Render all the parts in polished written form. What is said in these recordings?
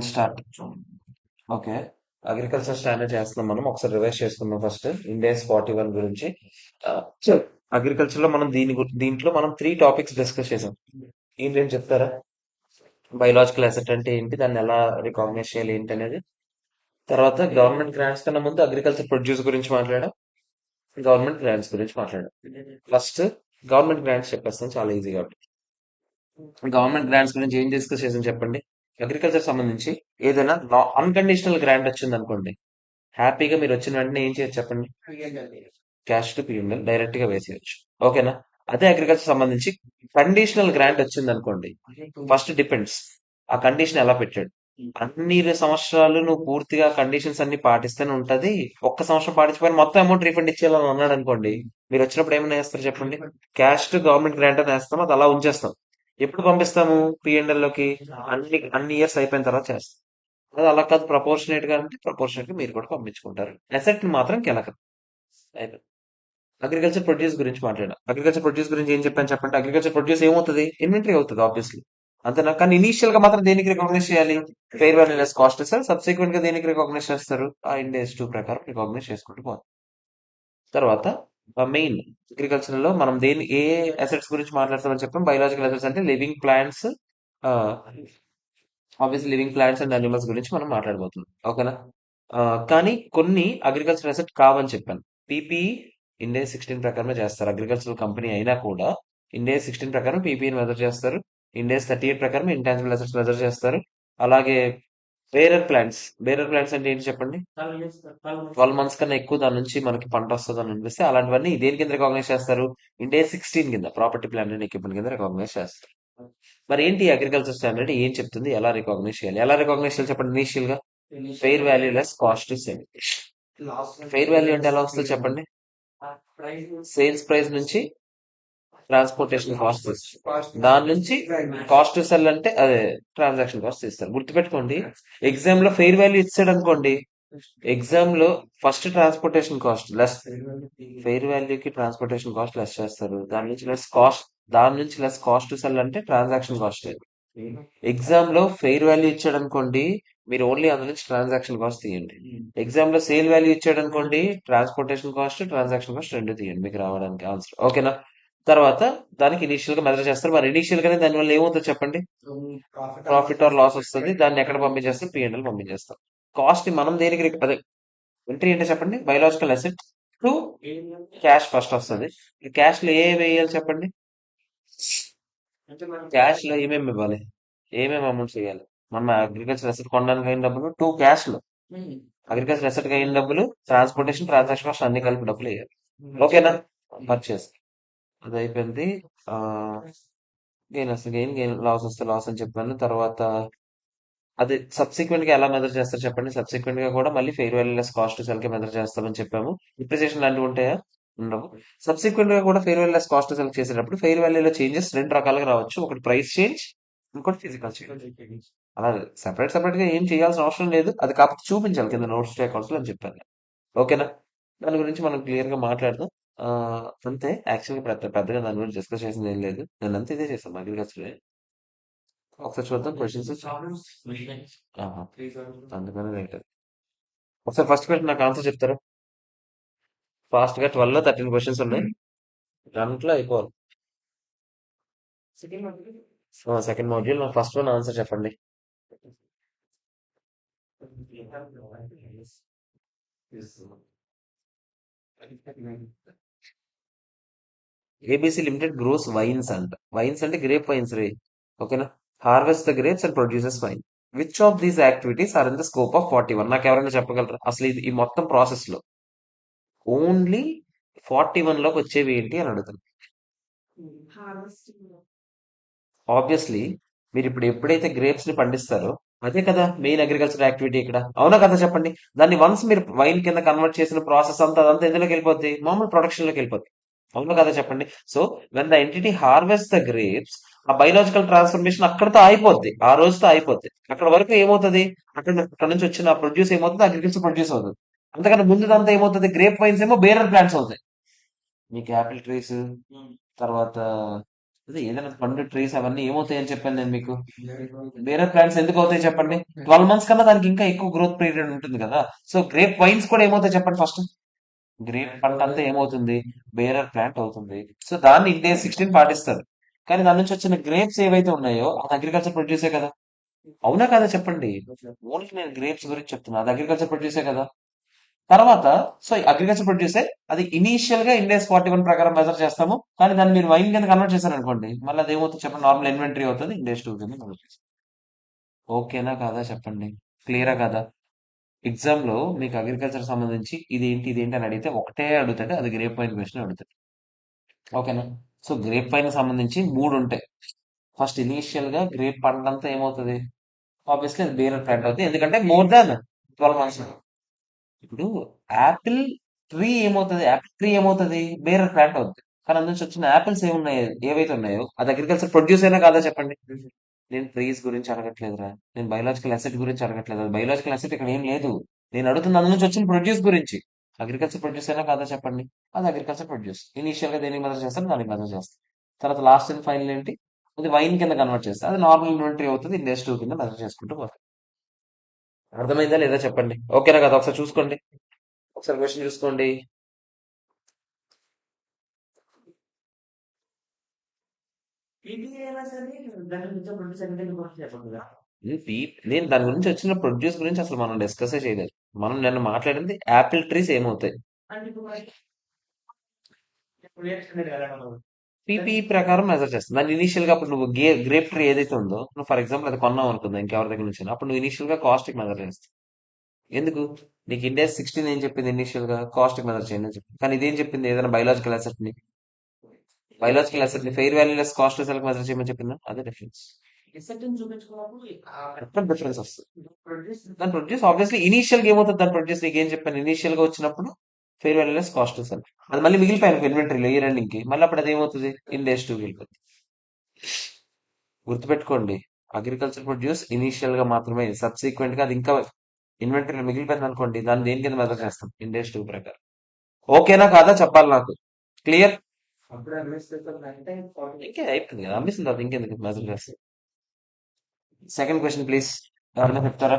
Start. Okay. Agriculture standard చేస్తున్నాం మనం. ఒకసారి రివైజ్ చేసుకుందాం ఫస్ట్. ఇండెక్స్ 41 గురించి. అగ్రికల్చర్ లో మనం దీంట్లో మనం 3 టాపిక్స్ డిస్కస్ చేసాం. ఏంటేం చెప్తారా? బయోలాజికల్ అసెట్ అంటే ఏంటి, దాన్ని ఎలా రికాగ్నైజ్ చేయాలి ఏంటి అనేది. తర్వాత గవర్నమెంట్ గ్రాంట్స్ కన్నా ముందు అగ్రికల్చర్ ప్రొడ్యూస్ గురించి మాట్లాడాం. గవర్నమెంట్ గ్రాంట్స్ గురించి మాట్లాడాం. ఫస్ట్ గవర్నమెంట్ గ్రాంట్స్ చెప్పేస్తాం, చాలా ఈజీ కాబట్టి. గవర్నమెంట్ గ్రాంట్స్ గురించి ఏం డిస్కస్ చేసాం చెప్పండి. అగ్రికల్చర్ సంబంధించి ఏదైనా అన్కండిషనల్ గ్రాంట్ వచ్చింది అనుకోండి, హ్యాపీగా మీరు వచ్చిన వెంటనే ఏం చేయొచ్చు చెప్పండి. క్యాష్ టు పిఎంఎల్ డైరెక్ట్ గా వేసేయచ్చు. ఓకేనా? అదే అగ్రికల్చర్ సంబంధించి కండిషనల్ గ్రాంట్ వచ్చింది అనుకోండి, ఫస్ట్ డిపెండ్స్ ఆ కండిషన్ ఎలా పెట్టాడు. అన్ని సంవత్సరాలు నువ్వు పూర్తిగా కండిషన్స్ అన్ని పాటిస్తూనే ఉంటది. ఒక్క సంవత్సరం పాటించకపోయినా మొత్తం అమౌంట్ రీఫండ్ ఇచ్చేయాలని అన్నాడు అనుకోండి, మీరు వచ్చినప్పుడు ఏమైనా వేస్తారు చెప్పండి. క్యాష్ టు గవర్నమెంట్ గ్రాంట్ అని వేస్తాం, అది అలా ఉంచేస్తాం. ఎప్పుడు పంపిస్తాము పిఎంఎల్ లోకి? అన్ని ఇయర్స్ అయిపోయిన తర్వాత చేస్తాం. అది అలా కాదు, ప్రపోర్షనేట్ గా అంటే ప్రపోర్షనేట్ గా మీరు కూడా పంపించుకుంటారు. అసెట్ ని మాత్రం కెలకదు. అయిపోయింది. అగ్రికల్చర్ ప్రొడ్యూస్ గురించి మాట్లాడాం. అగ్రికల్చర్ ప్రొడ్యూస్ గురించి ఏం చెప్పాను చెప్పండి. అగ్రికల్చర్ ప్రొడ్యూస్ ఏమవుతుంది? ఇన్వెంటరీ అవుతుంది ఆబ్వియస్లీ. అంతేనా? కానీ ఇనీషియల్ గా మాత్రం దేనికి రికాగ్నైజ్ చేయాలి? Fair value less cost sir. Subsequent గా దేనికి రికాగ్నైజ్ చేస్తారు? ఆ ఇండెక్స్ 2 ప్రకారం రికాగ్నైజ్ చేసుకుంటూ పోతాం. తర్వాత మెయిన్ అగ్రికల్చర్ లో మనం ఏ అసెట్స్ గురించి మాట్లాడతామని చెప్పాం. బయోలాజికల్ అసెట్స్ అంటే living plants, obviously living plants and animals గురించి మనం మాట్లాడబోతున్నాం. ఓకేనా? ఆ, కానీ కొన్ని అగ్రికల్చర్ అసెట్ కావని చెప్పాను. పీపీఈ ఇండియా 16 ప్రకారమే చేస్తారు. అగ్రికల్చరల్ కంపెనీ అయినా కూడా ఇండియా 16 ప్రకారం పీపీఈని మెజర్ చేస్తారు. ఇండియా 38 ప్రకారం ఇంటాంజిబుల్ అసెట్స్ మెజర్ చేస్తారు. అలాగే బేరర్ ప్లాంట్స్ అంటే ఏంటి చెప్పండి. 12 మంత్స్ కన్నా ఎక్కువ దాని నుంచి మనకి పంట వస్తుంది అని అనిపిస్తే అలాంటివన్నీ దేని కింద రికాగ్నైజ్ చేస్తారు? ఇండియా 16 కింద ప్రాపర్టీ ప్లాంట్ అండ్ ఎక్విప్మెంట్ కింద రికాగ్నైజ్ చేస్తారు. మరి ఏంటి అగ్రికల్చర్ స్టాండర్డ్ ఏం చెప్తుంది, ఎలా రికాగ్నైజ్ చేయాలి? ఎలా రికాగ్నైజ్ చేయాలి చెప్పండి. ఇనీషియల్ గా fair value less cost same. Fair value అంటే ఎలా వస్తుంది చెప్పండి. సేల్స్ ప్రైస్ నుంచి ట్రాన్స్పోర్టేషన్ కాస్ట్, దాని నుంచి కాస్ట్ టు సెల్ అంటే అదే ట్రాన్సాక్షన్ కాస్ట్ ఇస్తారు. గుర్తుపెట్టుకోండి, ఎగ్జామ్ లో ఫెయిర్ వాల్యూ ఇచ్చాడు అనుకోండి, ఎగ్జామ్ లో first transportation cost less, fair వాల్యూకి ట్రాన్స్పోర్టేషన్ కాస్ట్ లెస్ చేస్తారు. దాని నుంచి లెస్ కాస్ట్ టు సెల్ అంటే ట్రాన్సాక్షన్ కాస్ట్. ఎగ్జామ్ లో ఫెయిర్ వాల్యూ ఇచ్చాడు అనుకోండి, మీరు ఓన్లీ అందులో నుంచి ట్రాన్సాక్షన్ కాస్ట్ తీయండి. ఎగ్జామ్ లో సేల్ వాల్యూ ఇచ్చాడు అనుకోండి, ట్రాన్స్పోర్టేషన్ కాస్ట్ ట్రాన్సాక్షన్ కాస్ట్ రెండు తీయండి మీకు రావడానికి ఆన్సర్. ఓకేనా? తర్వాత దానికి ఇనిషియల్ గా మెజర్ చేస్తారు. మరి ఇనిషియల్ గానే దాని వల్ల ఏమవుతుంది చెప్పండి. ప్రాఫిట్ ఆర్ లాస్ వస్తుంది. దాన్ని ఎక్కడ పంపించేస్తాం? పిఎన్ఎల్ పంపించేస్తాం. కాస్ట్ ని మనం దేనికి అదే ఎంట్రీ అంటే చెప్పండి. Biological asset to cash first వస్తుంది. క్యాష్ లో ఏ వేయాలి చెప్పండి. క్యాష్ లో ఏమేమి ఇవ్వాలి, ఏమేమి అమౌంట్స్ ఇవ్వాలి? మనం అగ్రికల్చర్ అసెట్ కొనడానికి అయిన డబ్బులు 2 క్యాష్ లో, అగ్రికల్చర్ అసెట్ కి అయిన డబ్బులు, ట్రాన్స్పోర్టేషన్ ట్రాన్సాక్షన్ కాస్ట్ అన్ని కలిపి డబ్బులు వేయాలి. ఓకేనా? పర్చేస్ అది అయిపోయింది. ఆ గెయిన్ వస్తే గెయిన్ లాస్ వస్తే లాస్ అని చెప్పాను. తర్వాత అది సబ్సిక్వెంట్ గా ఎలా మెజర్ చేస్తారు చెప్పండి. సబ్సిక్వెంట్ గా కూడా మళ్ళీ fair value less cost cell కి మెజర్ చేస్తామని చెప్పాము. డిప్రిసియేషన్ లాంటివి ఉంటాయా? ఉండవు. సబ్సిక్వెంట్ గా కూడా fair value less cost cell చేసేటప్పుడు ఫెయిర్ వాల్యూలో చేంజెస్ రెండు రకాలుగా రావచ్చు. ఒకటి ప్రైస్ చేంజ్, ఇంకోటి ఫిజికల్ చేంజ్. అలా సెపరేట్ గా ఏం చేయాల్సిన అవసరం లేదు. అది కాకపోతే చూపించాలి కింద నోట్స్ అకౌంట్స్ లో అని చెప్పాను. ఓకేనా? దాని గురించి మనం క్లియర్ గా మాట్లాడదాం. ఆ, అంతే. యాక్చువల్గా పెద్దగా దాని గురించి డిస్కస్ చేసింది ఏం లేదు. నేను అంతా ఇదే చేస్తాను అగ్రికల్చర్. ఒకసారి చూద్దాం క్వశ్చన్స్. అందుకని రైట్. ఒకసారి ఫస్ట్ క్వశ్చన్ నాకు ఆన్సర్ చెప్తారా? ఫాస్ట్ గా 12 లో 13 క్వశ్చన్స్ ఉన్నాయి, దాంట్లో అయిపోవాలి. సెకండ్ మాడ్యూల్ నాకు ఫస్ట్ వన్ ఆన్సర్ చెప్పండి. ఏబిసి లిమిటెడ్ గ్రోస్ వైన్స్ అంట. వైన్స్ అంటే గ్రేప్ వైన్స్ రే. ఓకేనా? Harvest the grapes and produces wine. Which of these activities are in the scope of 41? నాకు ఎవరైనా చెప్పగలరా అసలు ఈ మొత్తం ప్రాసెస్ లో ఓన్లీ 41 లోకి వచ్చేవి ఏంటి అని అడుగుతాను. ఆబ్వియస్లీ మీరు ఇప్పుడు ఎప్పుడైతే గ్రేప్స్ ని పండిస్తారో అదే కదా మెయిన్ అగ్రికల్చర్ యాక్టివిటీ ఇక్కడ. అవునా కదా చెప్పండి. దాన్ని వన్స్ మీరు వైన్ కింద కన్వర్ట్ చేసిన ప్రాసెస్ అంతా అదంతా ఎందులోకి వెళ్ళిపోద్ది? మామూలు ప్రొడక్షన్ లోకి వెళ్ళిపోద్ది. అవునా కదా చెప్పండి. So when the entity harvest the grapes, ఆ బయలాజికల్ ట్రాన్స్ఫర్మేషన్ అక్కడతో అయిపోద్ది, ఆ రోజుతో అయిపోద్ది. అక్కడ వరకు ఏమవుతుంది? అక్కడ నుంచి వచ్చిన ప్రొడ్యూస్ ఏమవుతుంది? అగ్రికల్చర్ ప్రొడ్యూస్ అవుతుంది. అంతకన్నా ముందుదంతా ఏమవుతుంది? గ్రేప్ వైన్స్ ఏమో బేరర్ ప్లాంట్స్ అవుతాయి. మీకు యాపిల్ ట్రీస్, తర్వాత అదే ఏదైనా పండు ట్రీస్ అవన్నీ ఏమవుతాయని చెప్పాను నేను మీకు. వేరే ప్లాంట్స్ ఎందుకు అవుతాయి చెప్పండి? 12 months కన్నా దానికి ఇంకా ఎక్కువ గ్రోత్ పీరియడ్ ఉంటుంది కదా. సో గ్రేప్ వైన్స్ కూడా ఏమవుతాయి చెప్పండి ఫస్ట్. గ్రేప్ పంట అంతా ఏమవుతుంది? బేరర్ ప్లాంట్ అవుతుంది. సో దాన్ని ఇండియా 16 పాటిస్తారు. కానీ దాని నుంచి వచ్చిన గ్రేప్స్ ఏవైతే ఉన్నాయో అది అగ్రికల్చర్ ప్రొడ్యూసే కదా. అవునా కదా చెప్పండి. ఓన్లీ నేను గ్రేప్స్ గురించి చెప్తున్నా, అది అగ్రికల్చర్ ప్రొడ్యూసే కదా. తర్వాత సో అగ్రికల్చర్ ప్రొడ్యూసే, అది ఇనీషియల్ గా ఇండియా 41 ప్రకారం మెజర్ చేస్తాము. కానీ దాన్ని మీరు వైన్ కింద కన్వర్ట్ చేశారు అనుకోండి, మళ్ళీ అది ఏమవుతుంది చెప్పండి, నార్మల్ ఇన్వెంటరీ అవుతుంది, ఇండియా 2 కింద మెజర్ చేస్తాం. ఓకేనా కాదా చెప్పండి. క్లియరా కాదా? ఎగ్జామ్ లో మీకు అగ్రికల్చర్ సంబంధించి ఇదేంటి అని అడిగితే ఒకటే అడుగుతాడు, అది గ్రేప్ వైన్ క్వశ్చన్ అడుగుతాడు. ఓకేనా. సో గ్రేప్ వైన్ సంబంధించి మూడు ఉంటాయి. ఫస్ట్ ఇనీషియల్ గా గ్రేప్ పంట అంతా ఏమవుతుంది? ఆబ్వియస్లీ అది బేరర్ ప్లాంట్ అవుతుంది, ఎందుకంటే మోర్ దాన్ 12 months. ఇప్పుడు యాపిల్ ట్రీ ఏమవుతుంది? బేరర్ ప్లాంట్ అవుతుంది. కానీ అందులో నుంచి వచ్చిన యాపిల్స్ ఏవైతే ఉన్నాయో అది అగ్రికల్చర్ ప్రొడ్యూస్ అయినా కాదా చెప్పండి. నేను ట్రీస్ గురించి అడగట్లేదురా, నేను బయలాజికల్ అసెట్ గురించి అడగట్లేదు. అది బయలాజికల్ అసెట్ ఇక్కడ ఏం లేదు. నేను అడుగుతుంది అందులో నుంచి వచ్చిన ప్రొడ్యూస్ గురించి. అగ్రికల్చర్ ప్రొడ్యూస్ అయినా కాదా చెప్పండి. అది అగ్రికల్చర్ ప్రొడ్యూస్. ఇనీషియల్ గా దేనికి మెజర్ చేస్తాను, దానికి మెజర్ చేస్తాను. తర్వాత లాస్ట్ అండ్ ఫైనల్ ఏంటి? అది వైన్ కింద కన్వర్ట్ చేస్తే అది నార్మల్ ఇన్వెంటరీ అవుతుంది, ఇండెక్స్ 2 కింద మెజర్ చేసుకుంటూ పోతాం. అర్థమైందా లేదా చెప్పండి. ఓకేనా కదా? ఒకసారి చూసుకోండి, ఒకసారి క్వశ్చన్ చూసుకోండి. నేను దాని గురించి వచ్చిన ప్రొడ్యూస్ గురించి అసలు మనం డిస్కస్ చేయలేదు. మనం నిన్న మాట్లాడింది యాపిల్ ట్రీస్ ఏమవుతాయి. పీపీ ప్రకారం మెజర్ చేస్తుంది. దాన్ని ఇనిషియల్ గా అప్పుడు నువ్వు గ్రేప్ ట్రీ ఏదైతే ఉందో, నువ్వు ఫర్ ఎగ్జాంపుల్ అది కొన్నావు అనుకుందా ఇంకెవరి దగ్గర నుంచి, అప్పుడు నువ్వు ఇనిషియల్ గా కాస్ట్ మెజర్ చేస్తావు. ఎందుకు? నీకు ఇండియా 16 ఏం చెప్పింది? ఇనిషియల్ గా కాస్ట్ మెజర్ చేయండి అని చెప్పింది. కానీ ఇదేం చెప్పింది? ఏదైనా బయలాజికల్ అసెట్ ని fair value less cost measure చేయమని చెప్పిందా? అదే డిఫరెన్స్. డిఫరెన్స్ వస్తుంది. దాని ప్రొడ్యూస్ ఆబ్వియస్లీ ఇనీషియల్ గా ఏమవుతుంది? దాని ప్రొడ్యూస్ నీకు ఏం చెప్పాను, ఇనీషియల్ గా వచ్చినప్పుడు ఫెయిర్ వాల్యూ లెస్ కాస్ట్ అని. అది మళ్ళీ మిగిలిపోయాను ఇన్వెంటరీలో ఈ రన్నింగ్ కి, మళ్ళీ అప్పుడు అది ఏమవుతుంది? ఇండెక్స్ 2 వెళ్ళిపోతుంది. గుర్తుపెట్టుకోండి, అగ్రికల్చర్ ప్రొడ్యూస్ ఇనీషియల్ గా మాత్రమే, సబ్సిక్వెంట్ గా అది ఇంకా ఇన్వెంటరీలో మిగిలిపోయింది అనుకోండి, దాన్ని దేని కింద మెజర్ చేస్తాం? ఇండెక్స్ 2 ప్రకారం. ఓకేనా కాదా చెప్పాలి నాకు. క్లియర్. ఇంకే అయిపోయింది కదా, అమ్మేసిన తర్వాత ఇంకెందుకు మెజర్ చేస్తాం. Second question please. ఎవరైనా చెప్తారా?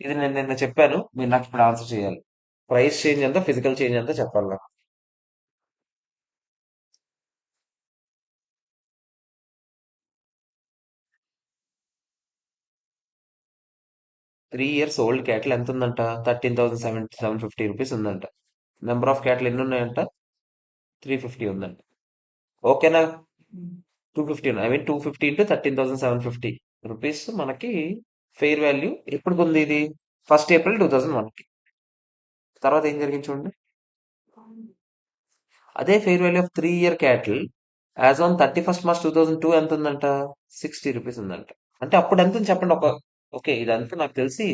ఇది నేను నిన్న చెప్పాను, మీరు నాకు ఇప్పుడు ఆన్సర్ చేయాలి. ప్రైస్ చేంజ్ ఎంత, ఫిజికల్ చేంజ్ ఎంత చెప్పాలి నాకు. 3 years ఓల్డ్ క్యాటిల్ ఎంత ఉందంట? 13,750 రూపీస్ ఉందంట. నెంబర్ ఆఫ్ క్యాటిల్ ఎన్ని ఉన్నాయంట? 350 ఉందంట. ఓకేనా. 250 ఉన్నాయి, ఐ మీన్ 250 ఇంటూ 13,750 రూపీస్ మనకి ఫెయిర్ వాల్యూ. ఎప్పుడు ఉంది ఇది? 1st April 2001కి. తర్వాత ఏం జరిగింది చూడండి. అదే fair value of 3 year cattle as on 31st March 2002 ఎంత ఉందంట? 60 రూపీస్ ఉందంట. అంటే అప్పుడు ఎంత ఉంది చెప్పండి. ఓకే ఇదంతా నాకు తెలిసి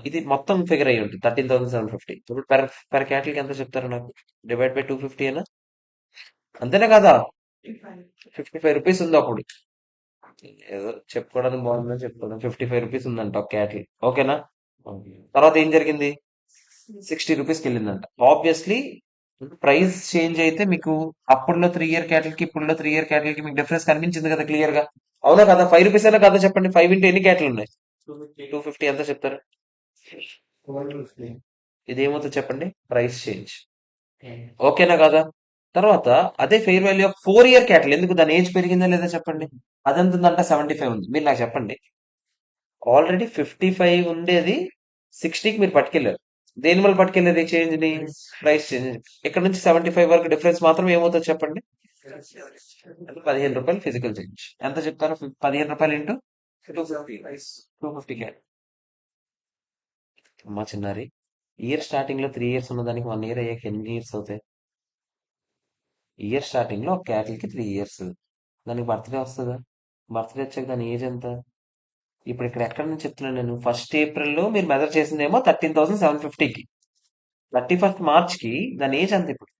ఇది మొత్తం ఫిగర్ అయ్యి ఉంటుంది 13,750. ఇప్పుడు పర్ క్యాటిల్ కి ఎంత చెప్తారు నాకు? డివైడ్ బై 250 అయినా అంతేనా కదా. 55 రూపీస్ ఉంది అప్పుడు. ఏదో చెప్పుకోవడానికి బాగుందని చెప్పుకోవడం, 55 రూపీస్ ఉందంట ఒక క్యాటిల్. ఓకేనా. తర్వాత ఏం జరిగింది? 60 రూపీస్కి వెళ్ళిందంట. ఆబ్వియస్లీ ప్రైస్ చేంజ్ అయితే మీకు అప్పుడులో 3 year క్యాటిల్ కి ఇప్పుడులో 3 year క్యాటిల్ కి మీకు డిఫరెన్స్ కనిపించింది కదా క్లియర్ గా. అవునా కదా? 5 రూపీస్ అయినా కదా చెప్పండి. 5 ఇంటూ ఎన్ని క్యాటిల్ ఉన్నాయి? 250. ఎంత చెప్తారు? ఇదేమవుతుంది చెప్పండి? Price change. ఓకేనా కదా. తర్వాత అదే fair value of 4 year cattle, ఎందుకు దాని ఏజ్ పెరిగిందా లేదా చెప్పండి. అదెంత ఉందంట? 75 ఉంది. మీరు నాకు చెప్పండి. ఆల్రెడీ 55 ఉండేది 60కి మీరు పట్టుకెళ్ళారు. దేని వల్ల పట్టుకెళ్ళారు ఈ చేంజ్ ని? Price change. ఇక్కడ నుంచి 75 వరకు డిఫరెన్స్ మాత్రం ఏమవుతుంది చెప్పండి. అంటే 15 రూపాయలు ఫిజికల్ చేంజ్. ఎంత చెప్తారు? 15 రూపాయలు ఇంటూ 250 క్యారెట్. అమ్మా చిన్నారి, ఇయర్ స్టార్టింగ్ లో 3 years ఉన్న దానికి 1 year అయ్యాక ఎన్ని ఇయర్స్ అవుతాయి? ఇయర్ స్టార్టింగ్ లో ఒక క్యాటిల్ కి 3 years, దానికి బర్త్డే వస్తుందా? బర్త్డే వచ్చాక దాని ఏజ్ ఎంత? ఇప్పుడు ఇక్కడ ఎక్కడ నుంచి చెప్తున్నాను నేను? 1st April మీరు మెజర్ చేసిందేమో 13,750కి. 31st March కి దాని ఏజ్ అంత ఇప్పుడు.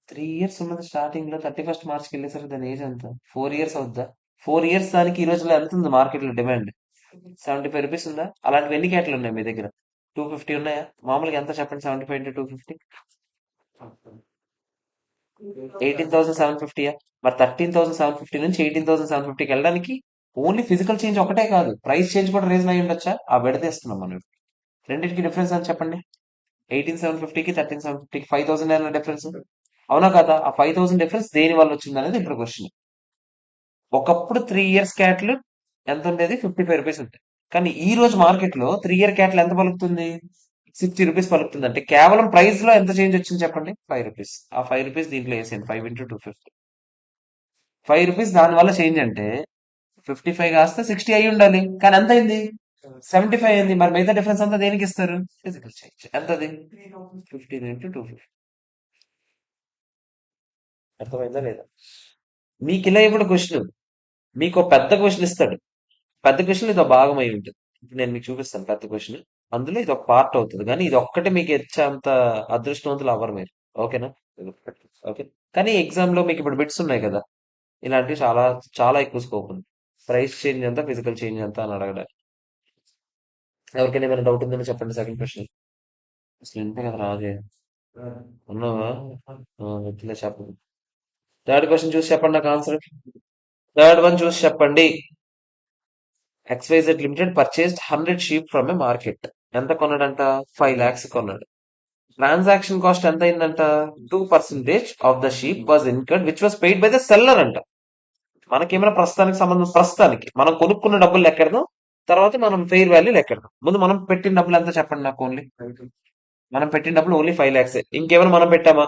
3 years ఉన్నది స్టార్టింగ్ లో, 31st March కి వెళ్ళేసరికి దాని ఏజ్ ఎంత? 4 years అవుద్దా? 4 years దానికి ఈ రోజులో ఎంత ఉంది మార్కెట్ లో డిమాండ్? 75 రూపీస్ ఉందా? అలాంటివి ఎన్ని క్యాట్లు ఉన్నాయి మీ దగ్గర? 250 ఉన్నాయా? మామూలుగా ఎంత చెప్పండి? 75 ఇంటూ 250. 18,750. మరి 13,750 నుంచి 18,750కి వెళ్ళడానికి ఓన్లీ ఫిజికల్ చేంజ్ ఒకటే కాదు, ప్రైస్ చేంజ్ కూడా రీజన్ అయి ఉండొచ్చా? ఆ విడతీస్తున్నాం మనం. రెండింటికి డిఫరెన్స్ అని చెప్పండి. 18,750కి 13,750కి 5,000 అయినా డిఫరెన్స్ అవునా కదా? ఆ 5,000 డిఫరెన్స్ దేని వల్ల వచ్చింది అనేది ఇప్పుడు క్వశ్చన్. ఒకప్పుడు 3 ఇయర్స్ క్యాట్లు ఎంత ఉండేది? 55 రూపీస్ ఉంటుంది. కానీ ఈ రోజు మార్కెట్ లో 3 ఇయర్ క్యాట్లు ఎంత పలుకుతుంది? 60 రూపీస్ పలుకుతుంది. అంటే కేవలం ప్రైస్ లో ఎంత చేంజ్ వచ్చింది చెప్పండి? 5 రూపీస్. ఆ 5 రూపీస్ దీంట్లో వేసేయండి. 5 into 250. 5 రూపీస్ దాని వల్ల చేంజ్ అంటే 55 కాస్త 60 అయి ఉండాలి. కానీ ఎంత అయింది? 75 అయింది. మరి మిగతా డిఫరెన్స్ అంతా దేనికి ఇస్తారు? Physical change. ఎంతది? 15 into 250. అర్థమైందా లేదా? మీకు ఇలా ఇప్పుడు క్వశ్చన్, మీకు ఒక పెద్ద క్వశ్చన్ ఇస్తాడు. పెద్ద క్వశ్చన్ ఇది ఒక భాగం అయి ఉంటుంది. ఇప్పుడు నేను మీకు చూపిస్తాను పెద్ద క్వశ్చన్. అందులో ఇది ఒక పార్ట్ అవుతుంది. కానీ ఇది ఒక్కటే మీకు ఇచ్చేంత అదృష్టవంతులు అవ్వరు మీరు. ఓకేనా? ఓకే. కానీ ఎగ్జామ్ లో మీకు ఇప్పుడు బిట్స్ ఉన్నాయి కదా, ఇలాంటివి చాలా చాలా ఎక్కువ స్కోప్ ఉంది. ప్రైస్ చేంజ్ ఎంత, ఫిజికల్ చేంజ్ ఎంత అని అడగడానికి. ఎవరికైనా ఏమైనా డౌట్ ఉందని చెప్పండి. Second question. అసలు ఇంతే కదా రాజే, ఉన్నావా? వద్దులే చెప్పండి. థర్డ్ క్వశ్చన్ చూసి చెప్పండి నాకు ఆన్సర్. థర్డ్ వన్ చూసి చెప్పండి. XYZ limited purchased 100 sheep from a market. ఎంత కొన్నాడంట? 5 lakhs కొన్నాడు. ట్రాన్సాక్షన్ కాస్ట్ ఎంత అయిందంట? 2% of the sheep was incurred which was paid by the seller అంట. మనకేమైనా ప్రస్తుతానికి సంబంధం? ప్రస్తుతానికి మనం కొనుక్కున్న డబ్బులు లెక్కెడదాం, తర్వాత మనం ఫెయిర్ వాల్యూ లెక్కెడదాం. ముందు మనం పెట్టిన డబ్బులు ఎంత చెప్పండి నాకు. ఓన్లీ మనం పెట్టిన డబ్బులు ఓన్లీ 5 lakhs. ఇంకేమైనా మనం పెట్టామా?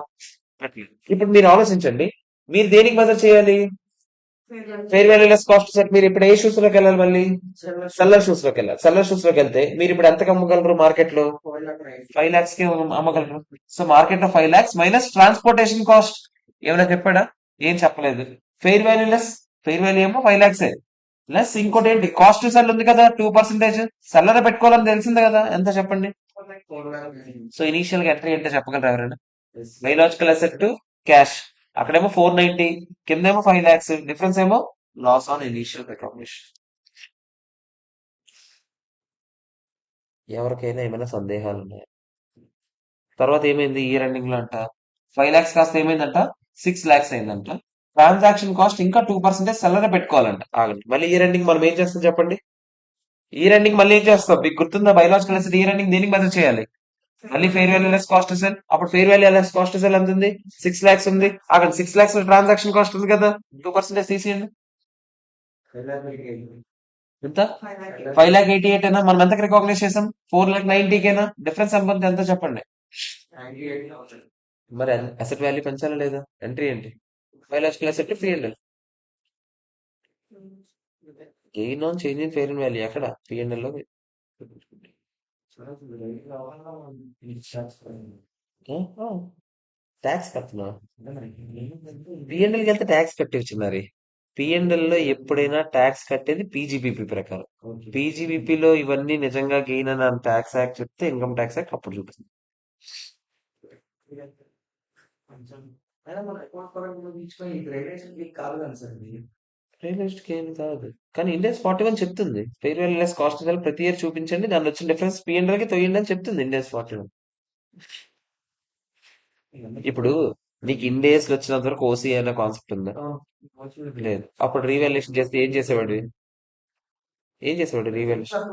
పెట్టలేదు. ఇప్పుడు మీరు ఆలోచించండి, మీరు దేనికి మెజర్ చేయాలి? Fair value less cost set. మీరు ఇప్పుడు ఏ షూస్ లోకి వెళ్ళాలి? మళ్ళీ సెల్లర్ షూస్ లోకి వెళ్ళాలి. సెల్లర్ షూస్ లోకి వెళ్తే మీరు ఇప్పుడు ఎంతకు అమ్మగలరు? మార్కెట్ లో 5 lakhs కి అమ్మగలరు. సో మార్కెట్ లో 5 lakhs మైనస్ ట్రాన్స్పోర్టేషన్ కాస్ట్. ఏమైనా చెప్పాడా? ఏం చెప్పలేదు. Fair value less, fair value ఏమో 5 lakhs ప్లస్ ఇంకోటి ఏంటి? కాస్ట్ టు సెల్ ఉంది కదా 2%. సెల్లర్ పెట్టుకోవాలని తెలిసిందే కదా, ఎంత చెప్పండి? సో ఇనీషియల్ గా ఎంట్రీ అంటే చెప్పగలరు ఎవరైనా? Biological asset to cash. అక్కడేమో 490, కిందేమో 5 lakhs. డిఫరెన్స్ ఏమో లాస్ ఆన్ ఇనీషియల్ రికగ్నిషన్. ఎవరికైనా ఏమైనా సందేహాలు ఉన్నాయా? తర్వాత ఏమైంది? ఇయర్ ఎండింగ్ లో అంట 5 lakhs కాస్త ఏమైందంట? 6 lakhs అయిందంట. ట్రాన్సాక్షన్ కాస్ట్ ఇంకా 2% సెల్లర్ పెట్టుకోవాలంట. ఆగండి, మళ్ళీ ఇయర్ ఎండింగ్ మనం ఏం చేస్తాం చెప్పండి? ఇయర్ ఎండింగ్ మళ్ళీ ఏం చేస్తాం? మీకు గుర్తుందా? బయలాజికల్ అసెట్ ఇయర్ ఎండింగ్ దేనికి మెజర్ చేయాలి? మళ్ళీ fair value less cost sell. అప్పుడు fair value less cost sell ఎంత ఉంది? 6 lakhs ఉంది. అక్కడ 6 lakhs ట్రాన్సాక్షన్ కాస్ట్ ఉంది కదా, 2% తీసేయండి. ఎంత? 5,88,000 అయినా మనం ఎంతకి రికాగ్నైజ్ చేసాం? 4,90,000కేనా? డిఫరెన్స్ ఎంత చెప్పండి? మరి అసెట్ వాల్యూ పెంచాలా లేదా? ఎంట్రీ ఏంటి? 5 lakhs asset P&L. Gain on change in fair value ఎక్కడ? P&L లో. ట్యాక్స్ కడుతున్నా? P&Lకి వెళ్తే ట్యాక్స్ కట్టవచ్చు మరి. P&L లో ఎప్పుడైనా ట్యాక్స్ కట్టేది పీజీబీపీ ప్రకారం. పీజీబీపీలో ఇవన్నీ నిజంగా గెయిన్ అని ట్యాక్స్ యాక్ట్ చెప్తే ఇన్కమ్ ట్యాక్స్ యాక్ట్ అప్పుడు చూపిస్తుంది. రియలిస్టిక్ ఏం కాదు. కానీ ఇండియన్స్ 41 చెప్తుంది fair value less cost cell ప్రతి ఇయర్ చూపించండి, దానిలో వచ్చిన డిఫరెన్స్ P&L కి తొయ్యండి అని చెప్తుంది ఇండియన్స్ 41. ఇప్పుడు నీకు ఇండియస్ లో వచ్చినంత వరకు ఓసీ అనే కాన్సెప్ట్ ఉందా? లేదు. అప్పుడు రీవాల్యుయేషన్ చేస్తే ఏం చేసేవాడు? ఏం చేసేవాడు రీవాల్యుయేషన్?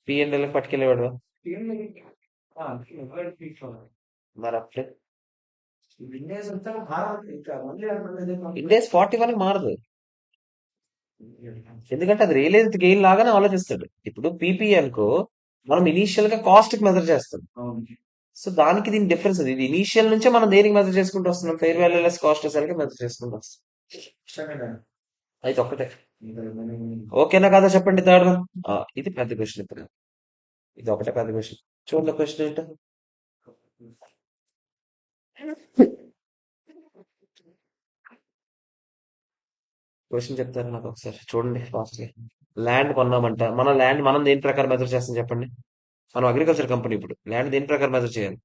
P&L పట్టుకెళ్ళేవాడు. మరి అప్పుడే ఇండియస్ 41 మారదు. ఎందుకంటే అది రియలైజ్డ్ గెయిన్ లాగానే ఆలోచిస్తాడు. ఇప్పుడు పీపీఏ అనుకో, మనం ఇనీషియల్ గా కాస్ట్ కి మెజర్ చేస్తాం. సో దానికి దీని డిఫరెన్స్ అది. ఇది ఇనీషియల్ నుంచే మనం దేనికి మెజర్ చేసుకుంటూ వస్తున్నాం? Fair value less cost cell కి మెజర్ చేసుకుంటూ వస్తాం. అయితే ఒక్కటే. ఓకేనా కదా చెప్పండి థర్డ్ వన్. ఇది పెద్ద క్వశ్చన్. ఇప్పుడు ఇది ఒకటే పెద్ద క్వశ్చన్. చూడండి క్వశ్చన్ ఏంటో. క్వశ్చన్ చెప్తారు నాకు ఒకసారి చూడండి ఫాస్ట్ గా. ల్యాండ్ కొన్నామంట. మన ల్యాండ్ మనం దేని ప్రకారం మెజర్ చేస్తాం చెప్పండి? మనం అగ్రికల్చర్ కంపెనీ. ఇప్పుడు ల్యాండ్ దేని ప్రకారం మెజర్ చేయాలి?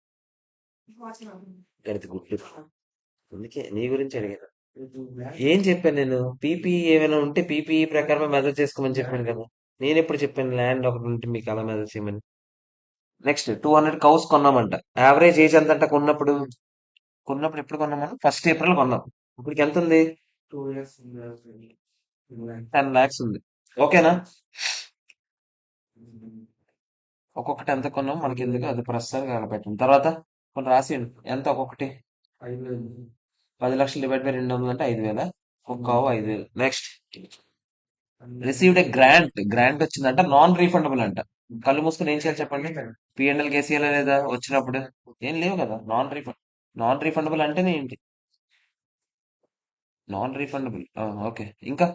గడితి గుడ్లు. అందుకే నీ గురించి అడిగాను. ఏం చెప్పాను నేను? పీపీఈ ఏమైనా ఉంటే పీపీఈ ప్రకారమే మెజర్ చేసుకోమని చెప్పాను కదా. నేను ఎప్పుడు చెప్పాను ల్యాండ్ ఒకటి ఉంటే మీకు అలా మెజర్ చేయమని? నెక్స్ట్ 200 కౌస్ కొన్నామంట. యావరేజ్ ఏజ్ ఎంత అంట కొన్నప్పుడు? కొన్నప్పుడు ఎప్పుడు కొన్నాం మనం? 1 ఏప్రిల్ కొన్నాం. ఇప్పటికి ఎంత ఉంది? 10 lakhs ఉంది. ఓకేనా? ఒక్కొక్కటి ఎంత కొన్నాం మనకి ఎందుకు, అది ప్రస్తుతానికి అలా పెట్టండి. తర్వాత కొన్ని రాసియండి ఎంత ఒక్కొక్కటి. 10 లక్షలు డివైడ్ బై 200 అంటే 5,000. ఒక్కావు 5,000. నెక్స్ట్, రిసీవ్డ్ ఏ గ్రాంట్ వచ్చిందంట, నాన్ రీఫండబుల్ అంట. కళ్ళు మూసుకొని ఏం చేయాలి చెప్పండి? పిఎన్ఎల్ కేసీఎల్ లేదా వచ్చినప్పుడు? ఏం లేవు కదా. నాన్ రీఫండబుల్ అంటేనే ఏంటి? Non refundable. ఓకే. ఇంకా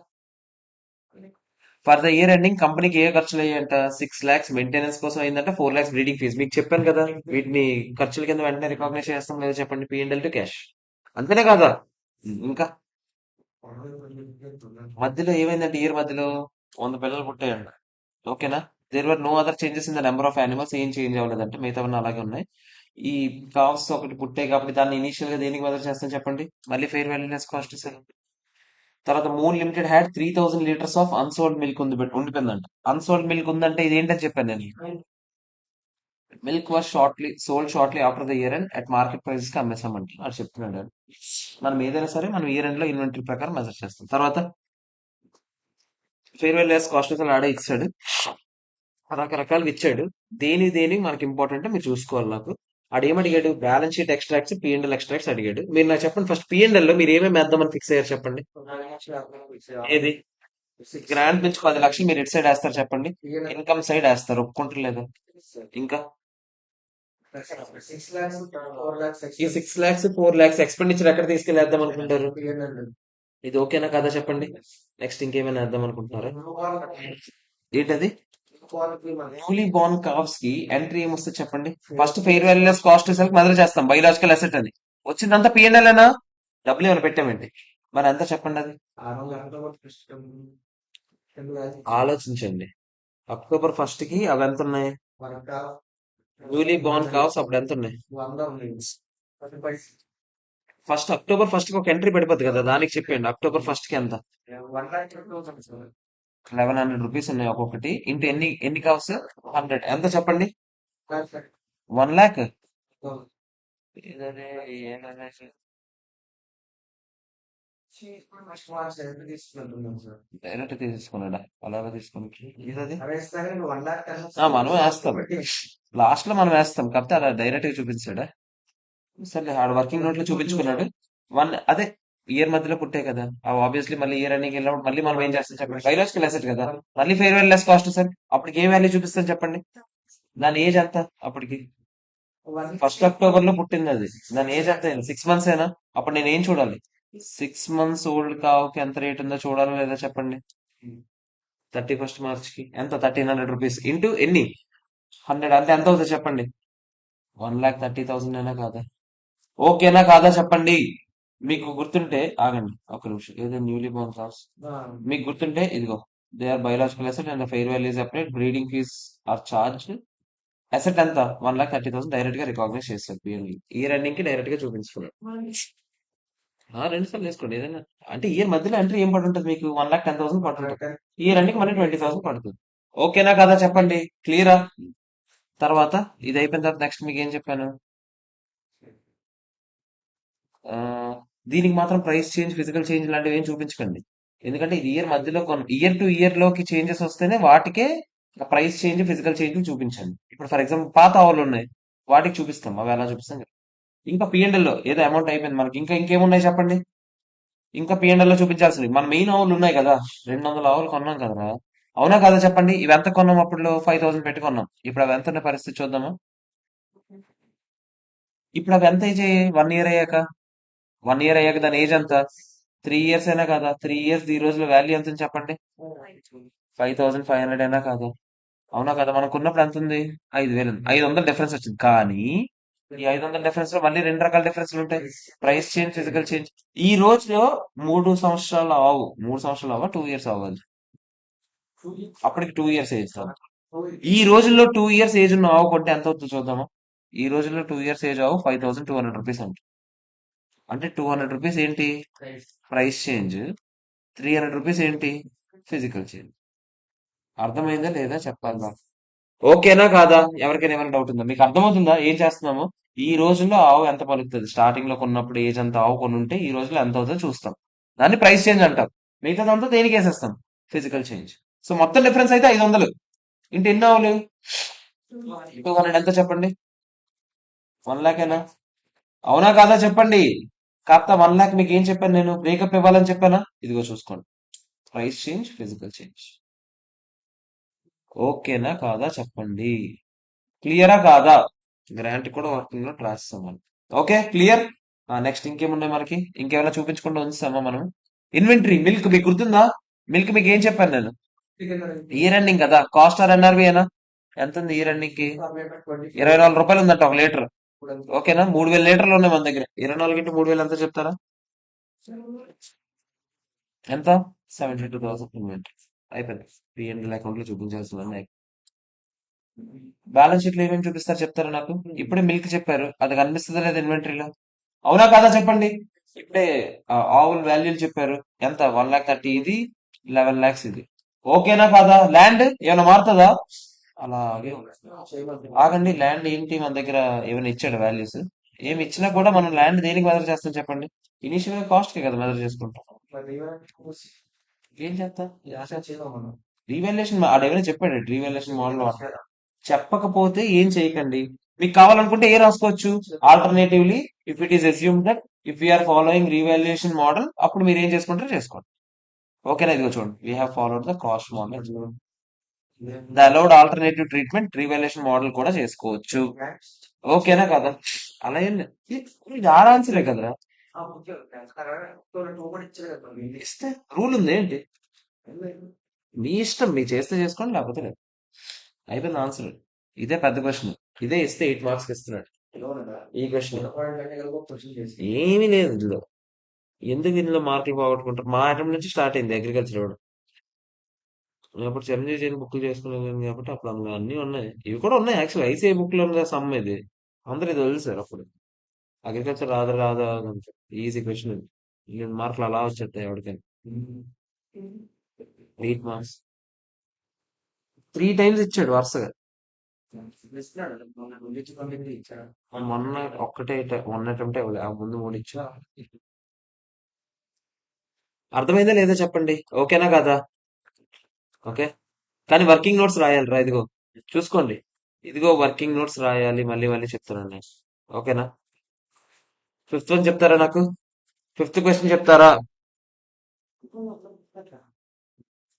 ఫర్ ద ఇయర్ ఎండింగ్ కంపెనీకి ఏ ఖర్చులు అయ్యాయంట? 6 lakhs మెయింటెనెన్స్ కోసం అయిందంట, 4 lakhs బ్రీడింగ్ ఫీజు. మీకు చెప్పాను కదా, వీటిని ఖర్చుల కింద వెంటనే రికగ్నైజ్ చేస్తాం లేదా చెప్పండి? PNL to cash. అంతేనే కదా. ఇంకా మధ్యలో ఏమైందంటే, ఇయర్ మధ్యలో 100 పిల్లలు పుట్టాయంట. ఓకేనా? There were no other changes in the number of animals. ఏం చేంజ్ అవ్వలేదంటే మిగతావన్నీ అలాగే ఉన్నాయి. ఈ కావ్స్ ఒకటి పుట్టాయి కాబట్టి దాన్ని ఇనీషియల్ గా దేనికి మెజర్ చేస్తాం చెప్పండి? మళ్ళీ fair value less cost sir. తర్వాత Moon limited had 3,000 liters of unsold milk ఉండిపోయిందంట. అన్సోల్డ్ మిల్క్ ఉందంటే ఇది ఏంటని చెప్పాను నేను. Milk was sold shortly after the year end at market prices కి అమ్మేసామంట అని చెప్తున్నాడు ఆయన. మనం ఏదైనా సరే మనం ఇయర్ ఎండ్ లో ఇన్వెంటరీ ప్రకారం మెజర్ చేస్తాం. తర్వాత ఫెయిర్ వాల్యూ లెస్ కాస్ట్ అసలు ఆడే ఇచ్చాడు, రకరకాలుగా ఇచ్చాడు. దేని మనకి ఇంపార్టెంట్ మీరు చూసుకోవాలి. నాకు ఆడేమడిగాడు? Balance sheet extracts, P and L extracts అడిగాడు. మీరు నాకు చెప్పండి, ఫస్ట్ పిఎండ్ఎల్ లో మీరు ఏమేమి వేద్దామని ఫిక్స్ అయ్యారు చెప్పండి? ఏది? గ్రాంట్ నుంచి 10 లక్షలు మీరు ఎటు సైడ్ వేస్తారు చెప్పండి? ఇన్కమ్ సైడ్ వేస్తారు, ఒప్పుకుంటలేదు. ఇంకా ఈ 6 lakhs 4 lakhs ఎక్స్పెండిచర్ ఎక్కడ తీసుకెళ్ళి వేద్దాం అనుకుంటారు? ఇది ఓకేనా కదా చెప్పండి? నెక్స్ట్ ఇంకేమైనా వేద్దాం అనుకుంటున్నారా? ఏంటది? న్యూలీ బోర్న్ కావ్స్ కి ఎంట్రీ ఏమొస్తుంది చెప్పండి? First fair value less cost self measure చేస్తాం, బయలాజికల్ అసెట్ అని. వచ్చిందంతా పిఎన్ఎల్ ఏనా? డబ్బులు ఏమైనా పెట్టామేంటి? మరి అంతా చెప్పండి అది. ఆలోచించండి. అక్టోబర్ 1st కి అవి ఎంత ఉన్నాయి? న్యూలీ బోర్న్ కావ్స్ అప్పుడు ఎంత ఉన్నాయి? అక్టోబర్ 1st కి ఒక ఎంట్రీ పడిపోద్ది కదా, దానికి చెప్పండి. అక్టోబర్ 1st కి ఎంత? 1,100 రూపీస్ ఉన్నాయి ఒక్కొక్కటి. ఇంటూ ఎన్ని ఎన్ని కావ్స్? 100. ఎంత చెప్పండి? 1 lakh. డైరెక్ట్ తీసేసుకున్నాడా? అలాగే తీసుకుని ఇదది మనం వేస్తాం, లాస్ట్ లో మనం వేస్తాం కాకపోతే అలా డైరెక్ట్ గా చూపించాడా? సరే, ఆడ వర్కింగ్ నోట్ లో చూపించుకున్నాడు. అదే ఇయర్ మధ్యలో పుట్టాయి కదా, ఆబ్వియస్లీ మళ్ళీ ఇయర్ రన్నింగ్ వెళ్ళినప్పుడు మళ్ళీ మనం ఏం చేస్తాం చెప్పండి? బయలాజికల్ అసెట్ కదా, మళ్ళీ fair value less cost sir. అప్పటికి ఏ వాల్యూ చూపిస్తాం చెప్పండి? దాని ఏజ్ ఎంత అప్పటికి? 1 అక్టోబర్ లో పుట్టింది అది, దాని ఏజ్ ఎంత అయింది? 6 months ఏనా? అప్పుడు నేను ఏం చూడాలి? 6 months ఓల్డ్ కావుకి ఎంత రేట్ ఉందో చూడాలా లేదా చెప్పండి? 31st March కి ఎంత? 1,300 రూపీస్ ఇంటూ ఎన్ని? 100 అంటే ఎంత అవుతుంది చెప్పండి? 1,30,000 అయినా కాదా? ఓకేనా కాదా చెప్పండి? మీకు గుర్తుంటే ఆగండి ఒక నిమిషం. ఏదో న్యూలీ బోర్న్ కావ్స్ మీకు గుర్తుంటే ఇదిగో, they are biological asset and fair value is applied, breeding fees are charge. Asset ఎంత? 1,30,000 డైరెక్ట్ గా రికాగ్నైజ్ చేస్తారు పిఎన్బి. ఇయర్ ఎండింగ్ కి డైరెక్ట్ గా చూపించుకున్నాడు. 2 సార్లు వేసుకోండి ఏదైనా. అంటే ఇయర్ మధ్యలో ఎంట్రీ ఏం పడి ఉంటుంది మీకు? 1,10,000 పడుతుంది. ఇయర్ ఎండింగ్ మళ్ళీ 20,000 పడుతుంది. ఓకేనా కదా చెప్పండి? క్లియరా? తర్వాత ఇది అయిపోయిన తర్వాత నెక్స్ట్ మీకు ఏం చెప్పాను? ఆ, దీనికి మాత్రం ప్రైస్ చేంజ్, ఫిజికల్ చేంజ్ లాంటివి ఏం చూపించకండి. ఎందుకంటే ఇది ఇయర్ మధ్యలో ఇయర్ టు ఇయర్ లోకి చేంజెస్ వస్తేనే వాటికే ప్రైస్ చేంజ్, ఫిజికల్ చేంజ్ చూపించండి. ఇప్పుడు ఫర్ ఎగ్జాంపుల్ పాత ఆవులు ఉన్నాయి, వాటికి చూపిస్తాం. అవి ఎలా చూపిస్తాం కదా. ఇంకా పిఎండ్ఎల్ లో ఏదో అమౌంట్ అయిపోయింది మనకి, ఇంకా ఇంకేమున్నాయి చెప్పండి? ఇంకా పిఎండ్ఎల్ లో చూపించాల్సింది మన మెయిన్ ఆవులు ఉన్నాయి కదా, 200 ఆవులు కొన్నాం కదరా. అవునా కదా చెప్పండి? ఇవి ఎంత కొన్నాం అప్పుడు? 5,000 పెట్టి కొన్నాం. ఇప్పుడు అవి ఎంత ఉన్న పరిస్థితి చూద్దాము. ఇప్పుడు అవి ఎంత ఏజ్ అయ్యాయి? 1 year అయ్యాక. 1 year అయ్యాక దాని ఏజ్ ఎంత? 3 years అయినా కదా? 3 years ఈ రోజులో వాల్యూ ఎంత ఉంది చెప్పండి? 5,500 అయినా కాదా? అవునా కదా? మనకు ఉన్నప్పుడు ఎంత ఉంది? 5,000 ఉంది. 500 డిఫరెన్స్ వచ్చింది. కానీ ఈ 500 డిఫరెన్స్ లో మళ్ళీ 2 రకాల డిఫరెన్స్లు ఉంటాయి: ప్రైస్ చేంజ్, ఫిజికల్ చేంజ్. ఈ రోజులో 3 సంవత్సరాల ఆవు, 3 సంవత్సరాల ఆవు, 2 years అవ్వాలి. అప్పటికి 2 years ఏజ్. ఈ రోజుల్లో 2 years ఏజ్ ఉన్న ఆవు కొంటే ఎంత అవుతుందో చూద్దామా? ఈ రోజుల్లో 2 years ఏజ్ ఆవు 5,200 రూపీస్ అంట. అంటే 200 రూపీస్ ఏంటి? Price change. 300 రూపీస్ ఏంటి? Physical change. అర్థమైందా లేదా చెప్పాలి నాకు. ఓకేనా కాదా? ఎవరికైనా ఏమైనా డౌట్ ఉందా? మీకు అర్థమవుతుందా ఏం చేస్తున్నామో? ఈ రోజుల్లో ఆవు ఎంత పలుకుతుంది? స్టార్టింగ్ లో కొన్నప్పుడు ఏజ్ అంత ఆవు కొని ఉంటే ఈ రోజుల్లో ఎంత అవుతుందో చూస్తాం. దాన్ని ప్రైస్ చేంజ్ అంటాం. మిగతాదంతా దేనికి వేసేస్తాం? Physical change. సో మొత్తం డిఫరెన్స్ అయితే 500. ఇంటి ఎన్ని ఆవులు? 200 ఎంత చెప్పండి? 1 లాఖేనా? అవునా కాదా చెప్పండి? కాస్త 1 లాఖ్ మీకు ఏం చెప్పాను నేను? బ్రేకప్ ఇవ్వాలని చెప్పానా? ఇదిగో చూసుకోండి. Price change, physical change. ఓకేనా కాదా చెప్పండి? క్లియరా కాదా? గ్రాంట్ కూడా వర్కింగ్ లో రాస్తాం మనం. Okay clear. నెక్స్ట్ ఇంకేమున్నాయి మనకి? ఇంకేమైనా చూపించకుండా ఉంచుతామా మనం? ఇన్వెంటరీ మిల్క్ మీకు గుర్తుందా? మిల్క్ మీకు ఏం చెప్పాను నేను? ఇయర్ ఎండింగ్ కదా, కాస్ట్ ఆర్ ఎన్ఆర్బి అయినా ఎంత ఉంది ఇయర్ ఎండింగ్ కి? 24 రూపాయలు ఉందంట 1 లీటర్. ఓకేనా, 3000 లీటర్లు ఉన్నాయి మన దగ్గర. 24 ఇంటూ 3000 ఎంత చెప్తారా? ఎంత? 72,000 ఇన్వెంటరీ. అయిపోయింది. పిఎన్ఎల్ అకౌంట్ లో చూపించాల్సిందన్నీ. బ్యాలెన్స్ షీట్ లో ఏమేమి చూపిస్తారు చెప్తారా నాకు? ఇప్పుడే మిల్క్ చెప్పారు, అది కనిపిస్తుందా లేదా ఇన్వెంటరీలో? అవునా కాదా చెప్పండి? ఇప్పుడే ఆవుల వాల్యూలు చెప్పారు. ఎంత? 1,30,000 ఇది, 11 lakhs ఇది. ఓకేనా కాదా? ల్యాండ్ ఏమైనా మారుతుందా? అలాగే ఉంది. ఆగండి, ల్యాండ్ ఏంటి మన దగ్గర? ఏమైనా ఇచ్చాడు వాల్యూస్? ఏమి ఇచ్చినా కూడా మనం ల్యాండ్ దేనికి మెజర్ చేస్తాం చెప్పండి? ఇనిషియల్ కాస్ట్ కి కదా మెజర్ చేసుకుంటాం. ఏం చేస్తా? రీవాల్యుయేషన్ ఆడేమైనా చెప్పాడు? రీవాల్యుయేషన్ మోడల్ చెప్పకపోతే ఏం చేయకండి. మీకు కావాలనుకుంటే ఏ రాసుకోవచ్చు? Alternatively, if it is assume that if we're following revaluation model, అప్పుడు మీరు ఏం చేసుకుంటారో చేసుకోండి. ఓకేనా? ఇదిగో చూడండి, we have followed the cost model. The allowed alternative treatment revaluation model కూడా చేసుకోవచ్చు. ఓకేనా కదా? అలా ఏం లేదు. ఇది ఆన్సరే కదరా. ఇస్తే రూల్ ఉంది ఏంటి? మీ ఇష్టం, మీరు చేస్తే చేసుకోండి, లేకపోతే లేదు. అయిపోయింది ఆన్సర్. ఇదే పెద్ద క్వశ్చన్. ఇదే ఇస్తే 8 మార్క్స్ ఇస్తున్నాడు. ఈ క్వశ్చన్ ఏమీ లేదు ఇందులో. ఎందుకు ఇందులో మార్కులు పోగొట్టుకుంటారు? మా అటెంప్ట్ నుంచి స్టార్ట్ అయింది అగ్రికల్చర్ కూడా. నేను అప్పుడు చిరంజీవి చేయని బుక్లు చేసుకున్నాను కాబట్టి అప్పుడు అందులో అన్ని ఉన్నాయి. ఇవి కూడా ఉన్నాయి యాక్చువల్. ఐసీఐ బుక్ లో ఉన్న సమ్ ఇది. అందరూ ఇది వదిలేశారు అప్పుడు. అగ్రికల్చర్ రాదు రాదు అంటే ఈజీ క్వశ్చన్ ఇది. 8 మార్కులు అలా వచ్చేస్తాయి ఎవరికైనా. 8 మార్క్స్ 3 టైమ్స్ ఇచ్చాడు వరుసగా. మొన్న ఒక్కటే మొన్న అటెంప్ట్ ఆ ముందు 3 ఇచ్చా. అర్థమైందా లేదా చెప్పండి? ఓకేనా కదా? ఓకే. కానీ వర్కింగ్ నోట్స్ రాయాలి రా, ఇదిగో చూసుకోండి. ఇదిగో వర్కింగ్ నోట్స్ రాయాలి, మళ్ళీ మళ్ళీ చెప్తున్నాను నేను. ఓకేనా? ఫిఫ్త్ వన్ చెప్తారా నాకు? ఫిఫ్త్ క్వశ్చన్ చెప్తారా?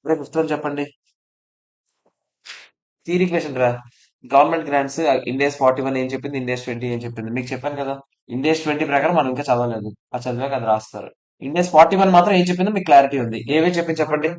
అదే ఫిఫ్త్ వన్ చెప్పండి. థియరీ క్వశ్చన్ రా. గవర్నమెంట్ గ్రాంట్స్ ఇండియాస్ 41 ఏం చెప్పింది, ఇండియాస్ 20 ఏం చెప్పింది? మీకు చెప్పాను కదా. ఇండియాస్ 20 ప్రకారం మనం ఇంకా చదవలేదు. ఆ చదివాక అది రాస్తారు. ఇండియాస్ 41 మాత్రం ఏం చెప్పిందో మీకు క్లారిటీ ఉంది. ఏవే చెప్పింది చెప్పండి.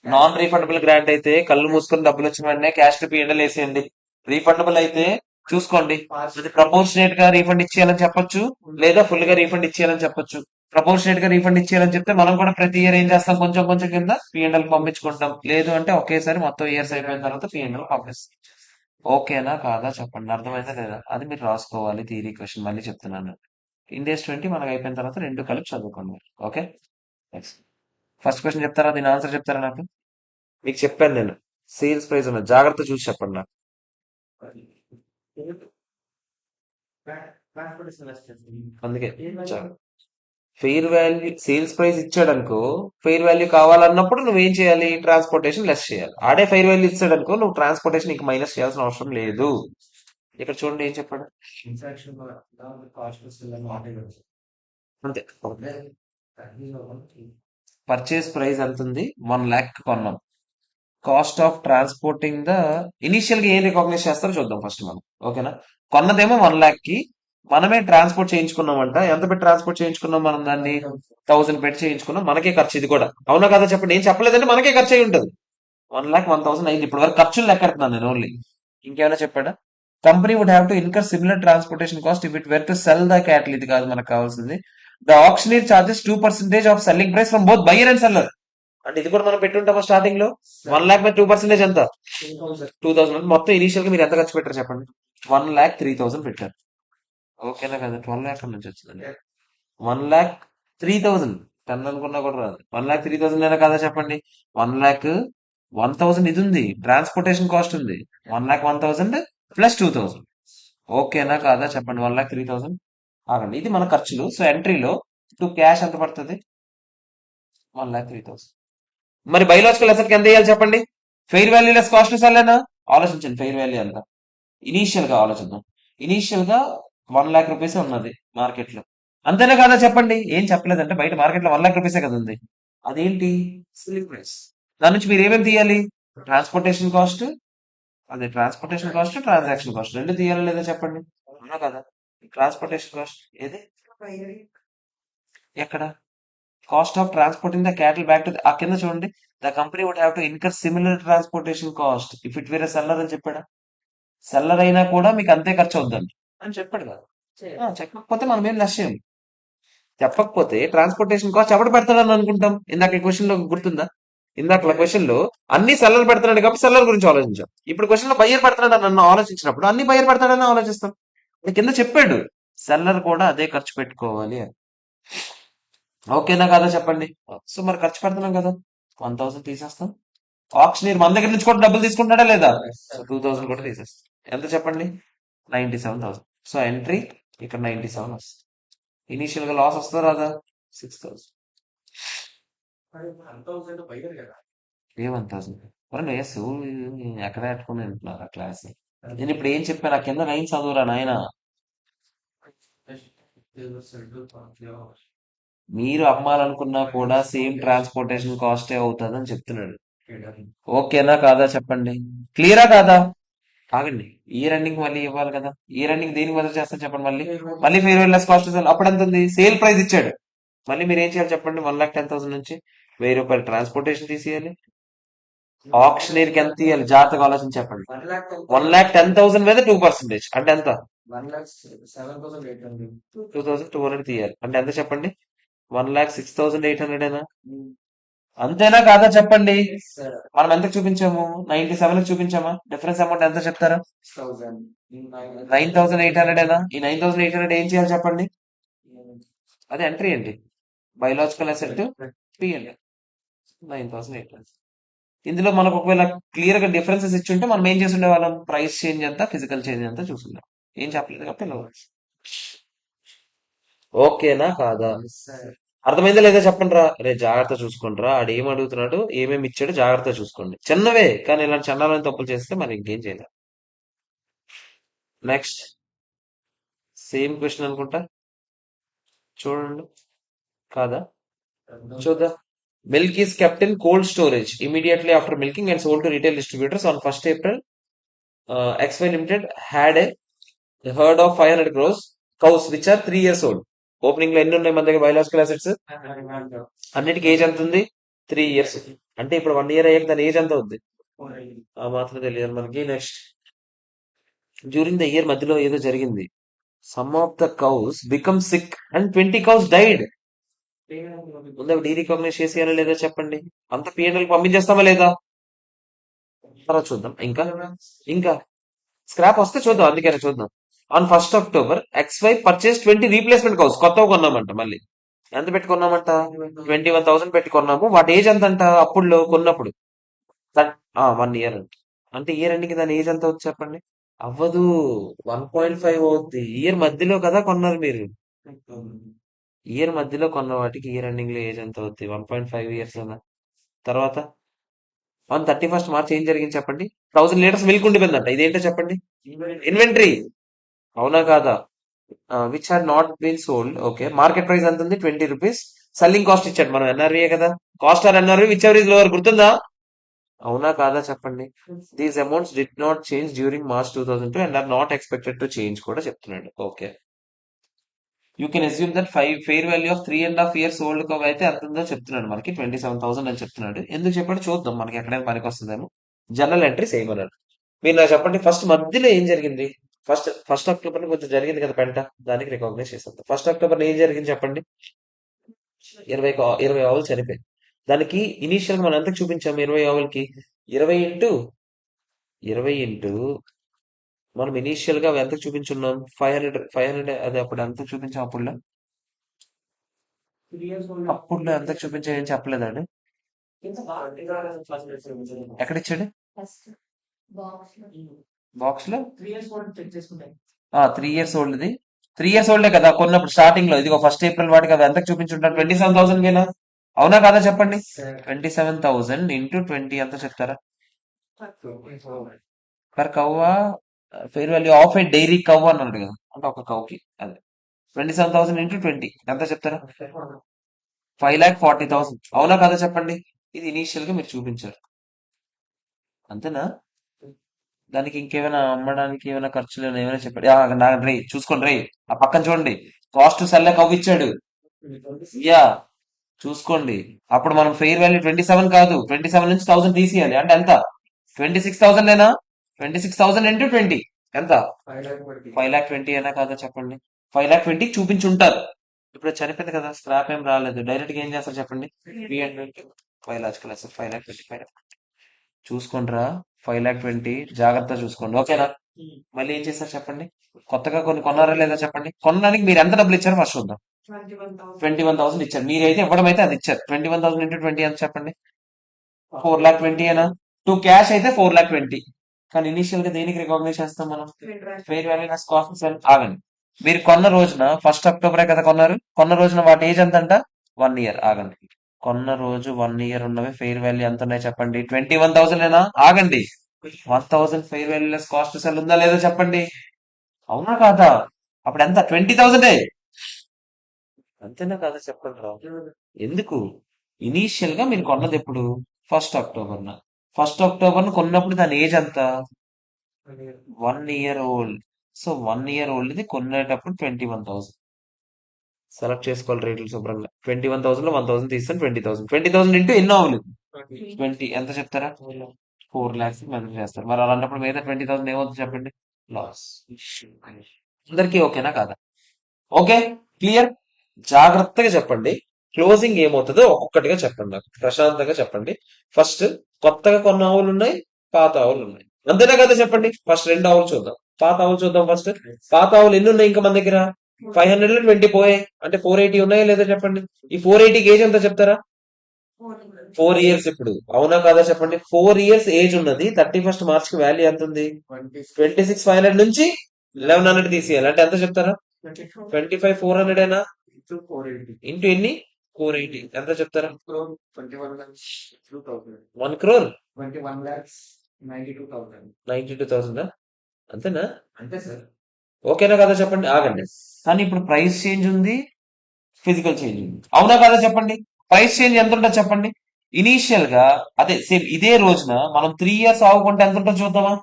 నాన్ రీఫండబుల్ గ్రాంట్ అయితే కళ్ళు మూసుకొని డబ్బులు వచ్చిన వెంటనే క్యాష్ టు పిఎంఎల్ వేసేయండి. రీఫండబుల్ అయితే చూసుకోండి, అది ప్రపోర్షనేట్ గా రీఫండ్ ఇచ్చేయాలని చెప్పొచ్చు, లేదా ఫుల్ గా రీఫండ్ ఇచ్చేయాలని చెప్పొచ్చు. ప్రపోర్షనేట్ గా రీఫండ్ ఇచ్చేయాలని చెప్తే మనం కూడా ప్రతి ఇయర్ ఏం చేస్తాం, కొంచెం కొంచెం కింద పిఎంఎల్ పంపించుకుంటాం. లేదు అంటే ఒకేసారి మొత్తం ఇయర్స్ అయిపోయిన తర్వాత పిఎంఎల్ పంపిస్తాం. ఓకేనా కాదా చెప్పండి? అర్థమైతే లేదా? అది మీరు రాసుకోవాలి. థియరీ క్వశ్చన్ మళ్ళీ చెప్తున్నాను. ఇండియస్ 20 మనకు అయిపోయిన తర్వాత రెండు కలిపి చదువుకోండి. ఓకే. నెక్స్ట్ ఫస్ట్ క్వశ్చన్ చెప్తారా, దీని ఆన్సర్ చెప్తారా నాకు? మీకు చెప్పాను నేను, సేల్స్ ప్రైస్ ఉన్న జాగ్రత్త చూసి చెప్పండి నాకు. అందుకే ఫెయిర్ వాల్యూ సేల్స్ ప్రైస్ ఇచ్చాడు అనుకో, ఫెయిర్ వాల్యూ కావాలన్నప్పుడు నువ్వేం చేయాలి? ట్రాన్స్పోర్టేషన్ లెస్ చేయాలి. ఆడే ఫెయిర్ వాల్యూ ఇచ్చాడు అనుకో, నువ్వు ట్రాన్స్పోర్టేషన్ ఇంక మైనస్ చేయాల్సిన అవసరం లేదు. ఇక్కడ చూడండి ఏం చెప్పాడు. అంతే. పర్చేస్ ప్రైస్ ఎంత ఉంది? 1 lakh కొన్నాం. Cost of transporting the initial గా ఏం రికాగ్నైజ్ చేస్తారో చూద్దాం ఫస్ట్ మనం. ఓకేనా? కొన్నదేమో 1 lakh కి, మనమే ట్రాన్స్పోర్ట్ చేయించుకున్నామంట. ఎంత పెట్టి ట్రాన్స్పోర్ట్ చేయించుకున్నాం మనం దాన్ని? 1000 పెట్టి చేయించుకున్నాం. మనకే ఖర్చు ఇది కూడా. అవునా కదా చెప్పండి? ఏం చెప్పలేదంటే మనకే ఖర్చు అయి ఉంటుంది. 1,01,000 అయింది. ఇప్పుడు వరకు ఖర్చులు లెక్కెడుతున్నాను నేను ఓన్లీ. ఇంకేమైనా చెప్పాడా? Company would have to incur similar transportation cost if it were to sell the cattle. ఇది కాదు మనకు కావాల్సింది. The auctioneer charges 2% of selling price from both buyer and seller. అంటే ఇది కూడా మనం పెట్టుంటామా స్టార్టింగ్ లో? 1 lakh మీద 2% ఎంత? 2,000. మొత్తం ఇనీషియల్ గా మీరు ఎంత ఖర్చు పెట్టారు చెప్పండి? 1,03,000 పెట్టారు. ఓకేనా కదా? 12 lakh నుంచి వచ్చిందండి. 1,03,000. 10 అనుకున్నా కూడా రాదు. 1,03,000 అయినా కదా చెప్పండి? 1 lakh 1000 ఇది ఉంది, ట్రాన్స్పోర్టేషన్ కాస్ట్ ఉంది. 1,01,000 ప్లస్ 2,000. ఓకేనా కాదా చెప్పండి? 1,03,000. ఆగండి, ఇది మన ఖర్చులు. సో ఎంట్రీలో టు క్యాష్ ఎంత పడుతుంది? 1,03,000. మరి బయోలాజికల్ అసెట్ కి ఎంత వేయాలి చెప్పండి? ఫెయిర్ వాల్యూ లెస్ కాస్ట్ సర్లేనా? ఆలోచించండి, ఫెయిర్ వాల్యూ ఎంత ఇనీషియల్ గా ఆలోచిద్దాం. ఇనీషియల్ గా 1,00,000 రూపీస్ ఉన్నది మార్కెట్ లో, అంతేనా కాదా చెప్పండి? ఏం చెప్పలేదంటే బయట మార్కెట్ లో 1,00,000 రూపీసే కదా ఉంది. అదేంటి? Selling price. దాని నుంచి మీరు ఏమేమి తీయాలి? ట్రాన్స్పోర్టేషన్ కాస్ట్, అదే ట్రాన్స్పోర్టేషన్ కాస్ట్, ట్రాన్సాక్షన్ కాస్ట్ రెండు తీయాలి లేదా చెప్పండి? అవునా కదా? ట్రాన్స్పోర్టేషన్ కాస్ట్ ఏది? ఎక్కడ? Cost of transporting the cattle back to ఆ కింద చూడండి. The company would have to incur similar transportation cost if it were seller అని చెప్పాడా? సెల్లర్ అయినా కూడా మీకు అంతే ఖర్చు అవుద్దండి అని చెప్పాడు కదా. చెప్పకపోతే మనం ఏం లక్ష్యం. చెప్పకపోతే ట్రాన్స్పోర్టేషన్ కాస్ట్ ఎవడు పెడతాడని అనుకుంటాం? ఇందాక క్వశ్చన్ లో గుర్తుందా? ఇందాక క్వశ్చన్ లో అన్ని సెల్లర్ పెడతాడు కాబట్టి సెల్లర్ గురించి ఆలోచించాం. ఇప్పుడు క్వశ్చన్ లో బయ్యర్ పెడతాడు నన్ను ఆలోచించినప్పుడు అన్ని బయ్యర్ పెడతాడని ఆలోచిస్తాం. కింద చెప్పాడు సెల్లర్ కూడా అదే ఖర్చు పెట్టుకోవాలి అని. ఓకేనా కాదా చెప్పండి? సో మరి ఖర్చు పెడుతున్నాం కదా, 1,000 తీసేస్తాం. ఆప్షనీర్ మన దగ్గర నుంచి కూడా డబ్బులు తీసుకుంటాడా లేదా? సో 2,000 కూడా తీసేస్తాం. ఎంత చెప్పండి? 97,000. సో ఎంట్రీ ఇక్కడ 97 వస్తుంది. ఇనీషియల్ గా లాస్ వస్తుందా రాదా? 6,000. ఏ 1,000? ఎస్, ఎక్కడ పెట్టుకుని వింటున్నారా క్లాస్? నేను ఇప్పుడు ఏం చెప్పాను? ఆ కింద లైన్ చదువురా నాయన. మీరు అమ్మాలనుకున్నా కూడా సేమ్ ట్రాన్స్పోర్టేషన్ కాస్టే అవుతుంది అని చెప్తున్నాడు. ఓకేనా కాదా చెప్పండి? క్లియరా కాదా? ఆగండి, ఈ రన్నింగ్ మళ్ళీ ఇవ్వాలి కదా. ఈ రన్నింగ్ దేనికి బదులు చేస్తాను చెప్పండి? మళ్ళీ మళ్ళీ ఫెయిర్ లెస్ కాస్ట్ అప్పుడు ఎంత ఉంది? సేల్ ప్రైస్ ఇచ్చాడు. మళ్ళీ మీరు ఏం చేయాలి చెప్పండి? 1,10,000 నుంచి ₹1,000 ట్రాన్స్పోర్టేషన్ తీసేయాలి. ఆప్షనీర్ కి ఎంత తీయాలి? జాగ్రత్తగా ఆలోచించి చెప్పండి. 1,10,000 మీద 2% అంటే ఎంత? 2,200 తీయాలి అంటే ఎంత చెప్పండి? 1,06,800 అంతేనా కాదా చెప్పండి? మనం ఎంతకు చూపించాము? 97 చూపించామా? డిఫరెన్స్ అమౌంట్ ఎంత చెప్తారా? 9,800 ఈ 9,800 ఏం చేయాలి చెప్పండి? అదే ఎంట్రీ ఏంటి? Biological asset PL 9,800. ఇందులో మనకు ఒకవేళ క్లియర్ గా డిఫరెన్సెస్ ఇచ్చుంటే మనం ఏం చేసి ఉండేవాళ్ళం? ప్రైస్ చేంజ్ ఎంత, ఫిజికల్ చేంజ్ ఎంత చూసుకుందాం. ఏం చెప్పలేదు కాబట్టి ఇలా ఉంది. ఓకేనా కాదా? అర్థమైందా లేదా చెప్పండి రా. రే జాగ్రత్త చూసుకోండి రా. ఆడు ఏం అడుగుతున్నాడు, ఏమేమి ఇచ్చాడు జాగ్రత్త చూసుకోండి. చిన్నవే కానీ ఇలాంటి చండాలని తప్పులు చేస్తే మరి ఇంకేం చేయలేం. నెక్స్ట్ సేమ్ క్వశ్చన్ అనుకుంటా, చూడండి. కాదా? చూద్దాం. Milk is kept in cold storage immediately after milking and sold to retail distributors on 1st April. XY Limited had a herd of 500 cows which are 3 years old. Opening లో ఎన్ని ఉన్నాయి మన దగ్గర biological assets? అన్నిటికి age ఎంత ఉంది? 3 years. అంటే ఇప్పుడు 1 ఇయర్ అయ్యాక దాని ఏజ్ ఎంత అవుద్ది? ఆ మాత్రం తెలియదు మనకి. నెక్స్ట్, డ్యూరింగ్ ద ఇయర్ మధ్యలో ఏదో జరిగింది. Some of the cows become sick and 20 cows died. ముందు డీ రికగ్నైజ్ చేసేయాలా లేదా చెప్పండి? అంత పిఎన్ఎల్ పంపించేస్తామా లేదా? తర్వాత చూద్దాం. ఇంకా ఇంకా స్క్రాప్ వస్తే చూద్దాం, అందుకనే చూద్దాం. On 1st October XY purchase 20 replacement cows. కొత్తగా కొన్నామంట. మళ్ళీ ఎంత పెట్టి కొన్నామంట? 21,000 పెట్టి కొన్నాము. వాటి ఏజ్ ఎంత అంట అప్పుడు కొన్నప్పుడు? 1 ఇయర్ అంట. అంటే ఇయర్ ఎండింగ్ దాని ఏజ్ ఎంత అవుతుంది చెప్పండి? అవ్వదు, 1.5 అవుద్ది. ఇయర్ మధ్యలో కదా కొన్నారు మీరు. ఇయర్ మధ్యలో కొన్న వాటికి ఇయర్ ఎండింగ్ లో ఏజ్ ఎంత అవుద్ది? 1.5 ఇయర్స్ అన్న. తర్వాత ఆన్ 31st March ఏం జరిగింది చెప్పండి? 1,000 లీటర్స్ మిల్క్ ఉండిపోయిందంట. ఇదేంటో చెప్పండి? ఇన్వెంటరీ. అవునా కాదా? Which had not been sold. Okay, market price ఎంత ఉంది? 20 రూపీస్. సెల్లింగ్ కాస్ట్ ఇచ్చాడు. మనం ఎన్ఆర్వీఏ కదా. Cost or NRV whichever is lower, గుర్తుందా? అవునా కాదా చెప్పండి? These amounts did not change during March 2002 and are not expected to change కూడా చెప్తున్నాడు. Okay, you can assume that fair value of 3.5 years old cow అయితే ఎంత ఉందో చెప్తున్నాడు. మనకి 27,000 అని చెప్తున్నాడు. ఎందుకు చెప్పాడు చూద్దాం, మనకి ఎక్కడైనా పనికి వస్తుందేమో. జనరల్ ఎంట్రీ సేమ్ అన్నాడు. మీరు నాకు చెప్పండి, ఫస్ట్ మధ్యలో ఏం జరిగింది? ఫస్ట్ అక్టోబర్ కొంచెం జరిగింది కదా పెంట, దానికి రికగ్నైజ్ చేస్తాం. 1st October ఏం జరిగింది చెప్పండి? 20 ఆవులు చనిపోయి. దానికి ఇనీషియల్ గా మనం ఎంత చూపించాము? 20 ఆవులకి 20 ఇంటూ 20 ఇంటూ మనం ఇనీషియల్ గా ఎంత చూపించున్నాం? 500 అది అప్పుడు ఎంత చూపించాం? అప్పుడు ఎంత చూపించాం ఏం చెప్పలేదండి. ఎక్కడ ఇచ్చాడు ఫస్ట్ బాక్స్ లో బాక్స్ లో 3 ఇయర్స్ ఓల్డ్. 3 ఇయర్స్ ఓల్డే కదా కొన్నప్పుడు స్టార్టింగ్ లో. ఇదిగో ఫస్ట్ ఏప్రిల్ వాటికి అది ఎంతకు చూపించుంటారు? 27,000 కేనా? అవునా కాదా చెప్పండి. 27,000 ఇంటూ 20 ఎంత చెప్తారా? పర్ కవ్వా fair value of a dairy cow అన్నాడు కదా, అంటే ఒక కవ్కి అదే 27,000 ఇంటూ 20 ఎంత చెప్తారా? 5,40,000. అవునా కదా చెప్పండి. ఇది ఇనీషియల్ గా మీరు చూపించారు, అంతేనా? దానికి ఇంకేమైనా అమ్మడానికి ఏమైనా ఖర్చులు ఏమైనా చెప్పండి. నాకు రే చూసుకోండి రే, ఆ పక్కన చూడండి. కాస్ట్ సెల్ కవ్వు ఇచ్చాడు. యా, చూసుకోండి. అప్పుడు మనం ఫెయిర్ వాల్యూ 27 కాదు, 27 నుంచి 1000 తీసేయాలి. అంటే ఎంత? 26,000 ఏనా? 26,000 ఇంటూ 20 ఎంత? 5,20 అయినా కాదా చెప్పండి. 5,20 చూపించుంటారు. ఇప్పుడు అది చనిపోయింది కదా, స్క్రాప్ ఏం రాలేదు. డైరెక్ట్ గా ఏం చేస్తారు చెప్పండి. 5,00,000 5,20 చూసుకోండిరా. 5,20 జాగ్రత్తగా చూసుకోండి, ఓకేనా? మళ్ళీ ఏం చేస్తారు చెప్పండి. కొత్తగా కొన్ని కొన్నారా లేదా చెప్పండి. కొనడానికి మీరు ఎంత డబ్బులు ఇచ్చారో ఫస్ట్ చూద్దాం. 21,000 ఇచ్చారు. మీరైతే ఇవ్వడం అయితే అది ఇచ్చారు. 21,000 ఇంటూ 20 ఎంత చెప్పండి. 4,20 అయినా? టూ క్యాష్ అయితే 4,20. కానీ ఇనిషియల్ గా దేనికి రికగ్నైజ్ చేస్తాం మనం? Fair value less cost cell. ఆగండి. మీరు కొన్న రోజున 1 అక్టోబరే కదా కొన్నారు. కొన్న రోజున వాటి ఏజ్ ఎంత అంట? 1 ఇయర్. ఆగండి. కొన్న రోజు 1 ఇయర్ ఉన్నవి ఫెయిర్ వాల్యూ ఎంత ఉన్నాయి చెప్పండి. 21,000 ఏనా? ఆగండి. 1,000 fair value less cost cell ఉందా లేదా చెప్పండి. అవునా కాదా? అప్పుడు ఎంత? 20,000. అంతేనా కాదా చెప్పండి రా. ఎందుకు? ఇనీషియల్ గా మీరు కొన్నది ఎప్పుడు? 1 అక్టోబర్. 1 అక్టోబర్ కొన్నప్పుడు దాని ఏజ్ ఎంత? 1 year old. So 1 year old ఇది కొనేటప్పుడు 21,000. సెలెక్ట్ చేసుకోవాలి రేట్లు శుభ్రంగా. 21,000 లో 1,000 తీస్తాను. 20,000. 20,000 ఇంటూ ఎన్నో అవులు? 20 ఎంత చెప్తారా? 4,00,000 మెజర్ చేస్తారు. మరి అలాంటప్పుడు మీద 20,000 ఏమవుతుంది చెప్పండి. లాస్. అందరికీ ఓకేనా కాదా? Okay, clear. జాగ్రత్తగా చెప్పండి. క్లోజింగ్ ఏమవుతుందో ఒక్కొక్కటిగా చెప్పండి, నాకు ప్రశాంతంగా చెప్పండి. ఫస్ట్ కొత్తగా కొన్న ఆవులు ఉన్నాయి, పాత ఆవులు ఉన్నాయి. అంతేనా కదా చెప్పండి. ఫస్ట్ 2 ఆవులు చూద్దాం. పాత ఆవులు చూద్దాం ఫస్ట్. పాత ఆవులు ఎన్ని ఉన్నాయి ఇంకా మన దగ్గర? 520 పోయాయి. అంటే 480 ఉన్నాయా లేదా చెప్పండి. ఈ 480కి ఏజ్ ఎంత చెప్తారా? 4 ఇయర్స్ ఇప్పుడు. అవునా కాదా చెప్పండి. 4 ఇయర్స్ ఏజ్ ఉన్నది. 31 మార్చ్ కి వాల్యూ ఎంత ఉంది? 26,500 నుంచి 1,100 తీసేయాలి. అంటే ఎంత చెప్తారా? 25,400 ఏనా? ఇంటూ ఎన్ని? 480 ఎంత చెప్తారా? 1 crore 92,000. అంతేనా? ఓకేనా కదా చెప్పండి. ఆగండి. కానీ ఇప్పుడు ప్రైస్ చేంజ్ ఉంది, ఫిజికల్ చేంజ్ ఉంది. అవునా కదా చెప్పండి. ప్రైస్ చేంజ్ ఎంత ఉంటుందో చెప్పండి. ఇనీషియల్ గా అదే సేమ్ ఇదే రోజున మనం 3 ఇయర్స్ ఆగుకుంటే ఎంత ఉంటుందో చూద్దామా.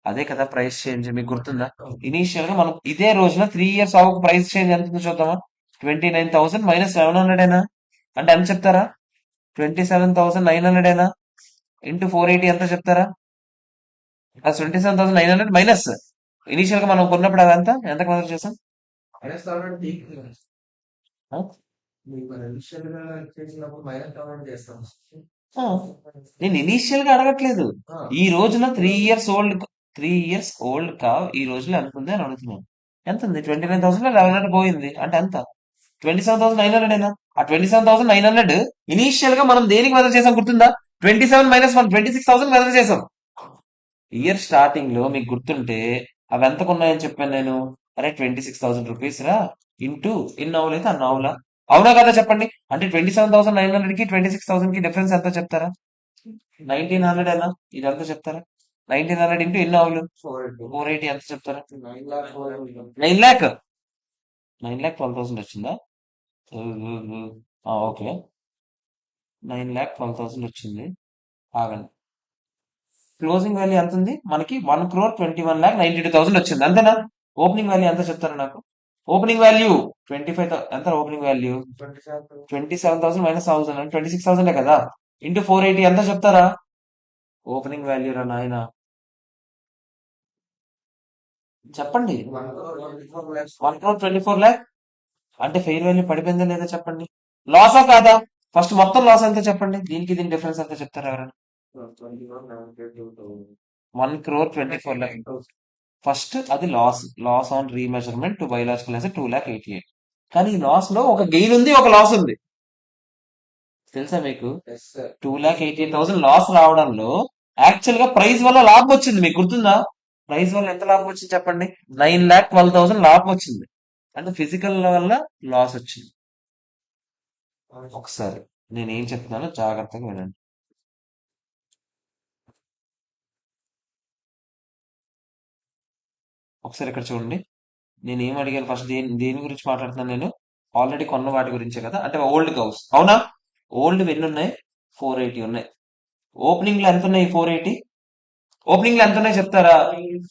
అదే కదా ప్రైస్ చేంజ్, మీకు గుర్తుందా? ఇనీషియల్ గా మనం ఇదే రోజున 3 ఇయర్స్ ఆవుకు ప్రైస్ చేంజ్ ఎంత ఉందో చూద్దామా. 29,000 మైనస్ 700 ఏనా? అంటే ఎంత చెప్తారా? 27,900 ఏనా? ఇంటూ 480 ఎంత చెప్తారా? 27,900 మైనస్ ఇనీషియల్ గా మనం కొన్నప్పుడు అదంతా ఎంత కన్సిడర్ చేసాం? ఆ? ఆ. నేను ఇనీషియల్ గా అడగట్లేదు. ఈ రోజున 3 ఇయర్స్ ఓల్డ్ ఈ రోజులో ఎంత ఉంది అని అడుగుతున్నాను. ఎంత ఉంది? 29,000 1100 పోయింది. అంటే ఎంత? 27,900 ఏనా? ఆ 27,900 ఇనీషియల్ గా మనం దేనికి మెజర్ చేసాం గుర్తుందా? 27 మైనస్ 1 26,000 మెజర్ చేసాం. ఇయర్ స్టార్టింగ్ లో మీకు గుర్తుంటే అవి ఎంతకు ఉన్నాయని చెప్పాను నేను. అరే 26,000 రూపీస్ రా. ఇంటూ ఇన్ని ఆవులు అయితే అన్ని ఆవులా? అవునా కదా చెప్పండి. అంటే 27,900 కి 26,000 కి డిఫరెన్స్ ఎంత చెప్తారా? 1,900 ఏనా? ఇది ఎంత చెప్తారా? 1,900 ఇంటూ ఎన్ని ఆవులు? 480 ఎంత చెప్తారా? 9,00,000. 9,12,000 వచ్చిందా? ఓకే, 9,12,000 వచ్చింది. ఆగండి. క్లోజింగ్ వాల్యూ ఎంత ఉంది మనకి? 1,21,92,000 వచ్చింది. అంతేనా? ఓపెనింగ్ వాల్యూ ఎంత చెప్తారా నాకు? ఓపెనింగ్ వాల్యూ 25 ఎంత? ఓపెనింగ్ వాల్యూ 27,000 మైనస్ 1000 అంటే 26,000 కదా. ఇంటూ 480 ఎంత చెప్తారా? ఓపెనింగ్ వాల్యూ రా నాయన, చెప్పండి. 1,24,00,000 అంటే ఫెయిర్ వాల్యూ పడిపోయిందా లేదా చెప్పండి. లాసా కాదా? ఫస్ట్ మొత్తం లాస్ ఎంత చెప్పండి. దీనికి దీని డిఫరెన్స్ ఎంత చెప్తారా ఎవరైనా? 1,24,00,000. ఫస్ట్ అది లాస్ ఆన్ రీమెజర్మెంట్ టు బయలాజికల్ 2,88,000. కానీ ఈ లాస్ లో ఒక గెయిన్ ఉంది, ఒక లాస్ ఉంది. తెలుసా మీకు? 2,88,000 లాస్ రావడంలో యాక్చువల్ గా ప్రైస్ వల్ల లాభం వచ్చింది. మీకు గుర్తుందా? ప్రైస్ వల్ల ఎంత లాభం వచ్చింది చెప్పండి? 9,12,000 లాభం వచ్చింది. అంటే ఫిజికల్ వల్ల లాస్ వచ్చింది. ఒకసారి నేను ఏం చెప్తున్నానో జాగ్రత్తగా వినండి. ఒకసారి ఇక్కడ చూడండి. నేను ఏం అడిగాను ఫస్ట్, దేని దేని గురించి మాట్లాడుతున్నాను నేను? ఆల్రెడీ కొన్న వాటి గురించే కదా, అంటే ఓల్డ్ కౌస్, అవునా? ఓల్డ్ ఎన్ని ఉన్నాయి? 480 ఉన్నాయి. ఓపెనింగ్ లో ఎంత ఉన్నాయి? 480. ఓపెనింగ్ లో ఎంత ఉన్నాయి చెప్తారా?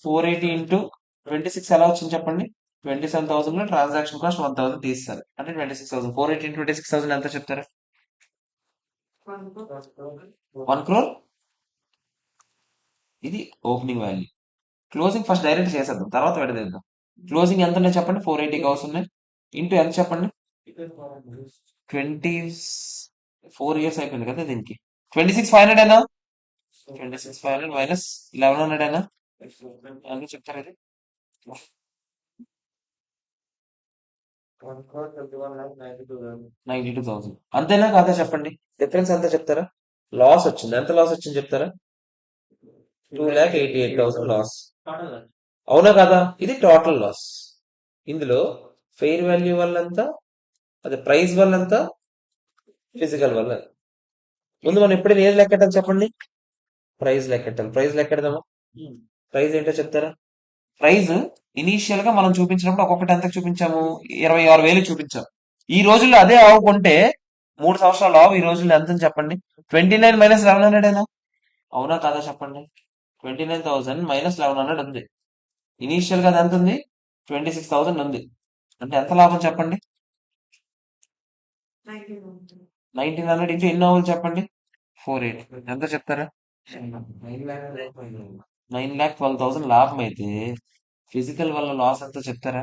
480 ఇంటూ 26 ఎలా వచ్చింది చెప్పండి? 27,000 లో ట్రాన్సాక్షన్ కాస్ట్ 1,000 తీస్తారు, అంటే 26,000. 480 ఇంటూ 26,000 ఎంత చెప్తారా? 1 crore. ఇది opening value. Closing first direct చేసేద్దాం, తర్వాత విడదీద్దాం. క్లోజింగ్ ఎంత ఉన్నాయి చెప్పండి? 480 కౌస్ ఉన్నాయి. ఇంటూ ఎంత చెప్పండి? 24 ఇయర్స్ అయిపోయింది కదా దీనికి. 26,500 26,500 మైనస్ 1,100 ఎంత చెప్తారు ఇది? 92,000 అంతేనా కాదా చెప్పండి? డిఫరెన్స్ ఎంత చెప్తారా? లాస్ వచ్చింది. ఎంత లాస్ వచ్చింది చెప్తారా? 2,88,000 లాస్. అవునా కదా? ఇది టోటల్ లాస్. ఇందులో ఫెయిర్ వాల్యూ వల్ల ఎంత, అదే ప్రైస్ వల్ల ఎంత, ఫిజికల్ వల్ల ఎంత? ముందు మనం ఎప్పుడైనా ఏది లెక్కెట్టాలి చెప్పండి? ప్రైస్ లెక్కెట్టాలి. ప్రైస్ లెక్కెడదామా? ప్రైస్ ఏంటో చెప్తారా? ప్రైస్ ఇనీషియల్ గా మనం చూపించినప్పుడు ఒక్కొక్కటి ఎంతకు చూపించాము? 26,000 చూపించాం. ఈ రోజుల్లో అదే ఆవు కొంటే 3 సంవత్సరాల ఆవు ఈ రోజుల్లో ఎంత అని చెప్పండి? 29 మైనస్ 1,100 అవునా కాదా చెప్పండి? 29,000 మైనస్ 1,100 ఉంది. ఇనీషియల్ గా అది ఎంత ఉంది? 26,000 ఉంది. అంటే ఎంత లాభం చెప్పండి? 1,900 ఇంటూ ఎన్ని ఆవులు చెప్పండి? 480. ఎంత చెప్తారా? 9,12,000 లాభం అయితే ఫిజికల్ వల్ల లాస్ ఎంత చెప్తారా?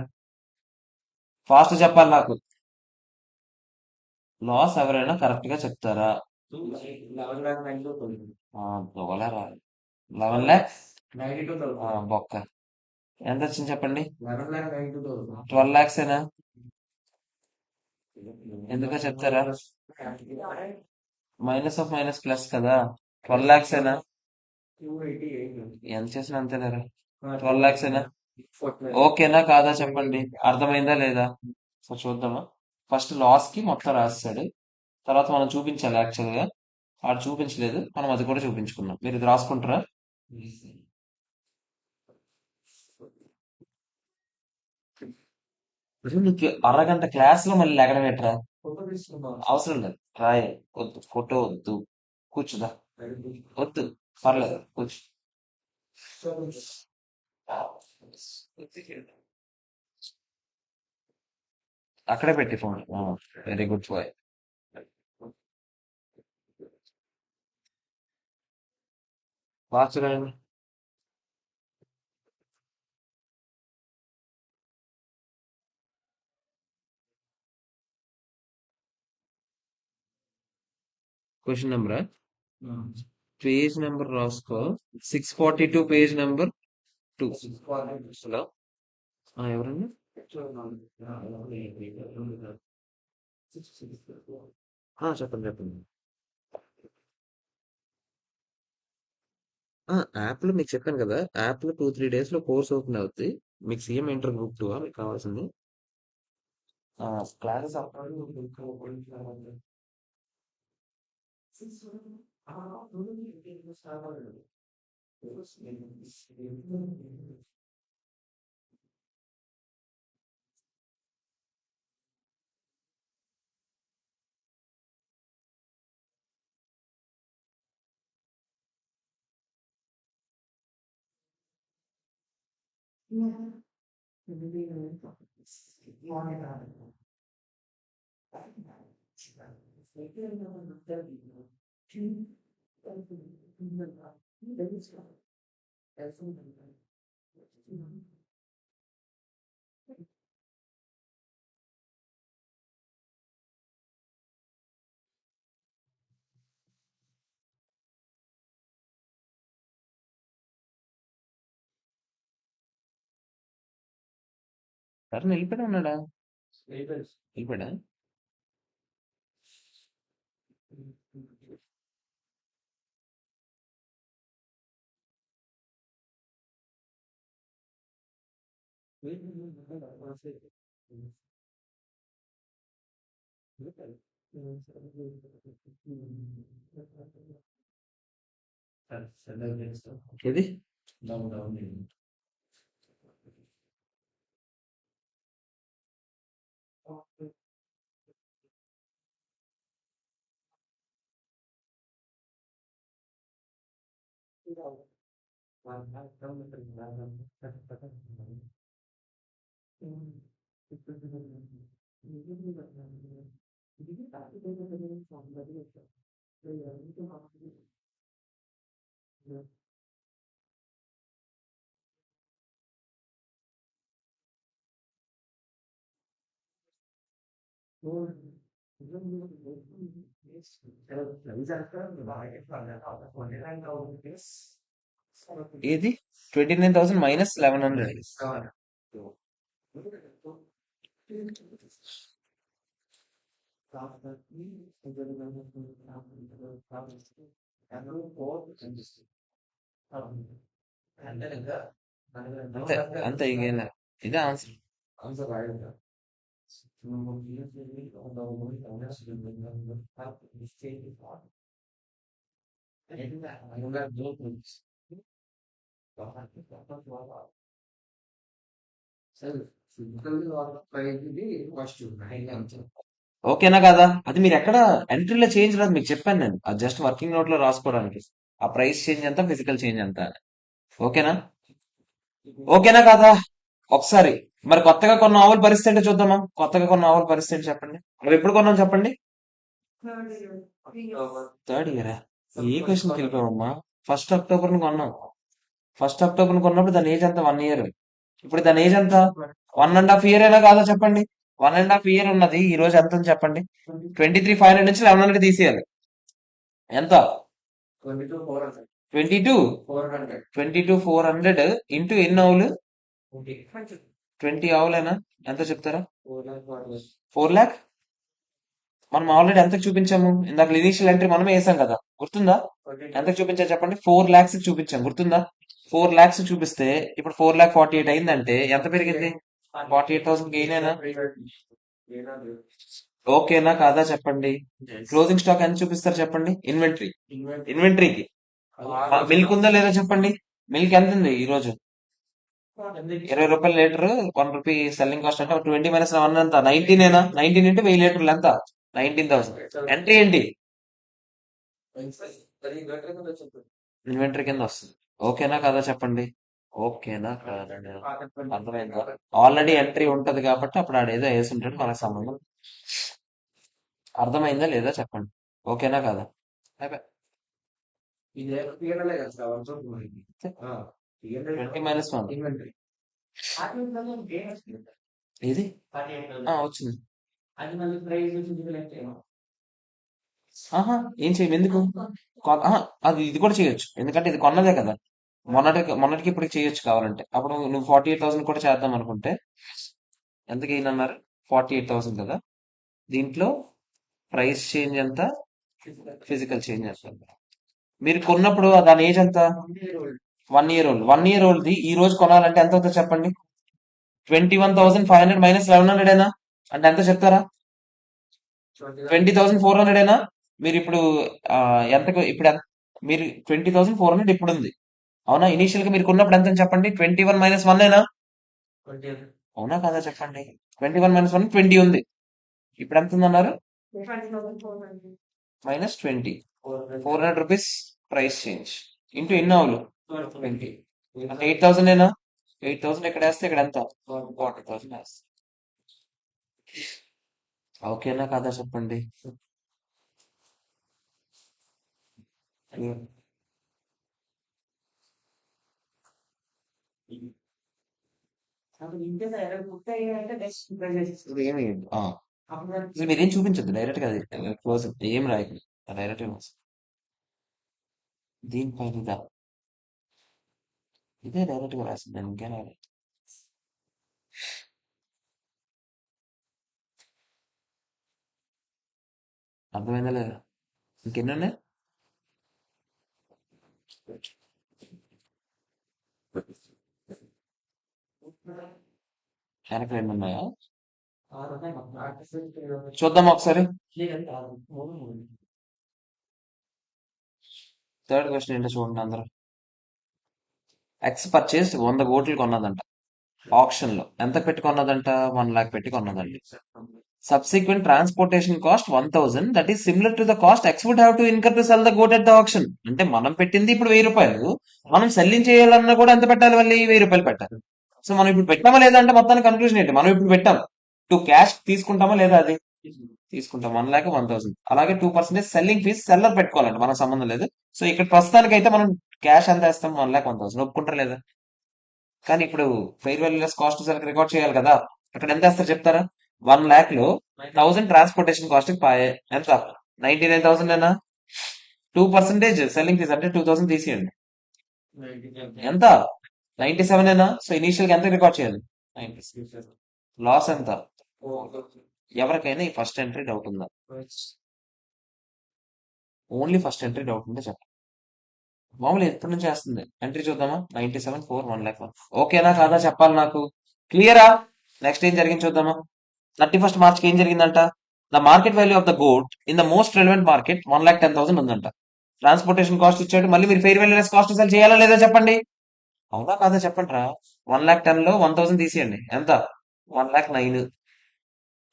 ఫాస్ట్ చెప్పాలి నాకు. లాస్ ఎవరైనా కరెక్ట్ గా చెప్తారా? దొగలరా. 11 lakhs. బొక్క. ఎంత వచ్చింది చెప్పండి? 12 lakhs ఏనా? ఎందుకో చెప్తారా? మైనస్ ఆఫ్ మైనస్ ప్లస్ కదా. 12 lakhs ఏనా? ఎంత చేసినా అంతేలేరా. 12 lakhs ఏనా? ఓకేనా కాదా చెప్పండి? అర్థమైందా లేదా? సో చూద్దామా. ఫస్ట్ లాస్ కి మొత్తం రాస్తాడు, తర్వాత మనం చూపించాలి. యాక్చువల్ గా ఆడు చూపించలేదు, మనం అది కూడా చూపించుకున్నాం. మీరు ఇది రాసుకుంటారా? అసలు నీకు అరగంట క్లాస్ లో మళ్ళీ లెగడం ఏంట్రా? అవసరం లేదు, రాయ్. వద్దు, ఫోటో వద్దు, కూర్చుదా. వద్దు, పర్లేదు, కూర్చు. అక్కడే పెట్టి phone. Very good boy. Fast రాయండి. క్వశ్చన్ నెంబరా? పేజ్ నెంబర్ రాసుకో. 642 పేజ్ నెంబర్ 2. హలో. ఎవరండి? చెప్పండి చెప్పండి. యాప్ లో మీకు చెప్పాను కదా, యాప్ లో 2-3 days లో కోర్స్ ఓపెన్ అవుతుంది. మీకు సీఎం ఇంటర్ గ్రూప్ 2 మీకు కావాల్సింది? క్లాసెస్ సార్ వెళ్ళిపోయినా ఉన్నాడా? వెళ్ళిపోయాడా? ఇది ఏది 29,000 మైనస్ 1100. అంతే అంతే ఇంకేం లేదు. ఇదే ఆన్సర్. ఓకేనా కదా? అది మీరు ఎక్కడ ఎంట్రీలో చేంజ్ రాదు, మీకు చెప్పాను నేను. అది జస్ట్ వర్కింగ్ నోట్ లో రాసుకోవడానికి. ఆ ప్రైస్ చేంజ్ ఎంత, ఫిజికల్ చేంజ్ ఎంత అని. ఓకేనా? ఓకేనా కదా? ఒకసారి మరి కొత్తగా కొన్న ఆవుల పరిస్థితి ఏంటో చూద్దామా? కొత్తగా కొన్న ఆవుల పరిస్థితి ఏంటి చెప్పండి. అవి ఎప్పుడు కొన్నాం చెప్పండి. థర్డ్ ఇయరా? ఏ క్వశ్చన్కి వెళ్ళిపోయామమ్మా? 1 అక్టోబర్ కొన్నాం. 1 అక్టోబర్ కొన్నప్పుడు దాని ఏజ్ ఎంత? 1 ఇయర్. ఇప్పుడు దాని ఏజ్ ఎంత? 1.5 ఇయర్ అయినా కాదా చెప్పండి. 1.5 ఇయర్ ఉన్నది ఈ రోజు ఎంత ఉంది చెప్పండి. 23,500 నుంచి 1100 తీసేయాలి. ఎంత? 22,400 ఇంటూ ఎన్ని ఆవులు? 20 ఆవులేనా? ఎంత చెప్తారా? 4 lakh. మనం ఆల్రెడీ ఎంతకు చూపించాము ఇందాక? ఇనీషియల్ ఎంట్రీ మనమే వేసాం కదా, గుర్తుందా? ఎంతకు చూపించా చెప్పండి. 4 lakhs చూపించాం, గుర్తుందా? 4 lakhs చూపిస్తే ఇప్పుడు 4,48,000 అయిందంటే ఎంత పెరిగింది? 48,000 గెయిన్ అయినా? ఓకేనా కాదా చెప్పండి. క్లోజింగ్ స్టాక్ ఎంత చూపిస్తారు చెప్పండి. ఇన్వెంటరీకి మిల్క్ ఉందా లేదా చెప్పండి. మిల్క్ ఎంత ఉంది ఈ రోజు? 20 రూపాయల లీటర్. 1 రూపీ సెల్లింగ్ కాస్ట్ అంటే 20 మైనస్ 1 ఎంత? 19 ఏనా? 19 ఇంటూ 1000 లీటర్లు ఎంత? 19,000. ఎంట్రీ ఏంటి? ఇన్వెంటరీ కింద వస్తుంది. ఓకేనా కాదా చెప్పండి. ఓకేనా కాదండి. అర్థమైందా? ఆల్రెడీ ఎంట్రీ ఉంటది కాబట్టి అప్పుడు ఆడేదో వేసి ఉంటాడు, మనకు సంబంధం. అర్థమైందా లేదా చెప్పండి. ఓకేనా కాదా? అయిపోయి 20 - 1 ఇది వచ్చింది. ఆహా, ఏం చేయం ఎందుకు? ఆహా, అది ఇది కూడా చేయొచ్చు, ఎందుకంటే ఇది కొన్నదే కదా. మొన్నటికి ఇప్పటికి చేయొచ్చు కావాలంటే. అప్పుడు నువ్వు 48,000 కూడా చేద్దాం అనుకుంటే ఎంత గెయిన్ అన్నారు? 48,000 కదా. దీంట్లో ప్రైస్ చేంజ్ ఎంత, ఫిజికల్ చేంజ్ ఎంత? మీరు కొన్నప్పుడు దాని ఏజ్ ఎంత? 1 ఇయర్ ఓల్డ్. 1 ఇయర్ ఓల్డ్ది ఈ రోజు కొనాలంటే ఎంత అవుతుందో చెప్పండి. 21,500 మైనస్ 1100 ఏనా? అంటే ఎంత చెప్తారా? 20,400 ఏనా? మీరు ఇప్పుడు ఆ, ఎంతకు ఇప్పుడు మీరు 20,400 ఇప్పుడు ఉంది, అవునా? ఇనీషియల్ గా మీరు కొన్నప్పుడు ఎంత అని చెప్పండి. 21 - 1 ఏనా? అవునా కాదా చెప్పండి. 21 - 1 20 ఉంది. ఇప్పుడు ఎంత ఉంది అన్నారు? -20. 400 రూపీస్ ప్రైస్ చేంజ్ ఇంటూ ఎన్ని ఆవులు? 20. అంటే 8,000 ఏనా? 8,000 ఎక్కడ వేస్తే ఇక్కడ ఎంత? 40,000 వేస్తే. ఓకేనా కాదా చెప్పండి. ఇప్పుడు ఏమి అసలు మీరేం చూపించద్దు, డైరెక్ట్ గా అది క్లోజ్ ఏం రాయకండి, డైరెక్ట్ గా దీనిపైన ఇదే డైరెక్ట్ గా రాసింది, నేను ఇంకేం రాయలేదు. అర్థమైందా లేదా? ఇంకెన్ని ఉన్నాయి? వెనక రెండు ఉన్నాయా? చూద్దాం ఒకసారి. థర్డ్ క్వశ్చన్ ఏంటో చూడండి అందరూ. ఎక్స్ పర్చేస్ 100 కోట్లు కొన్నదంట ఆప్షన్ లో. ఎంత పెట్టి కొన్నదంట? 1 lakh పెట్టి కొన్నదండి. Subsequent transportation cost 1000, that is similar to the cost X would have to incur to sell the goat at the auction. అంటే మనం పెట్టింది ఇప్పుడు 1000 రూపాయలు, మనం సెల్లింగ్ చేయాలన్నా కూడా ఎంత పెట్టాలి? మళ్ళీ 1000 రూపాయలు పెట్టాలి. సో మనం ఇప్పుడు పెట్టామా లేదా అంటే మొత్తానికి కన్క్లూజన్ ఏంటి? మనం ఇప్పుడు పెట్టాం. టు క్యాష్ తీసుకుంటామా లేదా? అది తీసుకుంటాం. 1,00,000 అలాగే 2% సెల్లింగ్ ఫీజ్ సెల్లర్ పెట్టుకోవాలంటే మనకు సంబంధం లేదు. సో ఇక్కడ ప్రస్తుతానికి అయితే మనం క్యాష్ ఎంత వేస్తాం? 1,01,000. ఒప్పుకుంటారా లేదా? కానీ ఇప్పుడు fair value less cost cell record చేయాలి కదా. అక్కడ ఎంత వేస్తారు చెప్తారా? 1 lakh లో 1000 ట్రాన్స్పోర్టేషన్ కాస్ట్ పాయే ఎంత? 99,000 ఏనా? 2% సెల్లింగ్ ఫీజ్ అంటే 2,000 తీసేయండి. ఎంత? 97 ఏనా? సో ఇనీషియల్ గా ఎంత రికార్డ్ చేయాలి? 97. లాస్ ఎంత? ఎవరికైనా ఈ ఫస్ట్ ఎంట్రీ డౌట్ ఉందా? ఓన్లీ ఫస్ట్ ఎంట్రీ డౌట్ ఉంటే చెప్పండి. మామూలు ఎప్పటి నుంచి వేస్తుంది ఎంట్రీ చూద్దామా? 97, 4, 1,01,000. ఓకేనా కాదా చెప్పాలి నాకు. క్లియరా? నెక్స్ట్ ఏం జరిగింది చూద్దామా. 31st మార్చ్కి ఏం జరిగిందంట? The market value of the gold in the most relevant market 1,10,000 ఉందంట. ట్రాన్స్పోర్టేషన్ కాస్ట్ ఇచ్చాడు. మళ్ళీ మీరు fair value less cost cell చేయాలా లేదా చెప్పండి. అవునా కాదా చెప్పండి రా. 1,10,000 లో 1,000 తీసేయండి. ఎంత? 1,09,000.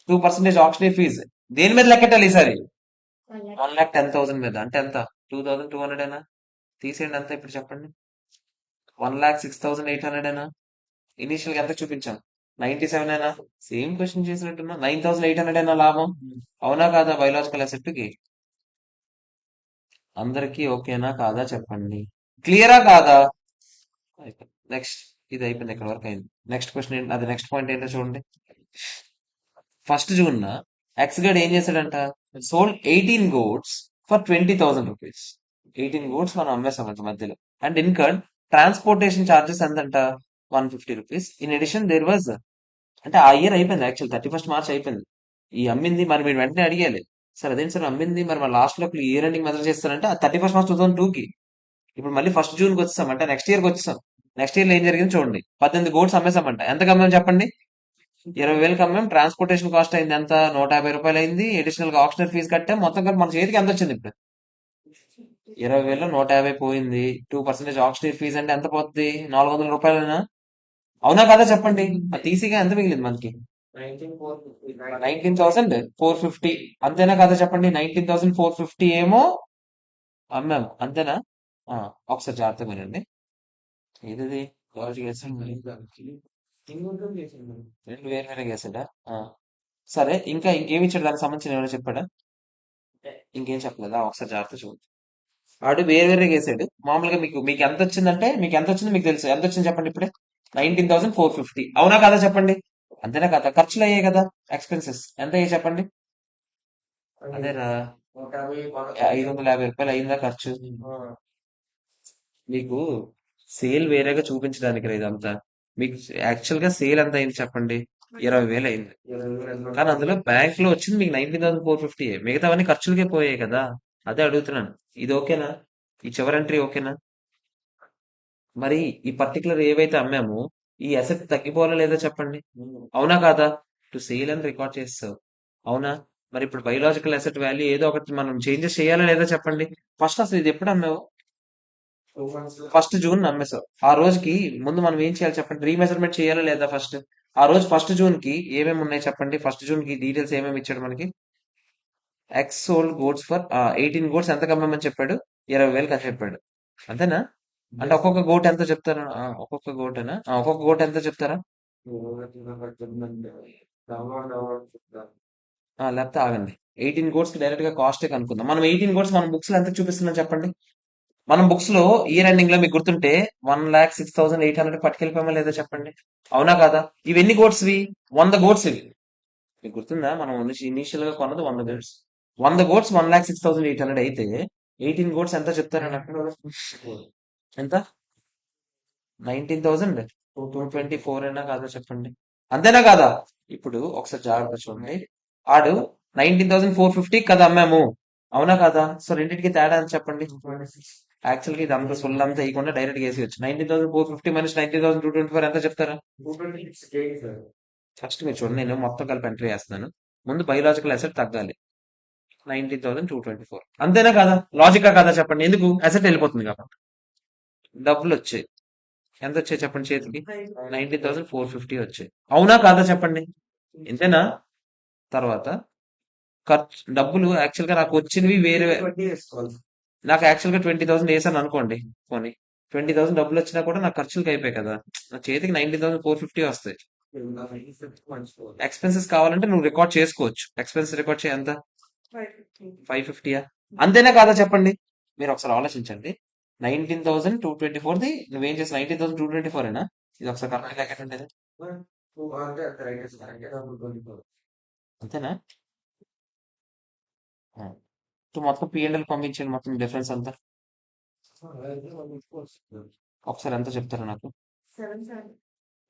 2% ఆప్షనరీ ఫీజ్. దేని మీద లెక్కటాలి ఈసారి? 1,10,000 మీద. అంటే ఎంత? 2,200 ఏనా? తీసేయండి. ఎంత ఇప్పుడు చెప్పండి? 1,06,800 ఏనా? ఇనీషియల్ గా ఎంత చూపించాం? 97 ఏనా? Same question చేసినట్టున్నా. 9,800 ఏనా లాభం? అవునా కాదా? బయోలాజికల్ అసెట్ కి అందరికి ఓకేనా కాదా చెప్పండి. క్లియరా కాదా? నెక్స్ట్ ఇది అయిపోయింది. ఇక్కడ వరకు అయింది. నెక్స్ట్ క్వశ్చన్ ఏంటి? అది నెక్స్ట్ పాయింట్ ఏంటో చూడండి. 1st జూన్ ఎక్స్ గడ్ ఏం చేశాడంట? Sold 18 goats for 20,000 rupees. 18 goats మనం అమ్మేసాం అంత మధ్యలో. అండ్ ఇన్కర్డ్ ట్రాన్స్పోర్టేషన్ చార్జెస్ ఎంతంట? 150 rupees. In addition there was, అంటే ఆ ఇయర్ అయిపోయింది యాక్చువల్. 31st మార్చ్ అయిపోయింది. ఈ అమ్మింది మరి మీరు వెంటనే అడిగేయాలి. సార్ అదేంటి సార్ అమ్మింది మరి మన లాస్ట్ లో ఇయర్ ఎండింగ్ మెజర్ చేస్తారంటే 31st మార్చ్ 2002కి. ఇప్పుడు మళ్ళీ 1st జూన్కి వచ్చేసాం, అంటే నెక్స్ట్ ఇయర్కి వచ్చేసాం. నెక్స్ట్ ఇయర్ లో ఏం జరిగింది చూడండి. 18 గోడ్స్ అమ్మేసామంట. ఎంత అమ్మాం చెప్పండి? 20,000 అమ్మాం. ట్రాన్స్పోర్టేషన్ కాస్ట్ అయింది ఎంత? 150 రూపాయలు అయింది. అడిషనల్ గా ఆప్షనల్ ఫీజు కట్టాం. మొత్తం కలిపి మన చేతికి ఎంత వచ్చింది ఇప్పుడు? 20,000లో 150 పోయింది. 2% ఆప్షనల్ ఫీజు అంటే ఎంత పోతుంది? 400 రూపాయలైనా? అవునా కదా చెప్పండి. అది తీసిగా ఎంత మిగిలింది మనకి? 19,450. అంతేనా కదా చెప్పండి. 19,450 ఏమో అమ్మాము. అంతేనా? ఆ, ఒకసారి జాగ్రత్తగా వినండి. ఏది లాజిక్ వేసాడు? రెండు వేరు వేరే వేసాడా? సరే, ఇంకా ఇంకేమి ఇచ్చాడు? దానికి సంబంధించిన ఏమైనా చెప్పాడా? ఇంకేం చెప్పలేదా? ఒకసారి జాగ్రత్త చూడండి. ఆడు వేరు వేరే వేసాడు. మామూలుగా మీకు మీకు ఎంత వచ్చిందంటే, మీకు ఎంత వచ్చిందో మీకు తెలుసు. ఎంత వచ్చింది చెప్పండి ఇప్పుడే? 19,450. అవునా కదా చెప్పండి. అంతేనా కదా? ఖర్చులు అయ్యాయి కదా, ఎక్స్పెన్సెస్ ఎంత అయ్యాయి చెప్పండి? అదేరా, 550 రూపాయలు అయిందా ఖర్చు? మీకు సేల్ వేరేగా చూపించడానికి రా ఇదంతా. మీకు యాక్చువల్ గా సేల్ ఎంత అయింది చెప్పండి? 20,000 అయింది. కానీ అందులో బ్యాంక్ లో వచ్చింది మీకు 19,450. మిగతావన్నీ ఖర్చులకే పోయాయి కదా. అదే అడుగుతున్నాను. ఇది ఓకేనా? ఈ చివరి ఎంట్రీ ఓకేనా? మరి ఈ పర్టికులర్ ఏవైతే అమ్మామో ఈ అసెట్ తగ్గిపోవాలా లేదా చెప్పండి. అవునా కాదా? టు సేల్ అని రికార్డ్ చేస్తావు. అవునా? మరి ఇప్పుడు బయోలాజికల్ అసెట్ వాల్యూ ఏదో ఒకటి మనం చేంజెస్ చేయాలా లేదా చెప్పండి. ఫస్ట్ అసలు ఇది ఎప్పుడు అమ్మావు? 1st June అమ్మేసావు. ఆ రోజుకి ముందు మనం ఏం చేయాలి చెప్పండి? రీమెజర్మెంట్ చేయాలా లేదా ఫస్ట్? ఆ రోజు 1st జూన్ కి ఏమేమి ఉన్నాయి చెప్పండి? 1st జూన్ కి డీటెయిల్స్ ఏమేమి ఇచ్చాడు మనకి? ఎక్స్ సోల్డ్ గోడ్స్ ఫర్ 18 గోడ్స్ ఎంత కమ్మని చెప్పాడు? 20,000 అని చెప్పాడు. అంతేనా? అంటే ఒక్కొక్క గోట్ ఎంత చెప్తారా? ఒక్కొక్క గోటేనా? ఒక్కొక్క గోట్ ఎంత చెప్తారా? లేకపోతే ఆగండి. 18 గోట్స్ డైరెక్ట్ గా కాస్ట్ కనుక్కుందాం. మనం 18 గోట్స్ మన బుక్స్ లో ఎంత చూపిస్తున్నాం చెప్పండి. మనం బుక్స్ లో ఇయర్ ఎండింగ్ లో మీకు గుర్తుంటే 1,06,800 పట్టుకెళ్ళిపోయామా లేదా చెప్పండి. అవునా కాదా? ఇవి ఎన్ని గోట్స్ ఇవి? 100 గోట్స్ ఇవి. మీకు గుర్తుందా? మనం ఇనీషియల్ గా కొన్నది 100 గోట్స్. 100 గోట్స్ 1,06,800 అయితే 18 గోట్స్ ఎంత చెప్తారా నాకు? ఎంత? 19,224 అయినా కాదా చెప్పండి. అంతేనా కాదా? ఇప్పుడు ఒకసారి జాగ్రత్త చూడండి. ఆడు 19,450 కదా అమ్మాము. అవునా కాదా? సో రెండింటికి తేడా అని చెప్పండి. యాక్చువల్ గా ఇది అంత సొల్లు అంతా ఇవ్వకుండా డైరెక్ట్ వేసేయచ్చు. 19,450 మైనస్ 19,224 ఎంత చెప్తారా? ఫస్ట్ మీరు చూడండి, నేను మొత్తం కలిపి ఎంట్రీ చేస్తున్నాను. ముందు బయోలాజికల్ అసెట్ తగ్గాలి. 19,224 అంతేనా కాదా? లాజికా కాదా చెప్పండి. ఎందుకు? అసెట్ వెళ్ళిపోతుంది కాబట్టి. డబ్బులు వచ్చాయి. ఎంత వచ్చాయి చెప్పండి చేతికి? 19,450 వచ్చాయి. అవునా కాదా చెప్పండి. ఇంతేనా? తర్వాత డబ్బులు యాక్చువల్ గా నాకు వచ్చినవి వేరే. నాకు యాక్చువల్ గా 20,000 వేసాను అనుకోండి. పోనీ 20,000 డబ్బులు వచ్చినా కూడా నాకు ఖర్చులకి అయిపోయాయి కదా. నా చేతికి 19,450 వస్తాయి. ఎక్స్పెన్సెస్ కావాలంటే నువ్వు రికార్డ్ చేసుకోవచ్చు. ఎక్స్పెన్సెస్ రికార్డ్ చేయ ఎంత? 550యా? అంతేనా కాదా చెప్పండి. మీరు ఒకసారి ఆలోచించండి. 19,224 ది నువ్వేం చేసి 19,224 ఏనా? ఇది ఒకసారి కరెక్ట్ లెక్కండి. అంతేనా? మొత్తం P&L పంపించండి, మొత్తం డిఫరెన్స్ అంతా ఒకసారి ఎంత చెప్తారా నాకు? 7 7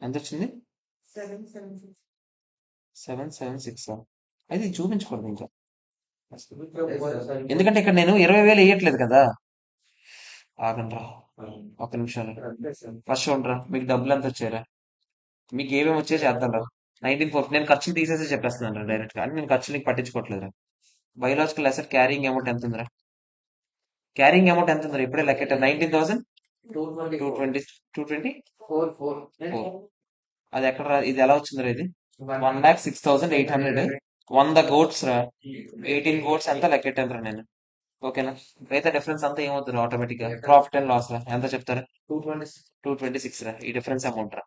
ఎంత వచ్చింది? 7 7 6. 776. అయితే ఇది చూపించకూడదు ఇంకా, ఎందుకంటే ఇక్కడ నేను 20,000 వేయట్లేదు కదా. ఆగండ్రా ఒక్క నిమిషాలు. ఫస్ట్ చూడరా, మీకు డబ్బులు ఎంత వచ్చారా? మీకు ఏమేమి వచ్చాయో చేద్దాం రా. 1940 నేను ఖర్చులు తీసేసి చెప్పేస్తున్నాను డైరెక్ట్ గా, అని నేను ఖర్చులకి పట్టించుకోవట్లేదు. బయోలాజికల్ అసెట్ క్యారింగ్ అమౌంట్ ఎంత ఉందిరా? క్యారింగ్ అమౌంట్ ఎంత ఉందిరా? ఇప్పుడే లెక్క 19,000 220 224. అది ఎక్కడ ఇది ఎలా వచ్చిందిరా? ఇది 1,06,800. 100 గోట్స్ రా. 18 గోట్స్ ఎంత లెక్కెట్టాను రా నేను. ఓకేనా? అయితే డిఫరెన్స్ అంతా ఏమవుతుంది ఆటోమేటిక్ గా? ప్రాఫిట్ అండ్ లాస్ రా. ఎంత చెప్తారా? 226 రా. ఈ డిఫరెన్స్ అమౌంట్ రా.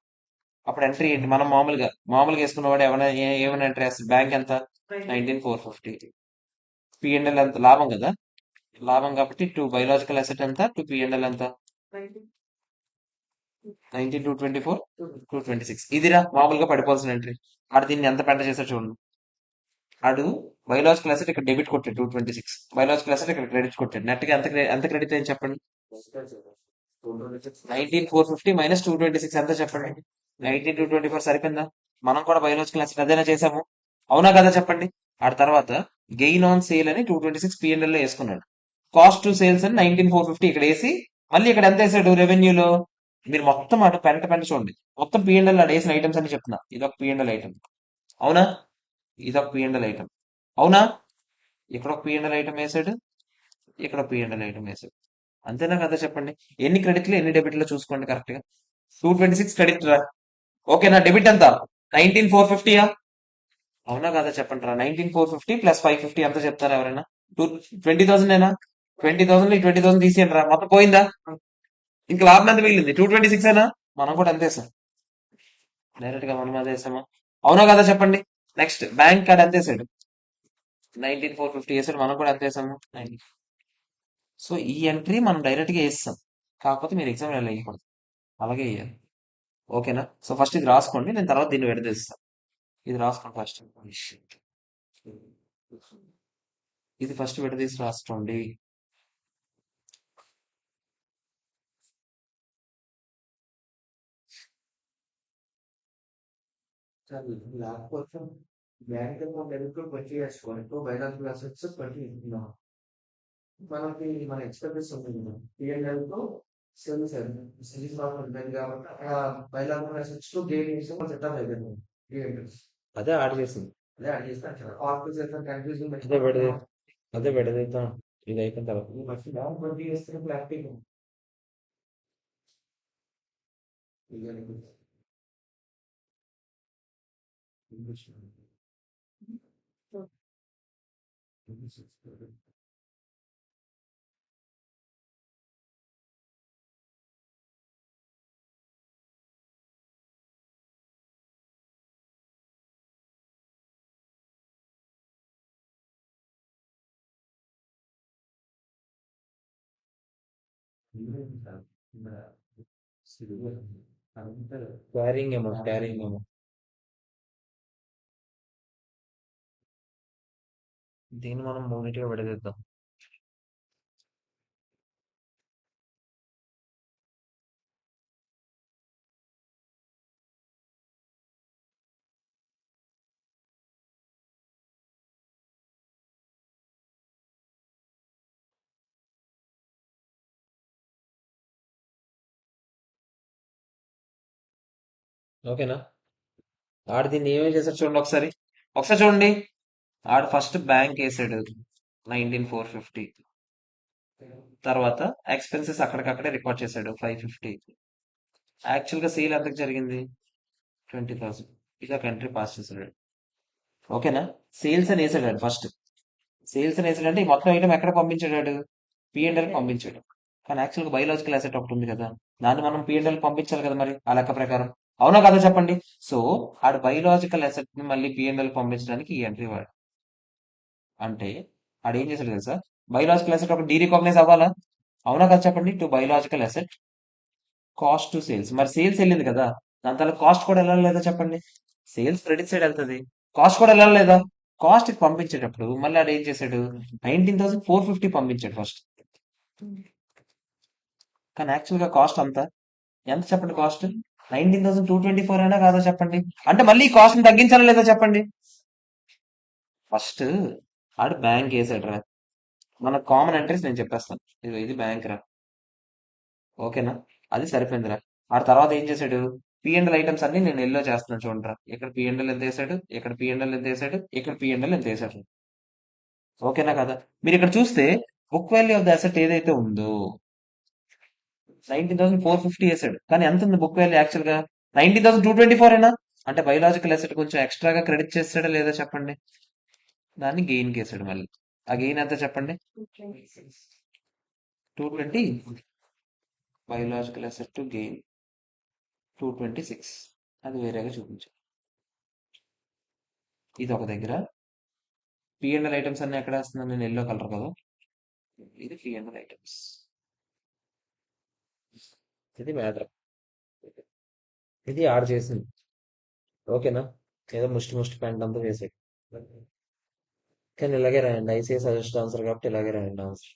అప్పుడు ఎంట్రీ ఏంటి? మనం మామూలుగా వేసుకున్నవాడు ఏమైనా ఎంట్రీ వేస్తుంది. బ్యాంక్ ఎంత? 19,450. P&L ఎంత? లాభం కదా. లాభం కాబట్టి టు బయోలాజికల్ అసెట్ ఎంత, టు P&L ఎంత? 19,224 226. ఇదిరా మామూలుగా పడిపోవాల్సిన ఎంట్రీ. ఆడు దీన్ని ఎంత పెంట చేశాడు చూడండి. ఆడు బయోలాజికల్ అసెట్ ఇక్కడ డెబిట్ కొట్టాడు 226, బయోలాజికల్ అసెట్ ఇక్కడ క్రెడిట్ కొట్టాడు. నెట్ గా ఎంత క్రెడిట్ అయింది చెప్పండి. 19,450 మైనస్ 226 ఎంత చెప్పండి. 19,224 సరిపోయిందా? మనం కూడా బయోలాజికల్ అసెట్ అదేనా చేసాము. అవునా కదా చెప్పండి. ఆడ తర్వాత గెయిన్ ఆన్ సేల్ అని 226 P&L లో వేసుకున్నాడు. కాస్ట్ టు సేల్స్ అని 19,450 ఇక్కడ వేసి మళ్ళీ ఇక్కడ ఎంత వేసాడు రెవెన్యూలో? మీరు మొత్తం అటు పెంట చూడండి. మొత్తం P&L ఆడ వేసిన ఐటమ్స్ అని చెప్తున్నా. ఇదొక P&L ఐటమ్. అవునా? ఇదొక P&L ఐటమ్. అవునా? ఇక్కడ ఒక P&L ఐటమ్ వేసాడు, ఇక్కడ P&L ఐటమ్ వేసాడు. అంతేనా కదా చెప్పండి. ఎన్ని క్రెడిట్లు ఎన్ని డెబిట్లు చూసుకోండి కరెక్ట్ గా. 226 క్రెడిట్ రా. ఓకేనా? డెబిట్ ఎంత? 19,450యా? అవునా కదా చెప్పండి రా. 19,450 ప్లస్ 550 ఎంత చెప్తారా ఎవరైనా? 20,000 ఏనా? 20,000 ఈ 20,000 తీసేయండి రా. మొత్తం పోయిందా? ఇంకా లాభం ఎంత మిగిలింది? 226 ఏనా? మనం కూడా ఎంత వేసాం? డైరెక్ట్ గా మనం అదే వేసామా? అవునా కదా చెప్పండి. నెక్స్ట్ బ్యాంక్ కార్డ్ ఎంత వేసాడు? 19,450 వేసాడు. మనం కూడా ఎంత వేసాము? 90. సో ఈ ఎంట్రీ మనం డైరెక్ట్ గా వేస్తాం. కాకపోతే మీరు ఎగ్జామ్ ఎలా వేయకూడదు, అలాగే వేయాలి. ఓకేనా? సో ఫస్ట్ ఇది రాసుకోండి, నేను తర్వాత దీన్ని విడదీస్తాను. ఇది రాసుకోండి ఫస్ట్. ఇది ఫస్ట్ విడదీసి రాసుకోండి. లేకపోతే బ్యాంక్ అకౌంట్ ఎదుర్కొని పట్టి వేసుకోవాలి. ఇప్పుడు బయోలాజికల్ అసెట్స్ పట్టి ఇస్తున్నాం. మనకి మన ఎక్స్పెక్టెస్ ఉంది. P&L తో సేల్స్ సిరీస్ ఉంటుంది కాబట్టి అక్కడ బయోలాజికల్ అసెట్స్ తో గెయిన్ చేసి మనం సెటప్ అయిపోయింది. P&L అదే యాడ్ చేసింది. అదే అది చేస్తాను సార్. ఆఫీస్ అయితే కన్ఫ్యూజన్ అదే విడదీద్దాం. ఇది అయిపోయిన తర్వాత ఈ ఫస్ట్ బ్యాంక్ పట్టి వేస్తే క్లారిటీ క్యారింగ్ అమౌంట్ దీన్ని మనం మూడింటిగా విడదీద్దాం. ఓకేనా? ఆడు దీన్ని ఏమేమి చేశాడు చూడండి ఒకసారి. ఒకసారి చూడండి. ఆడు ఫస్ట్ బ్యాంక్ వేసాడు 19,450. తర్వాత ఎక్స్పెన్సెస్ అక్కడికక్కడే రికార్డ్ చేశాడు 550. యాక్చువల్ గా సేల్ ఎంతకు జరిగింది? 20,000. ఇది ఒక ఎంట్రీ పాస్ చేశాడు. ఓకేనా? సేల్స్ అని వేసాడు ఫస్ట్. సేల్స్ అని వేసాడంటే ఈ మొత్తం ఐటమ్ ఎక్కడ పంపించాడు? P&L పంపించాడు. కానీ యాక్చువల్ గా బయోలాజికల్ అసెట్ ఒకటి ఉంది కదా, దాన్ని మనం P&L పంపించాలి కదా మరి ఆ లెక్క ప్రకారం. అవునా కదా చెప్పండి? సో ఆడు బయోలాజికల్ అసెట్ ని మళ్ళీ P&L పంపించడానికి ఈ ఎంట్రీ వాడు. అంటే ఆడు ఏం చేశాడు తెలుసా? బయోలాజికల్ అసెట్ ఒక డీరికాగ్నైజ్ అవ్వాలా? అవునా కదా చెప్పండి? To biological asset, cost to sales. మరి సేల్స్ వెళ్ళింది కదా, దాని తర్వాత కాస్ట్ కూడా వెళ్ళాలి లేదా చెప్పండి? సేల్స్ క్రెడిట్ సైడ్ వెళ్తుంది, కాస్ట్ కూడా వెళ్ళాలి లేదా? కాస్ట్ పంపించేటప్పుడు మళ్ళీ ఆడు ఏం చేశాడు? 19,450 పంపించాడు ఫస్ట్. కానీ యాక్చువల్ గా కాస్ట్ అంతా ఎంత చెప్పండి? కాస్ట్ 19,224 అయినా కాదా చెప్పండి? అంటే మళ్ళీ ఈ కాస్ట్ ని తగ్గించాలా లేదా చెప్పండి? ఫస్ట్ ఆడు బ్యాంక్ వేసాడు రా. మన కామన్ ఎంట్రీస్ నేను చెప్పేస్తాను. ఇది బ్యాంక్ రా. ఓకేనా? అది సరిపోయిందిరా. ఆ తర్వాత ఏం చేశాడు? P&L ఐటమ్స్ అన్ని నేను ఎల్లో చేస్తున్నాను చూడరా. ఇక్కడ P&L ఎంత వేసాడు, ఇక్కడ P&L ఎంత వేసాడు, ఇక్కడ P&L ఎంత వేసాడు. ఓకేనా కదా? మీరు ఇక్కడ చూస్తే book value of the asset ఏదైతే ఉందో 19,450 వేసాడు. కానీ ఎంత ఉంది బుక్ వాల్యూ యాక్చువల్ గా? 19,224 అయినా. అంటే బయోలాజికల్ అసెట్ కొంచెం ఎక్స్ట్రాగా క్రెడిట్ చేస్తాడా లేదా చెప్పండి? దాన్ని గెయిన్ వేసాడు మళ్ళీ. ఆ గెయిన్ ఎంత చెప్పండి? 220. Biological asset to gain 226. అది వేరేగా చూపించారు. ఇది ఒక దగ్గర. P&L ఐటమ్స్ అన్ని ఎక్కడ వేస్తున్నాను నేను? ఎల్లో కలర్ కదా. ఇది P&L ఐటమ్స్. ఇది మ్యాటర్. ఇది ఆడ్ చేసింది. ఓకేనా? ఏదో ముష్టి ప్యాంట్ అంతా వేసాడు. కానీ ఇలాగే రాయండి. ఐసీఐ సజెస్ట్ ఆన్సర్ కాబట్టి ఇలాగే రాయండి ఆన్సర్.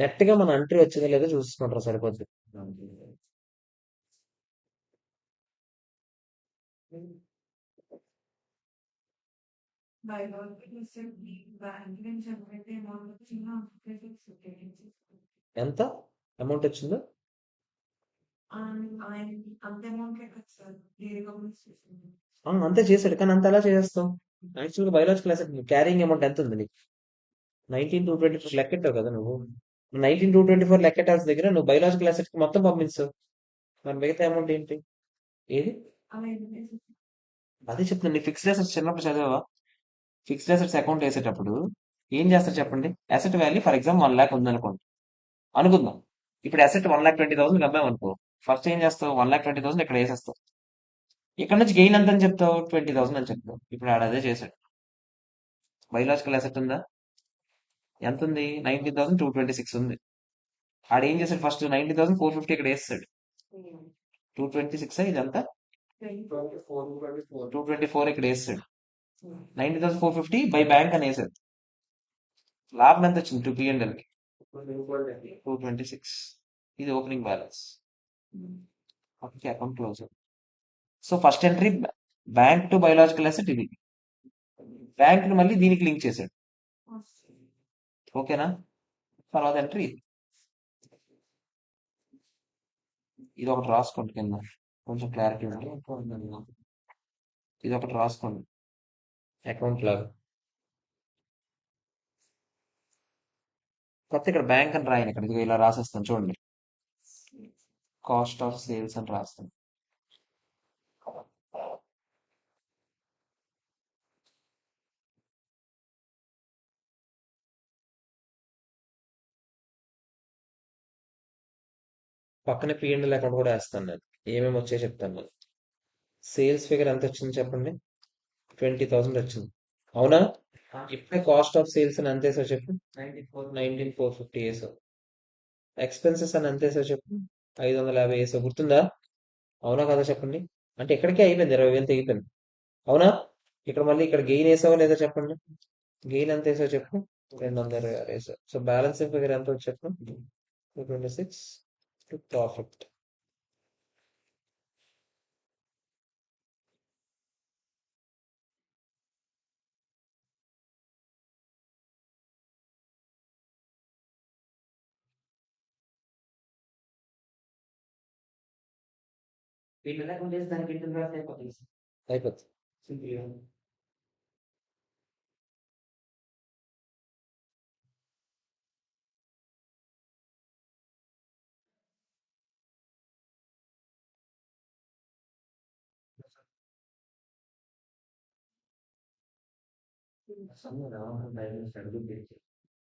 నెట్ గా మన ఎంట్రీ వచ్చిందో లేదో చూసుకుంటారు సరిపోద్ది. బయోలాజికల్ అసెట్ బ్యాంక్ నుంచి ఎవరైతే అమౌంట్ వచ్చిందో ఎంత అమౌంట్ వచ్చిందో ఆయన అంత అమౌంట్ కదా సార్ రీరికగ్నైజ్ చేసింది. అంతే చేశాడు. కానీ అంత ఎలా చేస్తాం? యాక్చువల్గా బయోలాజికల్ అసెట్ క్యారింగ్ అమౌంట్ ఎంత ఉంది నీకు? 19,224 లెక్కెట్టావు కదా నువ్వు. 19,224 లెక్కెట్టాల్సిన దగ్గర నువ్వు బయోలాజికల్ అసెట్ కి మొత్తం పంపించావు. మరి మిగతా అమౌంట్ ఏంటి? ఏది? అలా ఎందుకు అదే చెప్తుంది. నీ ఫిక్స్డ్ అసెట్స్ చిన్నప్పుడు చదివావా? ఫిక్స్డ్ అసెట్స్ అకౌంట్ వేసేటప్పుడు ఏం చేస్తారు చెప్పండి? అసెట్ వాల్యూ ఫర్ ఎగ్జాంపుల్ 1,00,000 ఉందనుకోండి, అనుకుందాం. ఇప్పుడు అసెట్ 1,20,000 అమ్మాం అనుకో. ఫస్ట్ ఏం చేస్తావు? 1,20,000 ఇక్కడ వేసేస్తావు. ఇక్కడ నుంచి గెయిన్ ఎంత అని చెప్తావు? 20,000 అని చెప్తావు. ఇప్పుడు ఆడ అదే చేశాడు. బయోలాజికల్ అసెట్ ఉందా? ఎంత ఉంది? 19,226 ఉంది. ఆడ ఏం చేశాడు? ఫస్ట్ 19,450 ఇక్కడ వేస్తాడు. 226 ఇదంతా 224 ఇక్కడ వేస్తాడు. 19,450 బై బ్యాంక్ అని వేసాడు. లాభం ఎంత వచ్చింది? 2 కి 226. ఇది opening balance. Okay, account close. So first entry bank to biological asset ఇది. బ్యాంక్ ని మళ్ళీ దీనికి లింక్ చేశాడు. ఓకేనా? తర్వాత ఎంట్రీ ఇది ఒకటి రాసుకోండి కింద, కొంచెం క్లారిటీ ఉంది. ఇది ఒకటి రాసుకోండి అకౌంట్ లాగా. కాకపోతే ఇక్కడ బ్యాంక్ అని రాయను. ఇక్కడ ఇదిగో ఇలా రాసేస్తాను చూడండి. కాస్ట్ ఆఫ్ సేల్స్ అని రాస్తాను. పక్కనే P&L అకౌంట్ కూడా వేస్తాను నేను. ఏమేమి వచ్చాయో చెప్తాను నేను. సేల్స్ ఫిగర్ ఎంత వచ్చింది చెప్పండి? 20,000 వచ్చింది. అవునా? ఇప్పుడే కాస్ట్ ఆఫ్ సేల్స్ అని ఎంత వేసావు చెప్పు? 19,450 వేసావు. ఎక్స్పెన్సెస్ అని ఎంత వేసావు చెప్పు? 550 వేసావు. గుర్తుందా? అవునా కదా చెప్పండి? అంటే ఇక్కడికే అయిపోయింది, 20,000 తెగిపోయింది. అవునా? ఇక్కడ మళ్ళీ ఇక్కడ గెయిన్ వేసావా లేదా చెప్పండి? గెయిన్ ఎంత వేసావు చెప్పు? 226 వేసావు. సో బ్యాలెన్సింగ్ ఫిగర్ ఎంత వచ్చి చెప్పు? 226 టు ప్రాఫిట్. వీటి నెల అకౌంట్ చేసి దానికి ఇంటర్ రాస్తే అయిపోతుంది సార్. అయిపోతుంది. సింపుల్గా.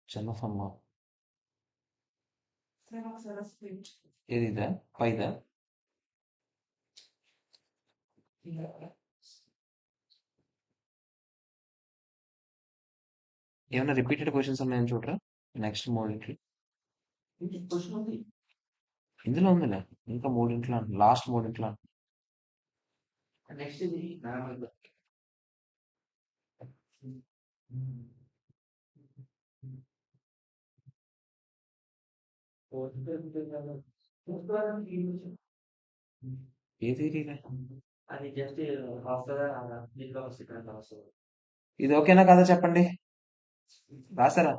చిన్న సమ్మ సార్ ఒకసారి స్క్రీన్ ఏది ఇదా పైదా ఏమైనా రిపీటెడ్ క్వశ్చన్స్ ఉన్నాయని చూడరా నెక్స్ట్ మూడింటి క్వశ్చన్ ఉంది. ఇందులో ఉందిలే ఇంకా మూడింట్లో లాస్ట్ మూడింట్లో నెక్స్ట్ ఇది నార్మల్. ఏది అది జస్ట్ హాఫ్ దీంట్లో వస్తుంది. ఇది ఓకేనా కదా చెప్పండి రాసారా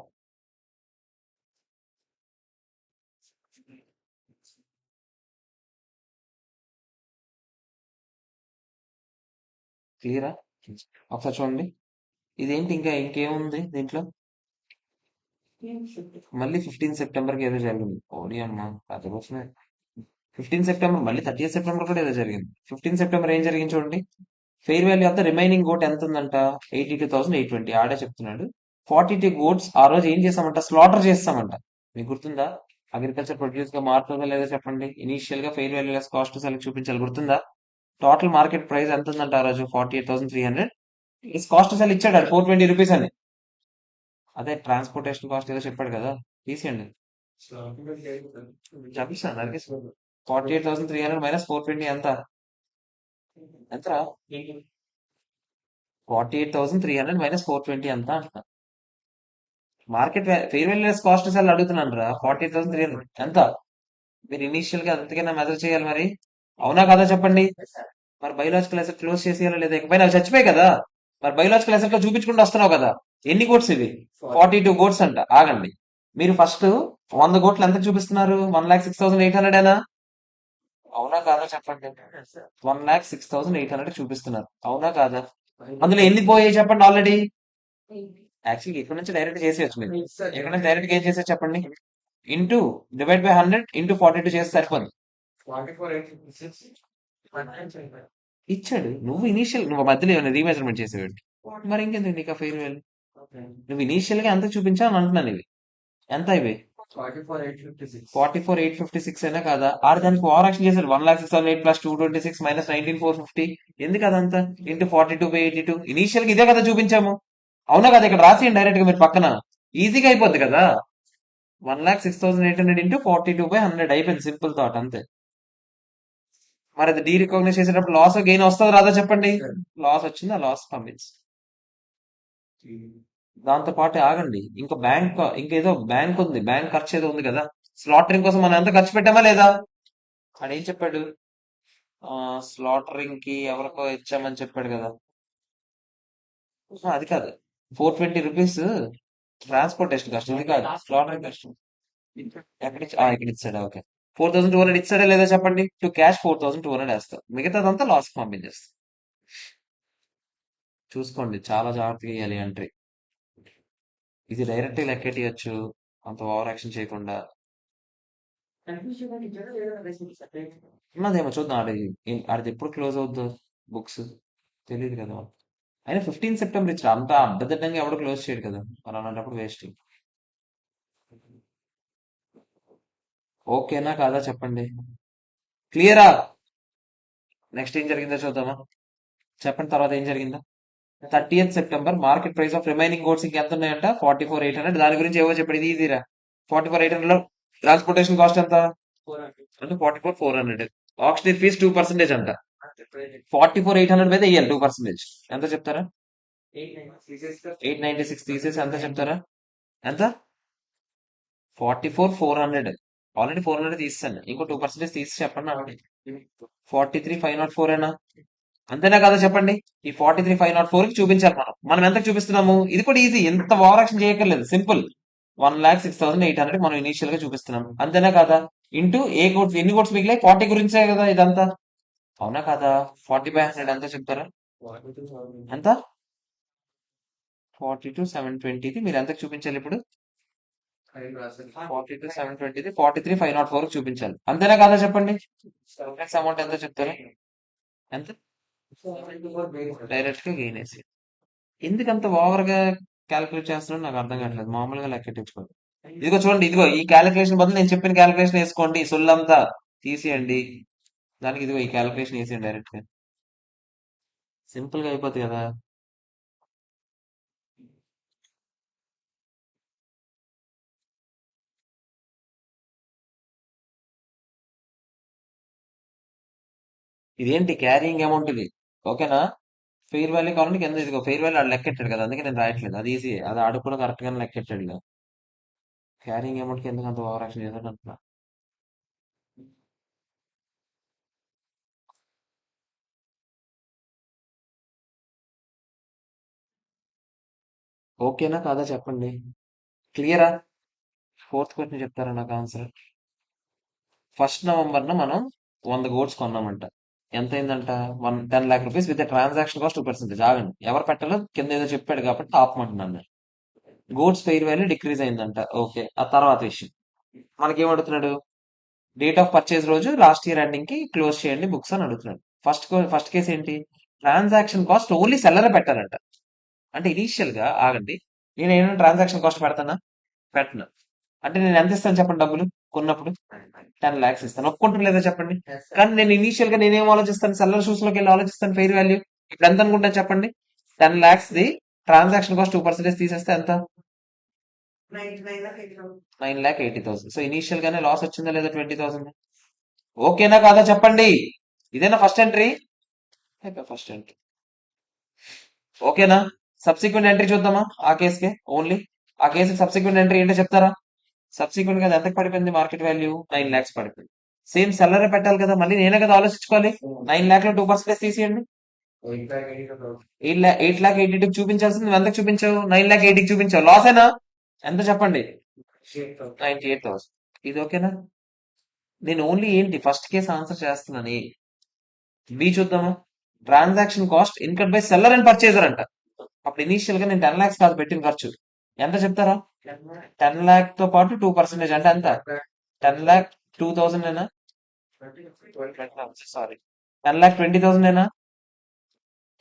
క్లియరా ఒకసారి చూడండి ఇదేంటి ఇంకా ఇంకేముంది దీంట్లో మళ్ళీ 15 సెప్టెంబర్కి ఏదో జరిగింది ఓడి అమ్మ అది కోసమే 15 సెప్టెంబర్ మళ్ళీ 30 సెప్టెంబర్ కూడా ఏదో జరిగింది 15 సెప్టెంబర్ ఏం జరిగింది చూడండి fair value of the remaining goat ఎంత ఉందంట 82,820 ఆడే చెప్తున్నాడు 42 గోట్స్ ఆ రోజు ఏం చేస్తామంట స్లాటర్ చేస్తామంట మీకు గుర్తుందా అగ్రికల్చర్ ప్రొడ్యూస్ గా మారుతుందా లేదా చెప్పండి ఇనీషియల్ గా fair value less cost select చూపించాలి గుర్తుందా టోటల్ మార్కెట్ ప్రైస్ ఎంత ఉందంట ఆ రోజు 48,300 కాస్ట్ సెల్ ఇచ్చాడు 420 రూపీస్ అని అదే ట్రాన్స్పోర్టేషన్ కాస్ట్ ఏదో చెప్పాడు కదా తీసేయండి చూపిస్తాను దానికి 48,300 మైనస్ 420 ఎంత ఎంత 48,300 మైనస్ 420 ఎంత అంట market fair value less cost cell అడుగుతున్నాను రా 48,300 ఎంత మీరు ఇనీషియల్ గా అంతకైనా మెజర్ చేయాలి మరి అవునా కదా చెప్పండి మరి బయోలాజికల్ అసెట్ క్లోజ్ చేసేయాలా లేదా ఇకపైన అవి చచ్చిపోయి కదా మరి బయోలాజికల్ అసెట్ లో చూపించుకుంటూ వస్తున్నావు కదా ఎన్ని గోట్స్ ఇవి 42 గోట్స్ అంట ఆగండి మీరు ఫస్ట్ 100 గోట్లు ఎంత చూపిస్తున్నారు 1,06,800 ఏనా అవునా కాదా చెప్పండి 1,06,800 చూపిస్తున్నారు అవునా కాదా అందులో ఎన్ని పోయాయి చెప్పండి ఆల్రెడీ యాక్చువల్లీ ఇక్కడ నుంచి డైరెక్ట్ చేసేయచ్చు మీరు ఇక్కడ నుంచి డైరెక్ట్ ఏం చేసేది చెప్పండి ఇంటూ డివైడ్ బై 100 ఇంటూ 42 చేస్తే సరిపోదు 44,856 ఇచ్చాడు నువ్వు ఇనీషియల్ నువ్వు మధ్యలో ఏమైనా రీమెజర్మెంట్ చేసేవాడు మరి ఇంకెందుకు నీకు ఫెయిర్ వాల్యూ నువ్వు ఇనీషియల్ గా ఎంత చూపించా అని అంటున్నాను ఇవి ఎంత ఇవి 44,856 44,856 అయినా కాదా ఆరు దానికి ఓవర్ యాక్షన్ చేశారు 1,06,8 ప్లస్ 226 మైనస్ 19,450 ఎందుకు అదంతా ఇంటూ 42/82 ఇనీషియల్ గా ఇదే కదా చూపించాము అవునా కదా ఇక్కడ రాసేయండి డైరెక్ట్ గా మీరు పక్కన ఈజీగా అయిపోద్ది కదా 1,06,800 ఇంటూ 42/100 అయిపోయింది సింపుల్ థాట్ అంతే మరి అది డీ రికగ్నైజ్ చేసేటప్పుడు లాస్ గెయిన్ వస్తుంది రాదా చెప్పండి లాస్ వచ్చింది ఆ లాస్ పంపించి దాంతో పాటు ఆగండి ఇంకా బ్యాంక్ ఇంకేదో బ్యాంక్ ఉంది బ్యాంక్ ఖర్చు ఏదో ఉంది కదా స్లాటరింగ్ కోసం మనం ఎంత ఖర్చు పెట్టామా లేదా అని ఏం చెప్పాడు స్లాటరింగ్ కి ఎవరికో ఇచ్చామని చెప్పాడు కదా అది కాదు 420 రూపీస్ ట్రాన్స్పోర్టేషన్ కష్టం ఇది కాదు స్లాటరింగ్ కష్టం ఇక్కడ ఇచ్చాడా ఓకే 4,200 ఇచ్చాడా లేదా చెప్పండి టు క్యాష్ 4,200 వేస్తా మిగతాదంతా లాస్ పంపించేస్తా చూసుకోండి చాలా జాగ్రత్తగా వేయాలి ఎంట్రీ ఇది డైరెక్ట్ లెక్కెట్టచ్చు అంత ఓవర్ యాక్షన్ చేయకుండా ఉన్నదేమో చూద్దాం ఆడిది ఎప్పుడు క్లోజ్ అవుద్దో బుక్స్ తెలియదు కదా అయినా 15 సెప్టెంబర్ ఇచ్చారు అంత అడ్డదిడ్డంగా ఎవడు క్లోజ్ చేయడు కదా మరి అలాంటప్పుడు వేస్ట్ ఓకేనా కాదా చెప్పండి క్లియరా నెక్స్ట్ ఏం జరిగిందో చూద్దామా చెప్పండి తర్వాత ఏం జరిగిందో 30th September market price of remaining గోడ్స్ ఇంకెంత ఉన్నాయంట 44,800 దాని గురించి ఏవో చెప్పండి ఇది ఈజీరా 44,800 లో ట్రాన్స్పోర్టేషన్ కాస్ట్ ఎంత అంటే 44,400 ఆక్సిజన్ ఫీజ్ 2% అంట 44,800 మీద వేయాలి 2% ఎంత చెప్తారా 896 తీసేసి ఎంత చెప్తారా ఎంత 44,400 ఆల్రెడీ 400 తీసాను ఇంకో 2% తీసి చెప్పండి అన్నది 43,504 ఏనా అంతేనా కదా చెప్పండి ఈ 43,504 కి చూపించాలి మనం ఎంత చూపిస్తున్నాము ఇది కూడా ఈజీ ఎంత ఓవర్ యాక్షన్ చేయక్కర్లేదు సింపుల్ 1,06,800 మనం ఇనీషియల్ గా చూపిస్తున్నాం అంతేనా కదా ఇంటూ ఏ కోడ్స్ ఎన్ని కోడ్స్ మిగిలాయి 40 గురించే కదా ఇదంతా అవునా కాదా? 40/100 ఎంత చెప్తారా? 42,000 ఎంత? 42,720 మీరు ఎంతకు చూపించాలి ఇప్పుడు? 42,720 43,504 చూపించాలి. అంతేనా కాదా చెప్పండి? నెక్స్ట్ అమౌంట్ ఎంత చెప్తారా? ఎంత? డైరెక్ట్ గా గెయిన్ వేసి ఎందుకు అంత ఓవర్ గా క్యాలిక్యులేట్ చేస్తున్నాడు నాకు అర్థం కావట్లేదు. మామూలుగా లెక్కెట్టించుకోండి. ఇదిగో చూడండి, ఇదిగో ఈ క్యాలిక్యులేషన్ బదులు నేను చెప్పిన క్యాలిక్యులేషన్ వేసుకోండి. సొల్లంతా తీసేయండి. దానికి ఇదిగో ఈ క్యాలిక్యులేషన్ వేసేయండి డైరెక్ట్ గా. సింపుల్ గా అయిపోతుంది కదా. ఇదేంటి క్యారింగ్ అమౌంట్ ఇది? ఓకేనా? ఫెయిర్ వాల్యూ కావాలంటే కింద ఇదిగో ఫెయిర్ వాల్యూ ఆడు లెక్కెట్టాడు కదా, అందుకే నేను రాయట్లేదు. అది ఈజీ, అది ఆడు కూడా కరెక్ట్ గానే లెక్కెట్టాడు. క్యారింగ్ అమౌంట్ కి ఎందుకు అంత ఓవర్ యాక్షన్ చేశాడు అంటున్నా. ఓకేనా కాదా చెప్పండి? క్లియరా? ఫోర్త్ క్వశ్చన్ చెప్తారా నాకు ఆన్సర్? 1 నవంబర్ మనం 100 గోడ్స్ కొన్నామంట. ఎంత అయిందంట? 10 lakh rupees with transaction cost 2%. ఆగండి, ఎవరు పెట్టాలో కింద ఏదో చెప్పాడు కాబట్టి ఆపమంటున్నాను నేను. గోడ్స్ ఫెయిర్ వాల్యూ డిక్రీజ్ అయిందంట. ఓకే, ఆ తర్వాత విషయం మనకేమడుగుతున్నాడు? డేట్ ఆఫ్ పర్చేజ్ రోజు లాస్ట్ ఇయర్ ఎండింగ్ కి క్లోజ్ చేయండి బుక్స్ అని అడుగుతున్నాడు. ఫస్ట్ కేసు ఏంటి? ట్రాన్సాక్షన్ కాస్ట్ ఓన్లీ సెల్లరే పెట్టాలంట. అంటే ఇనీషియల్ గా ఆగండి, నేను ఏమైనా ట్రాన్సాక్షన్ కాస్ట్ పెడతానా? పెట్టను. అంటే నేను ఎంత ఇస్తాను చెప్పండి డబ్బులు కొన్నప్పుడు? 10 lakhs ఇస్తాను. ఒప్పుకుంటారు లేదా చెప్పండి? కానీ నేను ఇనీషియల్ గా నేనేం ఆలోచిస్తాను? సెల్లర్ షూస్ లోకి వెళ్ళి ఆలోచిస్తాను. ఫెయిర్ వాల్యూ ఇప్పుడు ఎంత అనుకుంటాను చెప్పండి? 10 lakhs ది ట్రాన్సాక్షన్ కాస్ట్ 2% తీసేస్తే ఎంత? 9,80,000. సో ఇనీషియల్ గానే లాస్ వచ్చిందా లేదా? 20,000. ఓకేనా కాదా చెప్పండి? ఇదేనా ఫస్ట్ ఎంట్రీ? ఫస్ట్ ఎంట్రీ ఓకేనా? సబ్సిక్వెంట్ ఎంట్రీ చూద్దామా ఆ కేసుకే? ఓన్లీ ఆ కేసుకి సబ్సిక్వెంట్ ఎంట్రీ ఏంటో చెప్తారా? సబ్సిక్వెంట్ గా అది ఎంతకు పడిపోయింది? మార్కెట్ వాల్యూ 9 lakhs పడిపోయింది. సేమ్ సెల్లరే పెట్టాలి కదా, మళ్ళీ నేనే కదా ఆలోచించుకోవాలి. 9 lakh లో 2% తీసేయండి. 8,80,000 చూపించాల్సింది నువ్వు ఎంతకు చూపించావు? 9,80,000 చూపించావు. లాస్ ఏనా? ఎంత చెప్పండి? 98,000. ఇది ఓకేనా? నేను ఓన్లీ ఏంటి ఫస్ట్ కేసు ఆన్సర్ చేస్తున్నాను. బి చూద్దామా? Transaction cost income by seller and purchaser అంట. అప్పుడు ఇనీషియల్ గా నేను 10 lakhs కాదు పెట్టిన ఖర్చు. ఎంత చెప్తారా? 10 lakh తో పాటు 2% అంటే ఎంత? 10 lakh 2,000 ఏనా? సారీ, 10,20,000 ఏనా?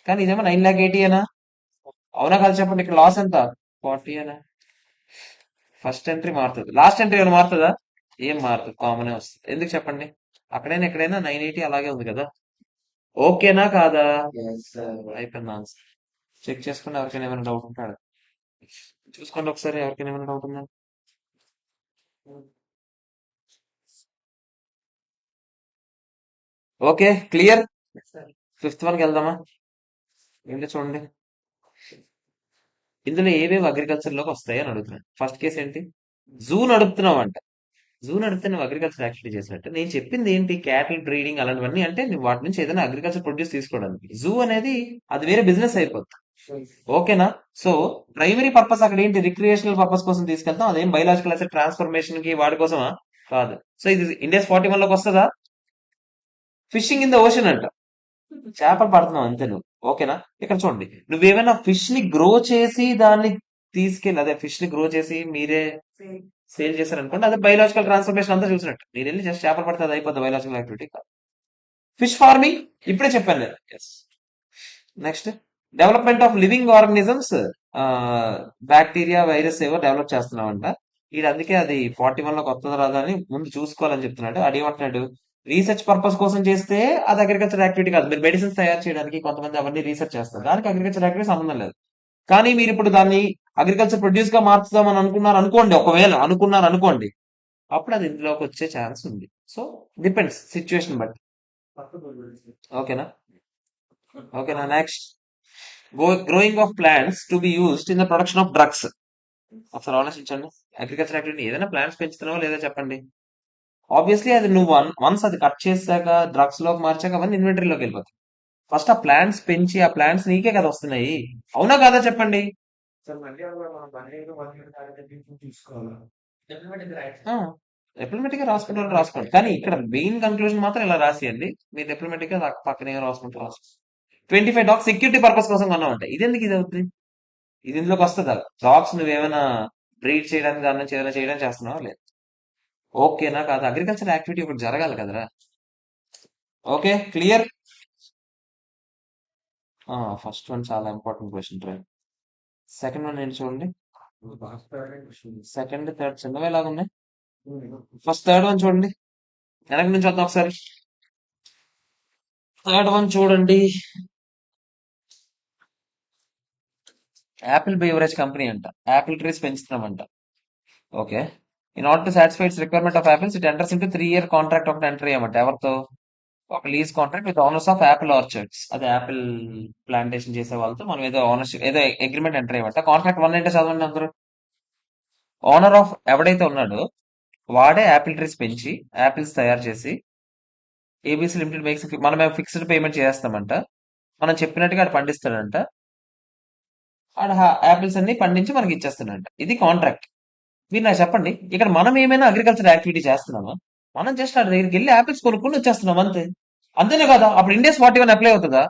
కానీ ఇదేమో 9,80,000 ఏనా? అవునా కాదు చెప్పండి? ఇక్కడ లాస్ ఎంత? 40 ఏనా? ఫస్ట్ ఎంట్రీ మారుతుంది, లాస్ట్ ఎంట్రీ ఏమైనా మారుతుందా? ఏం మారుతుంది, కామన్ వస్తుంది. ఎందుకు చెప్పండి? అక్కడైనా ఎక్కడైనా 980 అలాగే ఉంది కదా. ఓకేనా కాదా? అయిపోయింది ఆన్సర్. చెక్ చేసుకోండి, ఎవరికైనా ఏమైనా డౌట్ ఉంటాడు చూసుకోండి ఒకసారి, ఎవరికైనా ఏమైనా డౌట్ ఉందా? Okay, clear. ఫిఫ్త్ వన్కి వెళ్దామా? ఏంటో చూడండి, ఇందులో ఏవేవి అగ్రికల్చర్ లోకి వస్తాయి అని అడుగుతున్నాను. ఫస్ట్ కేసు ఏంటి? జూ నడుపుతున్నావు అంట. జూ నడిపితే నువ్వు అగ్రికల్చర్ యాక్టివిటీ చేసినట్టు. నేను చెప్పింది ఏంటి? క్యాటిల్ బ్రీడింగ్ అలాంటివన్నీ, అంటే నువ్వు వాటి నుంచి ఏదైనా అగ్రికల్చర్ ప్రొడ్యూస్ తీసుకోవడానికి. జూ అనేది అది వేరే బిజినెస్ అయిపోతుంది. ఓకేనా? సో ప్రైమరీ పర్పస్ అక్కడ ఏంటి? రిక్రియేషనల్ పర్పస్ కోసం తీసుకెళ్తాం. అదేం బయలాజికల్ అసెట్ ట్రాన్స్ఫర్మేషన్ కి వాడి కోసమా? కాదు. సో ఇది ఇండియాస్ 41 లోకి వస్తుందా? ఫిషింగ్ ఇన్ ద ఓషన్ అంట. చేపలు పడుతున్నావు అంతే నువ్వు. ఓకేనా? ఇక్కడ చూడండి, నువ్వేమైనా ఫిష్ ని గ్రో చేసి దాన్ని తీసుకెళ్ళి, అదే ఫిష్ ని గ్రో చేసి మీరే సేల్ చేశారనుకోండి, అదే బయలాజికల్ ట్రాన్స్ఫర్మేషన్ అంతా చూసినట్టు. మీరు వెళ్ళి జస్ట్ చేపలు పడితే అది అయిపోద్ది బయలాజికల్ యాక్టివిటీ. ఫిష్ ఫార్మింగ్ ఇప్పుడే చెప్పాను నేను. Next, development of living organisms, bacteria virus ఏవో డెవలప్ చేస్తున్నామంట. ఇది అందుకే అది 41 లోకి వస్తుందా రాదా అని ముందు చూసుకోవాలని చెప్తున్నాడు. అదేమంటున్నాడు? రీసెర్చ్ పర్పస్ కోసం చేస్తే అది అగ్రికల్చర్ యాక్టివిటీ కాదు. మీరు మెడిసిన్స్ తయారు చేయడానికి కొంతమంది అవన్నీ రీసెర్చ్ చేస్తారు, దానికి అగ్రికల్చర్ యాక్టివిటీ సంబంధం లేదు. కానీ మీరు ఇప్పుడు దాన్ని అగ్రికల్చర్ ప్రొడ్యూస్ గా మార్చుదామని అనుకున్నారు అనుకోండి, ఒకవేళ అనుకున్నారు అనుకోండి, అప్పుడు అది ఇందులోకి వచ్చే ఛాన్స్ ఉంది. సో డిపెండ్స్ సిచ్యువేషన్ బట్టి. ఓకేనా? ఓకేనా? Next, growing of plants to be used in the production of drugs. ఒకసారి ఆలోచించండి, అగ్రికల్చర్ యాక్టివిటీ ఏదైనా ప్లాంట్స్ పెంచుతున్నావా లేదా చెప్పండి? ఆబ్వియస్లీ అది నువ్వు వన్స్ అది కట్ చేశాక డ్రగ్స్ లోకి మార్చాక అవన్నీ ఇన్వెంటరీలోకి వెళ్ళిపోతాయి. ఫస్ట్ ఆ ప్లాంట్స్ పెంచి ఆ ప్లాంట్స్ నీకే కదా వస్తున్నాయి. అవునా కాదా చెప్పండి? సార్ మళ్ళీ అలా మనం 1 year 1 year టార్గెట్ తీసుకోవాలా? ఆ, డిప్లొమాటిక్ గా రాసుకుంటారు రాసుకోండి, కానీ ఇక్కడ మెయిన్ కన్క్లూజన్ మాత్రం ఇలా రాసేయండి. మీరు డిప్లొమాటిక్ గా పక్కన ఏం రాసుకుంటారు రాసుకోండి. 25 డాగ్స్ సెక్యూరిటీ పర్పస్ కోసం కొన్నామంట. ఇది ఎందుకు ఇది అవుతుంది? ఇది ఇందులోకి వస్తుందా? డాగ్స్ నువ్వేమైనా బ్రీడ్ చేయడానికి దాని నుంచి ఏదైనా చేయడానికి చేస్తున్నావా లేదు? ఓకేనా కాదు? అగ్రికల్చర్ యాక్టివిటీ ఒకటి జరగాలి కదరా. Okay, clear. ఫస్ట్ వన్ చాలా ఇంపార్టెంట్ క్వశ్చన్ రా. సెకండ్ వన్ ఏంటి చూడండి. సెకండ్ థర్డ్ చిన్నవి ఎలాగ ఉన్నాయి. ఫస్ట్ థర్డ్ వన్ చూడండి, వెనక నుంచి వద్దాం ఒకసారి. థర్డ్ వన్ చూడండి. యాపిల్ బేవరేజ్ కంపెనీ అంట, యాపిల్ ట్రీస్ పెంచుతున్నామంట. Okay, in order to satisfy its requirement of apples it enters into 3-year contract ఒకటి ఎంటర్ అయ్యామంట. ఎవరితో? ఒక lease contract with owners of apple orchards. అదే యాపిల్ ప్లాంటేషన్ చేసే వాళ్ళతో మనం ఏదో ఓనర్షిప్ ఏదో అగ్రిమెంట్ ఎంటర్ అయ్యమంట. కాంట్రాక్ట్ 1 అంటే చదవండి అందరూ. ఓనర్ ఆఫ్ ఎవడైతే ఉన్నాడో వాడే యాపిల్ ట్రీస్ పెంచి యాపిల్స్ తయారు చేసి ఏబీసీ లిమిటెడ్ మేక్స్ మనం ఫిక్స్డ్ పేమెంట్ చేస్తామంట. మనం చెప్పినట్టుగా ఆడు పండిస్తాడంట. ఆడ యాపిల్స్ అన్ని పండించి మనకి ఇచ్చేస్తాడంట. ఇది కాంట్రాక్ట్. మీరు నాకు చెప్పండి, ఇక్కడ మనం ఏమైనా అగ్రికల్చర్ యాక్టివిటీ చేస్తున్నామా? మనం జస్ట్ ఆడ దగ్గరికి వెళ్ళి యాపిల్స్ కొనుక్కొని వచ్చేస్తున్నాం అంతే. అంతేనే కదా? అప్పుడు ఇండియా 41 అప్లై అవుతుందా?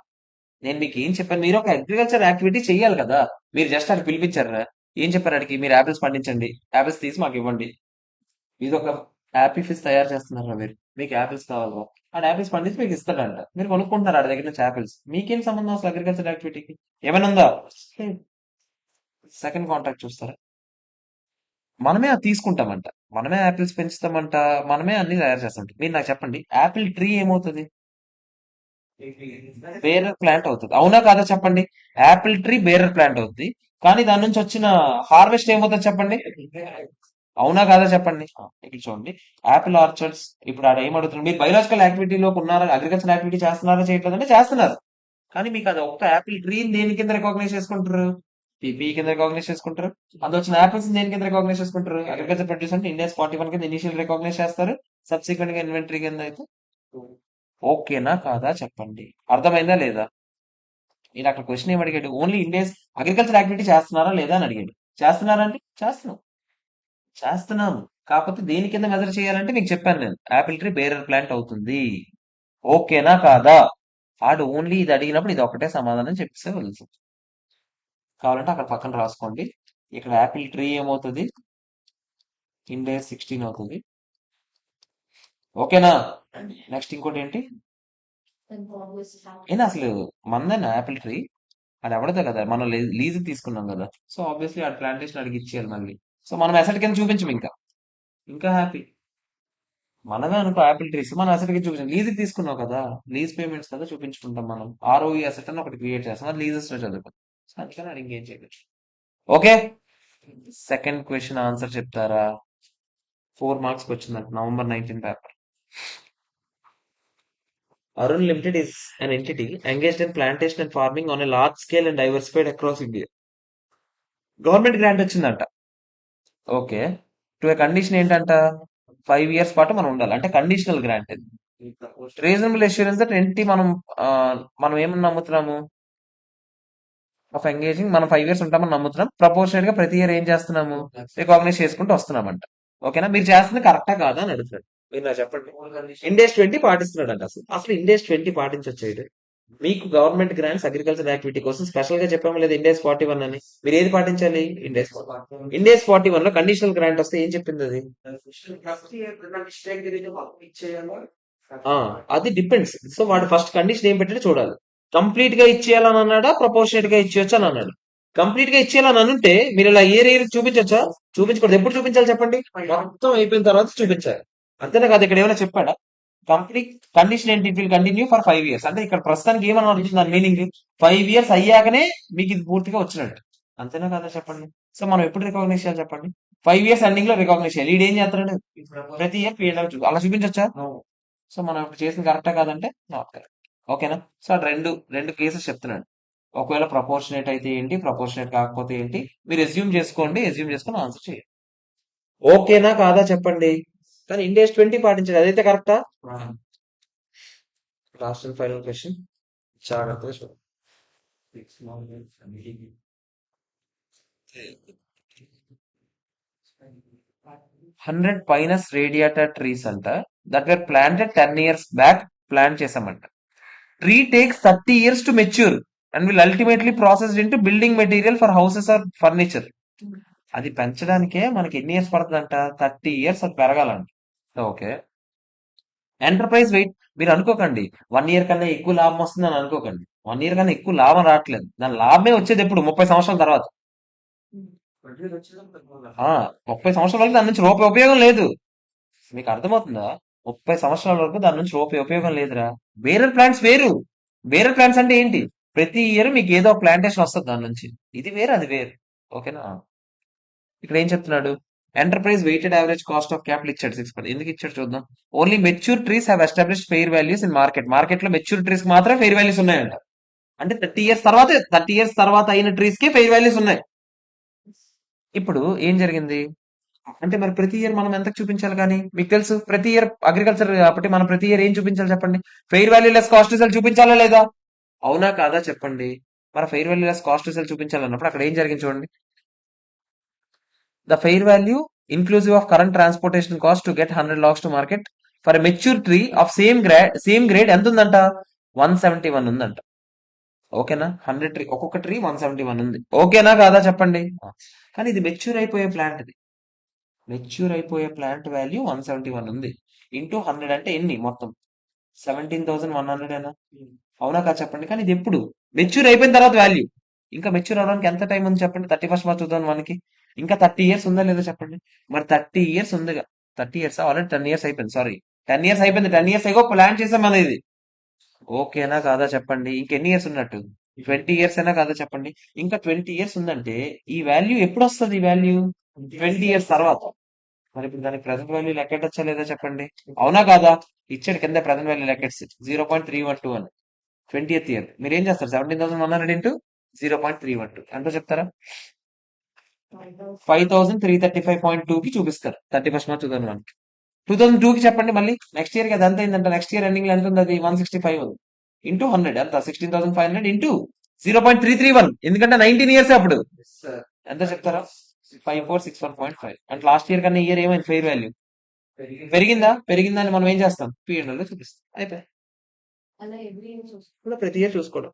నేను మీకు ఏం చెప్పాను, మీరు ఒక అగ్రికల్చర్ యాక్టివిటీ చెయ్యాలి కదా. మీరు జస్ట్ అక్కడ పిలిపించారా? ఏం చెప్పారు అడిగి? మీరు యాపిల్స్ పండించండి, యాపిల్స్ తీసి మాకు ఇవ్వండి. ఇది ఒక యాపిల్ ఫిష్ తయారు చేస్తున్నారా మీరు? మీకు యాపిల్స్ కావాలా? ఆ యాపిల్స్ పండించి మీకు ఇస్తాడంట. మీరు కొనుక్కుంటున్నారు ఆడ దగ్గర నుంచి యాపిల్స్. మీకేం సంబంధం అసలు అగ్రికల్చర్ యాక్టివిటీకి? ఏమైనా ఉందా? సెకండ్ కాంట్రాక్ట్ చూస్తారా? మనమే అది తీసుకుంటామంట, మనమే యాపిల్స్ పెంచుతామంట, మనమే అన్ని తయారు చేస్తామంట. మీరు నాకు చెప్పండి, యాపిల్ ట్రీ ఏమవుతుంది? బేరర్ ప్లాంట్ అవుతుంది. అవునా కాదా చెప్పండి? యాపిల్ ట్రీ బేరర్ ప్లాంట్ అవుతుంది, కానీ దాని నుంచి వచ్చిన హార్వెస్ట్ ఏమవుతుంది చెప్పండి? అవునా కాదా చెప్పండి? ఇక్కడ చూడండి, యాపిల్ ఆర్చర్డ్స్. ఇప్పుడు ఆడ ఏం అడుగుతున్నారు? మీరు బయలాజికల్ యాక్టివిటీలో ఉన్నారా? అగ్రికల్చర్ యాక్టివిటీ చేస్తున్నారా చేయట్లేదంటే చేస్తున్నారు, కానీ మీకు అది ఒక్క యాపిల్ ట్రీ దేని కింద రికాగ్నైజ్ చేసుకుంటారు? పీపీ కింద రికాగ్నైజ్ చేసుకుంటారు. అందులో వచ్చిన యాపిల్స్ దేని కింద రికాగ్నైజ్ చేసుకుంటారు? అగ్రికల్చర్ ప్రొడ్యూస్ అంటే ఇండియా 41 కింద ఇనిషియల్ రికాగ్నైజ్ చేస్తారు, సబ్సిక్వెంట్ గా ఇన్వెంటరీ కింద అయితే. ఓకేనా కాదా చెప్పండి? అర్థమైందా లేదా? నేను అక్కడ క్వశ్చన్ ఏమి అడిగాడు? ఓన్లీ ఇండియా అగ్రికల్చర్ యాక్టివిటీ చేస్తున్నారా లేదా అని అడిగాడు. చేస్తున్నారా అంటే చేస్తున్నాం, చేస్తున్నాం. కాకపోతే దేని కింద మెజర్ చేయాలంటే మీకు చెప్పాను నేను, యాపిల్ ట్రీ బేరర్ ప్లాంట్ అవుతుంది. ఓకేనా కాదా? ఆడు ఓన్లీ ఇది అడిగినప్పుడు ఇది ఒకటే సమాధానం చెప్పేస్తే వెళ్తుంది. కావాలంటే అక్కడ పక్కన రాసుకోండి. ఇక్కడ యాపిల్ ట్రీ ఏమవుతుంది? ఇండియా 16 అవుతుంది. ఓకేనా? నెక్స్ట్ ఇంకోటి ఏంటి? ఏంటి అసలు మందేనా యాపిల్ ట్రీ? అది ఎవడదో కదా, మనం లీజ్ తీసుకున్నాం కదా. సో ఆబ్వియస్లీ ఆ ప్లాంటేషన్ అడిగి ఇచ్చేయాలి మళ్ళీ. సో మనం అసెట్ కింద చూపించం, ఇంకా ఇంకా హ్యాపీ. మనమే అనుకో యాపిల్ ట్రీస్, మనం అసెట్ కింద చూపించాం. లీజ్ తీసుకున్నాం కదా, లీజ్ పేమెంట్స్ కదా చూపించుకుంటాం మనం. ఆర్ఓఈ అసెట్ అని ఒకటి క్రియేట్ చేస్తాం, అది లీజెస్ లో చదువుతాం. సో అందుకని అది ఇంకేం చేయలేదు. ఓకే, సెకండ్ క్వశ్చన్ ఆన్సర్ చెప్తారా? 4 మార్క్స్ వచ్చిందంట, November 19 paper. Arun Limited is an entity engaged in plantation and farming on a large scale and diversified across India. Government grant వచ్చిందంట. ఓకే, టు ఏ కండిషన్ ఏంటంట? 5 years పాటు మనం ఉండాలి, అంటే conditional grant ఇది. Reasonable assurance అంటే ఏంటి? ఆ, మనం ఏమని నమ్ముతున్నాము? ఆఫ్ ఎంగేజింగ్ మనం 5 years ఉంటామని నమ్ముతున్నాం. ప్రపోర్షనేట్ గా ప్రతి ఇయర్ ఏం చేస్తున్నాము? రికాగ్నైజ్ చేసుకుంటూ వస్తున్నామంట. ఓకేనా? మీరు చేస్తుంది కరెక్టా కాదా అని అడుగుతాడు. మీరు నాకు చెప్పండి. ఇండేస్ 20 పాటిస్తున్నాడు అంట. అసలు అసలు ఇండేస్ 20 పాటించొచ్చు. మీకు గవర్నమెంట్ గ్రాంట్స్ అగ్రికల్చర్ యాక్టివిటీ కోసం స్పెషల్ గా చెప్పాము లేదా ఇండేస్ 41 అని? మీరు ఏది పాటించాలి? ఇండేస్ 41 లో కండిషనల్ గ్రాంట్ వస్తే ఏం చెప్పింది అది? ఆ, అది డిపెండ్స్. సో వాడు ఫస్ట్ కండిషన్ ఏం పెట్టాడో చూడాలి. కంప్లీట్ గా ఇచ్చేయాలని అన్నాడా, ప్రపోర్షనేట్ గా ఇచ్చేయచ్చు అని అన్నాడు. కంప్లీట్ గా ఇచ్చేయాలని అనుంటే మీరు ఇలా ఏ చూపించొచ్చా? చూపించకూడదు. ఎప్పుడు చూపించాలి చెప్పండి? మొత్తం అయిపోయిన తర్వాత చూపించాలి. అంతేనా కాదు? ఇక్కడ ఏమైనా చెప్పాడా? కంప్లీట్ కండిషన్ ఏంటి? It will continue for 5 years. అంటే ఇక్కడ ప్రస్తుతానికి ఏమని అడుగుతుంది దాని మీనింగ్? 5 years అయ్యాకనే మీకు ఇది పూర్తిగా వచ్చినట్టు. అంతేనా కదా చెప్పండి? సో మనం ఎప్పుడు రికాగ్నైజ్ చేయాలి చెప్పండి? 5 years ఎండింగ్ లో రికాగ్నైజ్ చేయాలి. ఈడు ఏం చేస్తున్నాడు? ప్రతి ఇయర్ పీఎల్ అలా చూపించొచ్చా? సో మనం ఇప్పుడు చేసిన కరెక్టా కాదంటే నాట్ కరెక్ట్. ఓకేనా? సో అటు రెండు రెండు కేసెస్ చెప్తున్నాడు. ఒకవేళ ప్రపోర్షనేట్ అయితే ఏంటి, ప్రపోర్షనేట్ కాకపోతే ఏంటి, మీరు ఎస్యూమ్ చేసుకోండి, ఎస్యూమ్ చేసుకుని ఆన్సర్ చేయండి. ఓకేనా కాదా చెప్పండి? కానీ ఇండేస్ 20 పాటించాలి, అదైతే కరెక్టా? లాస్ట్ అండ్ ఫైనల్ క్వశ్చన్, జాగ్రత్తగా చూడండి. 100 పైనస్ రేడియేటా ట్రీస్ అంట that were planted 10 years back plant చేసామంట. Tree takes 30 years to mature and will ultimately processed into building material for houses or furniture. అది పెంచడానికే మనకి ఎన్ని ఇయర్స్ పడుతుందంట? 30 years అది పెరగాలంట. ఓకే. ఎంటర్ప్రైజ్ వెయిట్ మీరు అనుకోకండి 1 year కన్నా ఎక్కువ లాభం వస్తుందని అనుకోకండి. 1 year కన్నా ఎక్కువ లాభం రావట్లేదు. దాని లాభమే వచ్చేది ఎప్పుడు? 30 సంవత్సరాల తర్వాత. వడ్డీ వచ్చేదాం ఆ 30 సంవత్సరాల వరకు దాని నుంచి రూపాయి ఉపయోగం లేదు. మీకు అర్థమవుతుందా? 30 సంవత్సరాల వరకు దాని నుంచి రూపాయి ఉపయోగం లేదురా. బేరర్ ప్లాంట్స్ వేరు. బేరర్ ప్లాంట్స్ అంటే ఏంటి? ప్రతి ఇయర్ మీకు ఏదో ఒక ప్లాంటేషన్ వస్తుంది దాని నుంచి. ఇది వేరు, అది వేరు. ఓకేనా? ఇక్కడ ఏం చెప్తున్నాడు? Enterprise weighted average cost of capital ఇచ్చాడు 6%. ఎందుకు ఇచ్చాడు చూద్దాం. Only mature trees have established fair values in market. Market లో మెచ్యూర్ ట్రీస్ కి మాత్రమే ఫెయిర్ వాల్యూస్ ఉన్నాయంట. అంటే 30 years తర్వాత అయిన ట్రీస్ కి ఫెయిర్ వాల్యూస్ ఉన్నాయి. ఇప్పుడు ఏం జరిగింది అంటే మరి ప్రతి ఇయర్ మనం ఎంతకు చూపించాలి? కానీ మీకు తెలుసు ప్రతి ఇయర్ అగ్రికల్చర్ కాబట్టి మనం ప్రతి ఇయర్ ఏం చూపించాలి చెప్పండి? Fair value less cost result చూపించాలా లేదా? అవునా కాదా చెప్పండి? మరి fair value less cost result చూపించాలన్నప్పుడు అక్కడ ఏం జరిగింది చూడండి. The fair value inclusive of current transportation cost to get 100 logs to market for mature tree of same grade ఎంత ఉందంట? 171 ఉందంట. ఓకేనా? 100 ట్రీ, ఒక్కొక్క ట్రీ 171 ఉంది. ఓకేనా కాదా చెప్పండి? కానీ ఇది మెచ్యూర్ అయిపోయే ప్లాంట్. ఇది మెచ్యూర్ అయిపోయే ప్లాంట్ వాల్యూ 171 ఉంది. ఇంటూ 100 అంటే ఎన్ని మొత్తం? 17,100 ఏనా? అవునా కాదు చెప్పండి? కానీ ఇది ఎప్పుడు? మెచ్యూర్ అయిపోయిన తర్వాత వాల్యూ. ఇంకా మెచ్యూర్ అవడానికి ఎంత టైం ఉంది చెప్పండి? 31st March 2001కి ఇంకా 30 years ఉందా లేదా చెప్పండి? మరి 30 years ఉందిగా. 30 years ఆల్రెడీ 10 years అయిపోయింది. సారీ 10 years అయిపోయింది. 10 years అగో ప్లాన్ చేసాం అనేది. ఓకేనా కాదా చెప్పండి? ఇంకెన్ని ఇయర్స్ ఉన్నట్టు? 20 years అయినా కాదా చెప్పండి? ఇంకా 20 years ఉందంటే ఈ వాల్యూ ఎప్పుడు వస్తుంది? ఈ వాల్యూ 20 years తర్వాత. మరి ఇప్పుడు దానికి ప్రెసెంట్ వాల్యూ లెక్కెట్టొచ్చా లేదా చెప్పండి? అవునా కాదా? ఇచ్చాడు కింద ప్రెసెంట్ వాల్యూ లెక్కెట్స్ 0.312 అని. 20th year మీరు ఏం చేస్తారు? 17,100 ఇంటూ 0.312 ఎంతో చెప్తారా? 5,335.2 కి చూపిస్తారు 31st March 2001. 2002 కి చెప్పండి మళ్ళీ. నెక్స్ట్ ఇయర్ కి అది ఎంత అయిందంట? నెక్స్ట్ ఇయర్ ఎండింగ్ లో ఎంత ఉంది? అది 165 ఉంది. ఇంటూ 100 ఎంత? 16,500 ఇంటూ 0.331. ఎందుకంటే 19 years అప్పుడు. సార్ ఎంత చెప్తారా? 5461.5. అంటే లాస్ట్ ఇయర్ కన్నా ఇయర్ ఏమైంది ఫెయిర్ వాల్యూ? పెరిగిందా? పెరిగిందా అని మనం ఏం చేస్తాం? P&L లో చూపిస్తాం. అయిపోయి అలా ఎవ్రీ ఇయర్ చూస్తాం. కూడా ప్రతి ఇయర్ చూసుకోవడం.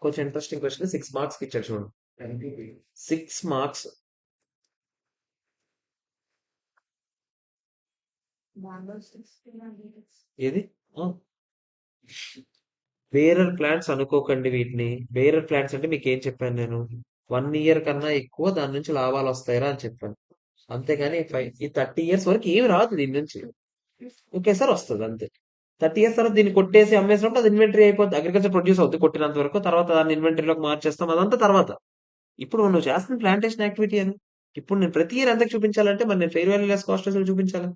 కొంచెం ఇంట్రెస్టింగ్ క్వశ్చన్ 6 marks కి ఇచ్చాడు చూడండి. 6 marks. దానిలో 16 డీటెయిల్స్. ఏది? బేరర్ ప్లాంట్స్ అనుకోకండి వీటిని. బేరర్ ప్లాంట్స్ అంటే మీకు ఏం చెప్పాను నేను? 1 year కన్నా ఎక్కువ దాని నుంచి లాభాలు వస్తాయరా అని చెప్పాను. అంతేగాని ఈ 30 years వరకు ఏమి రాదు దీని నుంచి. ఒకేసారి వస్తుంది అంతే. 30 years తర్వాత దీన్ని కొట్టేసి అమ్మేసినప్పుడు అది ఇన్వెంటరీ అయిపోద్ది. అగ్రికల్చర్ ప్రొడ్యూస్ అవుతుంది కొట్టినంత వరకు. తర్వాత దాన్ని ఇన్వెంటరీలోకి మార్చేస్తాం. అదంతా తర్వాత. ఇప్పుడు నువ్వు చేస్తున్న ప్లాంటేషన్ యాక్టివిటీ అని. ఇప్పుడు నేను ప్రతి ఇయర్ ఎంతకు చూపించాలంటే మరి నేను fair value less cost result చూపించాలి.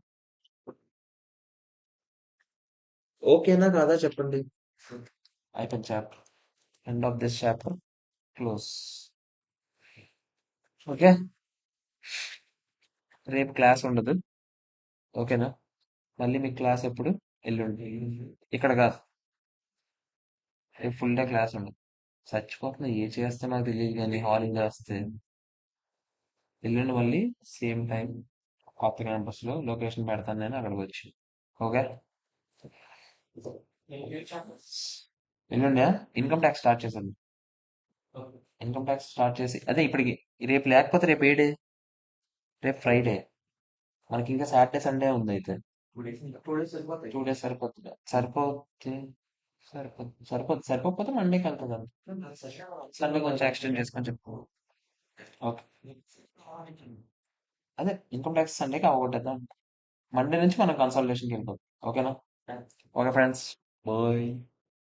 ఓకేనా కాదా చెప్పండి? అయిపోయింది chapter. End of this chapter. Close. Okay. రేపు క్లాస్ ఉండదు. ఓకేనా? మళ్ళీ మీకు క్లాస్ ఎప్పుడు? ఎల్లుండి. ఇక్కడ కాదు. రేపు ఫుల్ డే క్లాస్ ఉండదు. చచ్చిపోతున్నా ఏ చేస్తే నాకు తెలియదు కానీ హాలింగ్ చేస్తే. ఎల్లుండి మళ్ళీ సేమ్ టైం కొత్త క్యాంపస్ లో లొకేషన్ పెడతాను నేను అక్కడికి వచ్చి. ఓకే. ఎల్లుండి ఇన్కమ్ ట్యాక్స్ స్టార్ట్ చేశాను. ఇన్కమ్ ట్యాక్స్ స్టార్ట్ చేసి అదే ఇప్పటికి రేపు లేకపోతే రేపు ఏ డే? రేపు ఫ్రైడే. మనకి ఇంకా సాటర్డే సండే ఉంది అయితే 2 days సరిపోతాయి. 2 days సరిపోతుంది. సరిపోతే మండేకి వెళ్తుంది అంతే. సండే కొంచెం ఎక్స్టెండ్ చేసుకొని చెప్పు. ఓకే. అదే ఇన్కమ్ ట్యాక్స్ సండేకి అవ్వగొట్టేద్దాం. మండే నుంచి మనం కన్సల్టేషన్కి వెళ్ళిపోతాం. ఓకేనా? Okay friends. బాయ్.